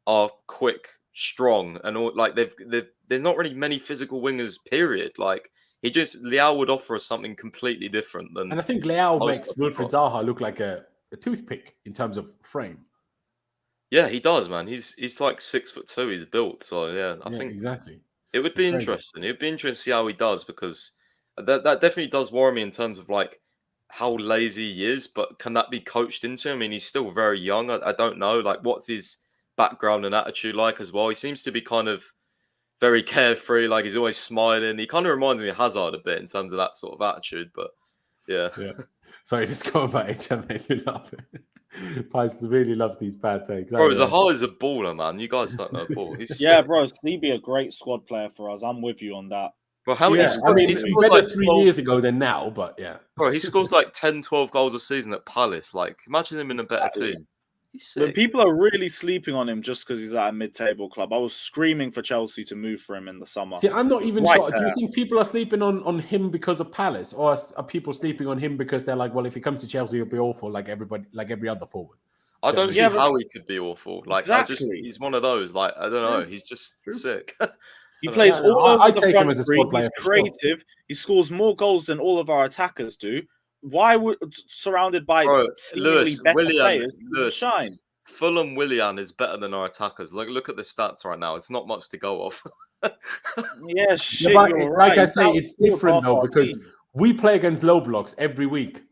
are quick, strong, and all. Like there's not really many physical wingers. Period. Like. Leao would offer us something completely different than. And I think Leao makes Wilfried Zaha look like a toothpick in terms of frame. Yeah, he does, man. He's like 6'2". He's built, so yeah. I think exactly. It would be interesting. It'd be interesting to see how he does because that definitely does worry me in terms of like how lazy he is. But can that be coached into him? I mean, he's still very young. I don't know. Like, what's his background and attitude like as well? He seems to be kind of very carefree, like he's always smiling. He kind of reminds me of Hazard a bit in terms of that sort of attitude, but yeah. Sorry, just going back, HM made me laugh. Pice really loves these bad takes. Bro, Zaha is a baller, man. You guys don't know ball. Yeah, bro, he'd be a great squad player for us. I'm with you on that. Bro, how many? I mean, it's better like 3 years ago than now, but yeah. Bro, he scores like 10, 12 goals a season at Palace. Like, imagine him in a better team. He's But sick. people are really sleeping on him just because he's at a mid-table club. I was screaming for Chelsea to move for him in the summer. See, I'm not even Right sure. Do you there. think people are sleeping on him because of Palace, or are people sleeping on him because they're like, well, if he comes to Chelsea, he'll be awful like everybody, like every other forward? I don't see Yeah, but- how he could be awful. Like, Exactly. he's one of those. Like, I don't know. He's just sick. He I don't plays know. all over I'd the take him front as a three. squad player He's for sure. creative. He scores more goals than all of our attackers do. Why would surrounded by Bro, seemingly Lewis, better Willian, players he would Lewis, shine? Fulham Willian is better than our attackers. Look at the stats right now. It's not much to go off. Yeah, shit, but you're like right. I say, it's different though because we play against low blocks every week.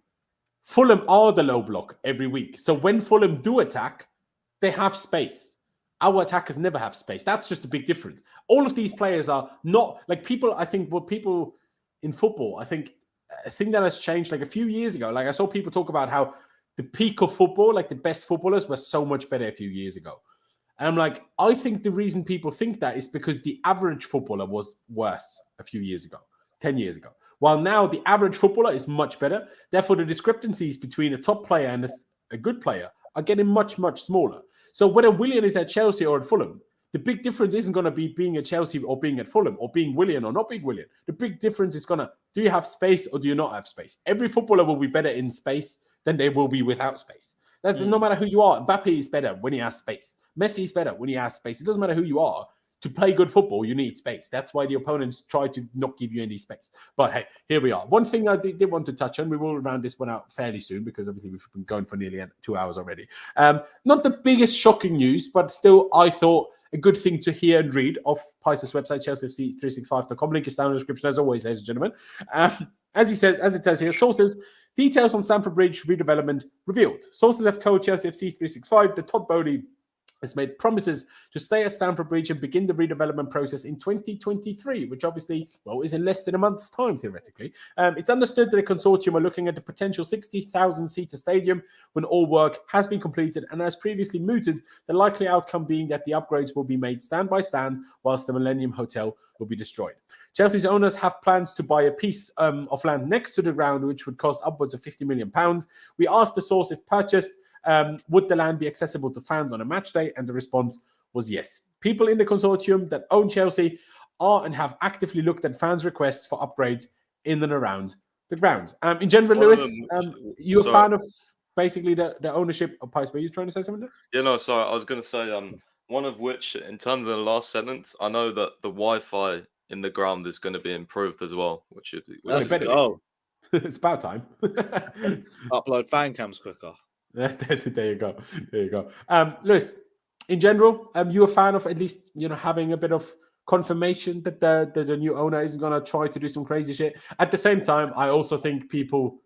Fulham are the low block every week. So when Fulham do attack, they have space. Our attackers never have space. That's just a big difference. All of these players are not like people. I think what people in football, I think a thing that has changed like a few years ago. Like I saw people talk about how the peak of football, like the best footballers were so much better a few years ago. And I'm like, I think the reason people think that is because the average footballer was worse a few years ago, 10 years ago. While now the average footballer is much better. Therefore, the discrepancies between a top player and a good player are getting much, much smaller. So whether Willian is at Chelsea or at Fulham, the big difference isn't going to be being at Chelsea or being at Fulham or being Willian or not being Willian. The big difference is going to, do you have space or do you not have space? Every footballer will be better in space than they will be without space. That's no matter who you are. Mbappe is better when he has space. Messi is better when he has space. It doesn't matter who you are. To play good football, you need space. That's why the opponents try to not give you any space. But hey, here we are. One thing I did want to touch on, we will round this one out fairly soon because obviously we've been going for nearly 2 hours already. Not the biggest shocking news, but still I thought a good thing to hear and read off Pice's website, chelseafc365.com. Link is down in the description as always, ladies and gentlemen. As it says here, sources, details on Stamford Bridge redevelopment revealed. Sources have told Chelsea FC 365 that Todd Boehly has made promises to stay at Stamford Bridge and begin the redevelopment process in 2023, which obviously, well, is in less than a month's time, theoretically. It's understood that a consortium are looking at the potential 60,000-seater stadium when all work has been completed, and as previously mooted, the likely outcome being that the upgrades will be made stand by stand, whilst the Millennium Hotel will be destroyed. Chelsea's owners have plans to buy a piece of land next to the ground, which would cost upwards of £50 million. We asked the source if purchased, would the land be accessible to fans on a match day? And the response was yes. People in the consortium that own Chelsea are and have actively looked at fans' requests for upgrades in and around the grounds. In general, Lewis, you a fan of basically the ownership of Pice? Were you trying to say something there? Yeah, no, sorry. I was going to say one of which, in terms of the last sentence, I know that the Wi-Fi in the ground is going to be improved as well, which is Let's good. go. It's about time. Upload fan cams quicker. There you go. There you go. Lewis, in general, you a fan of at least having a bit of confirmation that the new owner isn't going to try to do some crazy shit. At the same time, I also think people,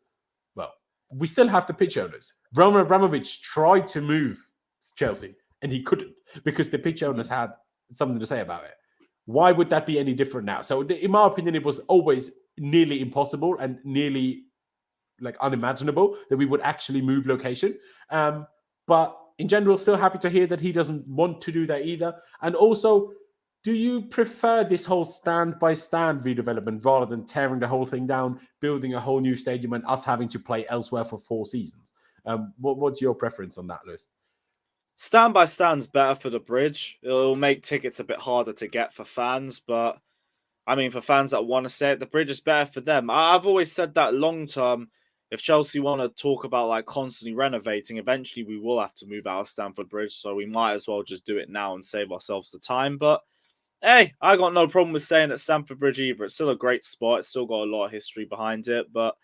well, we still have the pitch owners. Roman Abramovich tried to move Chelsea and he couldn't because the pitch owners had something to say about it. Why would that be any different now? So in my opinion, it was always nearly impossible and nearly like unimaginable that we would actually move location. But in general, still happy to hear that he doesn't want to do that either. And also, do you prefer this whole stand-by-stand redevelopment rather than tearing the whole thing down, building a whole new stadium and us having to play elsewhere for 4 seasons? What's your preference on that, Lewis? Stand by stand's better for the bridge. It'll make tickets a bit harder to get for fans, but I mean, for fans that want to stay at the bridge, it's better for them. I've always said that long term, if Chelsea want to talk about like constantly renovating, eventually we will have to move out of Stamford Bridge. So we might as well just do it now and save ourselves the time. But hey, I got no problem with staying at Stamford Bridge either. It's still a great spot. It's still got a lot of history behind it. But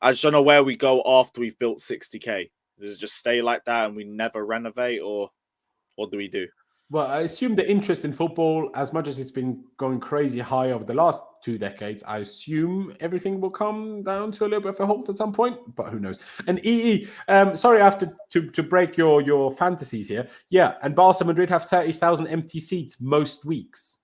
I just don't know where we go after we've built 60k. Does it just stay like that and we never renovate, or what do we do? Well, I assume the interest in football, as much as it's been going crazy high over the last 2 decades, I assume everything will come down to a little bit of a halt at some point, but who knows? And sorry, I have to break your fantasies here. Yeah, and Barca Madrid have 30,000 empty seats most weeks.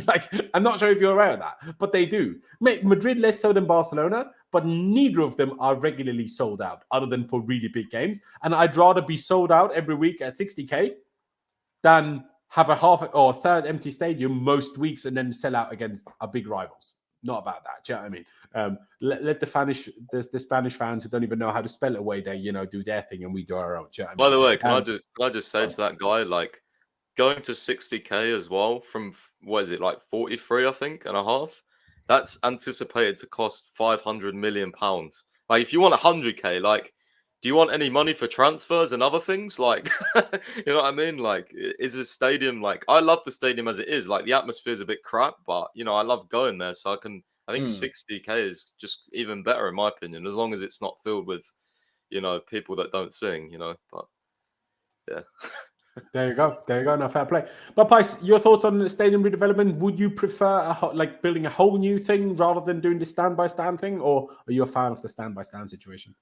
Like, I'm not sure if you're aware of that, but they do. Madrid less so than Barcelona, but neither of them are regularly sold out, other than for really big games. And I'd rather be sold out every week at 60k than have a half or a third empty stadium most weeks and then sell out against our big rivals. not about that. Do you know what I mean? Let the Spanish fans who don't even know how to spell it away, they do their thing and we do our own. Do you know what I By mean? the way, can I just say to that guy, like, going to 60k as well from, what is it, like 43, I think, and a half? That's anticipated to cost 500 million pounds. Like, if you want 100k, like, do you want any money for transfers and other things? Like, you know what I mean? Like, is a stadium, like, I love the stadium as it is. Like, the atmosphere is a bit crap, but, I love going there. So I think 60k is just even better, in my opinion, as long as it's not filled with, people that don't sing, but yeah. There you go. No, fair play. But Pice, your thoughts on the stadium redevelopment? Would you prefer building a whole new thing rather than doing the stand-by-stand thing, or are you a fan of the stand-by-stand situation?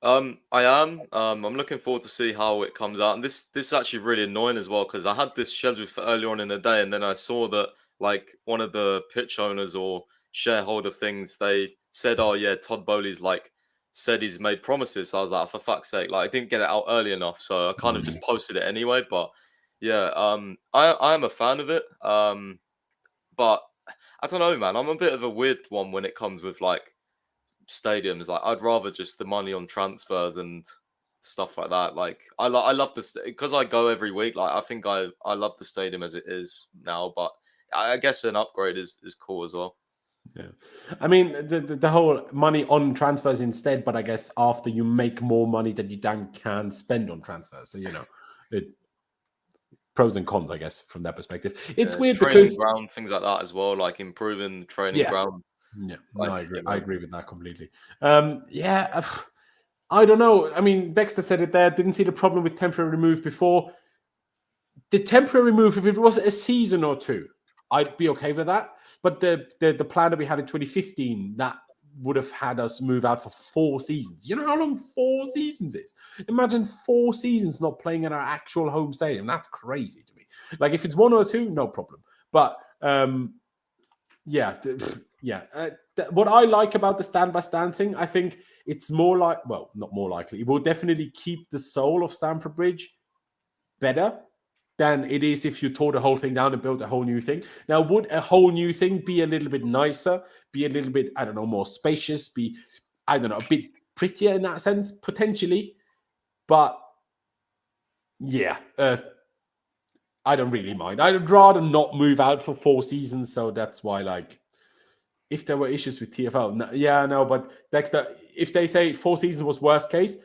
I am. I'm looking forward to see how it comes out. And this is actually really annoying as well, because I had this scheduled for earlier on in the day, and then I saw that like one of the pitch owners or shareholder things, they said, "Oh yeah, Todd Boehly's said he's made promises." So I was like, for fuck's sake, like I didn't get it out early enough, so I kind of just posted it anyway. But yeah, I am a fan of it. But I don't know, man. I'm a bit of a weird one when it comes with stadiums. Like, I'd rather just the money on transfers and stuff like that. Like, I love this because I go every week. Like, I think I love the stadium as it is now, but I guess an upgrade is cool as well. Yeah, I mean the whole money on transfers instead, but I guess after you make more money that you then can spend on transfers. So it pros and cons, I guess, from that perspective. It's weird because ground things like that as well, like improving the training ground. Yeah, no, I agree. I agree with that completely. Yeah, I don't know. I mean, Dexter said it there. Didn't see the problem with temporary move before. The temporary move, if it was a season or two, I'd be okay with that. But the plan that we had in 2015, that would have had us move out for 4 seasons. You know how long 4 seasons is? Imagine 4 seasons not playing in our actual home stadium. That's crazy to me. Like, if it's 1 or 2, no problem. But what I like about the stand-by-stand thing, I think it's more like, well, not more likely. It will definitely keep the soul of Stamford Bridge better than it is if you tore the whole thing down and built a whole new thing. Now, would a whole new thing be a little bit nicer, be a little bit, I don't know, more spacious, be, I don't know, a bit prettier in that sense? Potentially. But, yeah, I don't really mind. I'd rather not move out for 4 seasons, so that's why, if there were issues with TFL, but Dexter, if they say 4 seasons was worst case,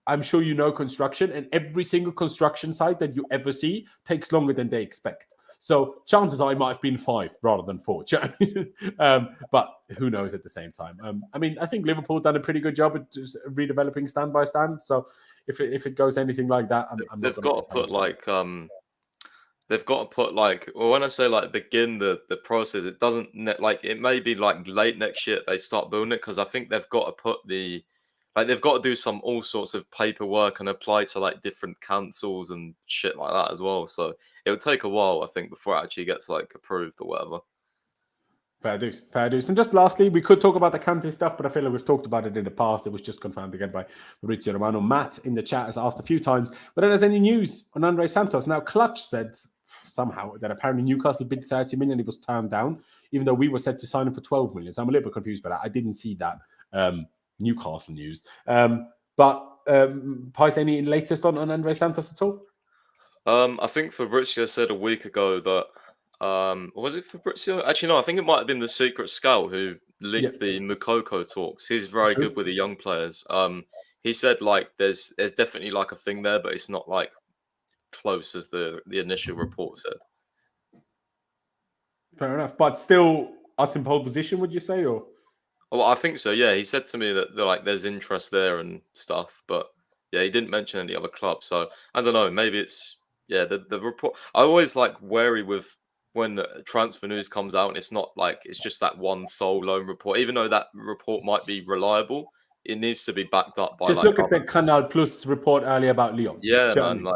I'm sure construction, and every single construction site that you ever see takes longer than they expect. So chances are it might have been 5 rather than 4. Do you know what I mean? But who knows at the same time? I mean, I think Liverpool done a pretty good job at redeveloping stand by stand. So if it goes anything like that, they've got to put they've got to put well, when I say begin the process, it doesn't it may be late next year they start building it, because I think they've got to put they've got to do some all sorts of paperwork and apply to different councils and shit like that as well. So it'll take a while, I think, before it actually gets approved or whatever. Fair dues. And just lastly, we could talk about the Kante stuff, but I feel like we've talked about it in the past. It was just confirmed again by Maurizio Romano. Matt in the chat has asked a few times whether there's any news on Andrey Santos. Now, Clutch said somehow that apparently Newcastle bid 30 million. He was turned down, even though we were set to sign him for 12 million. So I'm a little bit confused by that. I didn't see that Newcastle news. But Pice, any latest on Andrey Santos at all? I think Fabrizio said a week ago that was it Fabrizio? Actually, no, I think it might have been the secret scout who leaked the Moukoko talks. He's very good with the young players. He said there's definitely a thing there, but it's not close as the initial report said. Fair enough, but still us in pole position, would you say, or? Well, I think so. Yeah, he said to me that there's interest there and stuff, but yeah, he didn't mention any other clubs. So I don't know. Maybe it's the report. I always wary with when the transfer news comes out and it's not it's just that one sole lone report. Even though that report might be reliable, it needs to be backed up by. Just look at the Canal Plus report earlier about Lyon. Yeah, man.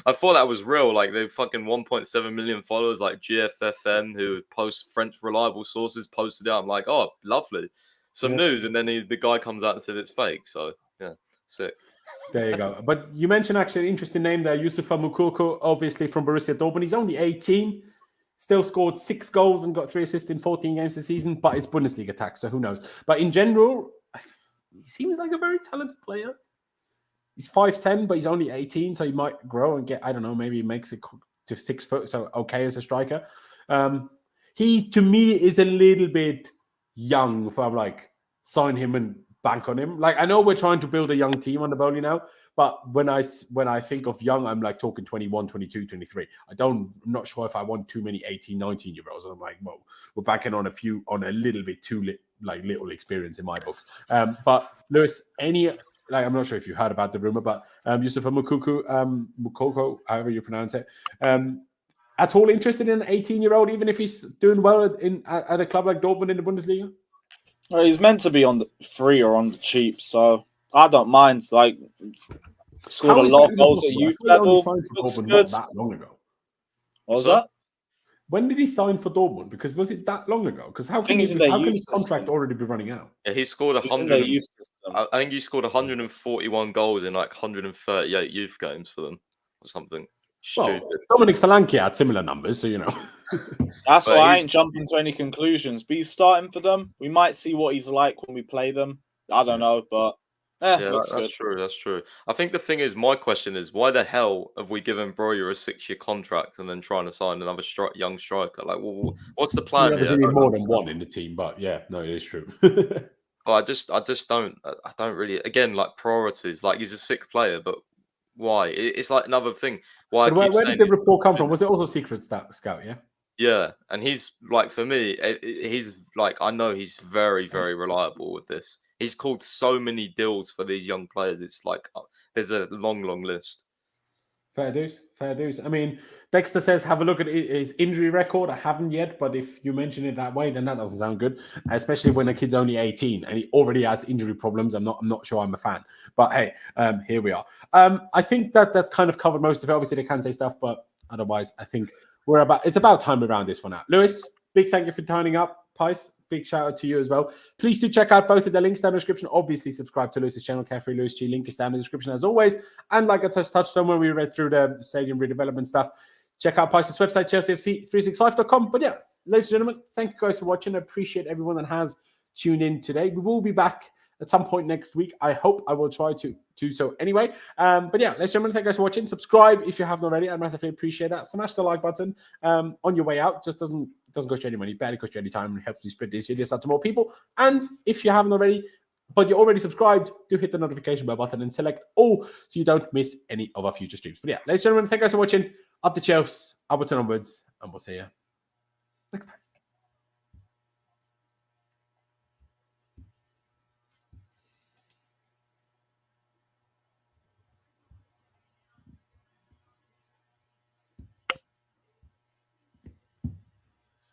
I thought that was real. They fucking 1.7 million followers, GFFN, who post French reliable sources, posted it. I'm like, oh, lovely, some news, and then the guy comes out and said it's fake. So yeah, sick. There you go. But you mentioned actually an interesting name there, Youssoufa Moukoko, obviously from Borussia Dortmund. He's only 18, Still scored 6 goals and got 3 assists in 14 games this season, but it's Bundesliga tax, so who knows? But in general, he seems like a very talented player. He's 5'10", but he's only 18, so he might grow and get, I don't know, maybe he makes it to 6 foot, so okay as a striker. He, to me, is a little bit young if I'm like, sign him and bank on him. Like, I know we're trying to build a young team on the Boehly now, but when I think of young, I'm like talking 21, 22, 23. I'm not sure if I want too many 18, 19-year-olds. I'm like, well, we're banking on a little bit too little experience in my books. But Lewis, I'm not sure if you heard about the rumor, but Yusufa Mukoko, however you pronounce it, at all interested in an 18-year-old, even if he's doing well at a club like Dortmund in the Bundesliga? Well, he's meant to be on the free or on the cheap, so I don't mind. Like, scored a lot of goals at youth level. Not that long ago. What was that? When did he sign for Dortmund? Because was it that long ago? Because how can his contract already be running out? Yeah, he scored 100. I think he scored 141 goals in like 138 youth games for them, or something. Stupid. Well, Dominic Solanke had similar numbers, so you know. That's why I ain't jumping to any conclusions. But he's starting for them. We might see what he's like when we play them. I don't know, but that's good. True. That's true. I think the thing is, my question is, why the hell have we given Broja a 6-year contract and then trying to sign another young striker? Like, well, what's the plan? There's more than one in the team, but yeah, no, it is true. But I just don't really. Again, like priorities. Like he's a sick player, but why? It's like another thing. Why? Where did the report come from? Was it also secret scout? Yeah. Yeah, and he's like, for me, he's like, I know he's very, very reliable with this. He's called so many deals for these young players. It's like there's a long, long list. Fair dues. I mean, Dexter says, have a look at his injury record. I haven't yet, but if you mention it that way, then that doesn't sound good, especially when a kid's only 18 and he already has injury problems. I'm not sure I'm a fan, but hey, here we are. I think that's kind of covered most of it. Obviously, the Kante stuff, but otherwise, I think it's about time we round this one out. Lewis, big thank you for turning up. Pice, big shout out to you as well. Please do check out both of the links down in the description. Obviously, subscribe to Lewis's channel, Carefree Lewis G. Link is down in the description as always. And like I touched on when we read through the stadium redevelopment stuff, check out Pice's website, chelseafc365.com. But yeah, ladies and gentlemen, thank you guys for watching. I appreciate everyone that has tuned in today. We will be back at some point next week. I hope I will try to do so anyway. But yeah, ladies and gentlemen, thank you guys for watching. Subscribe if you haven't already. I massively appreciate that. Smash the like button on your way out. Just doesn't cost you any money, barely cost you any time, and helps you spread these videos out to more people. And if you haven't already, but you're already subscribed, do hit the notification bell button and select all so you don't miss any of our future streams. But yeah, ladies and gentlemen, thank you guys for watching. Up the Chelsea, upwards and onwards, and we'll see you next time.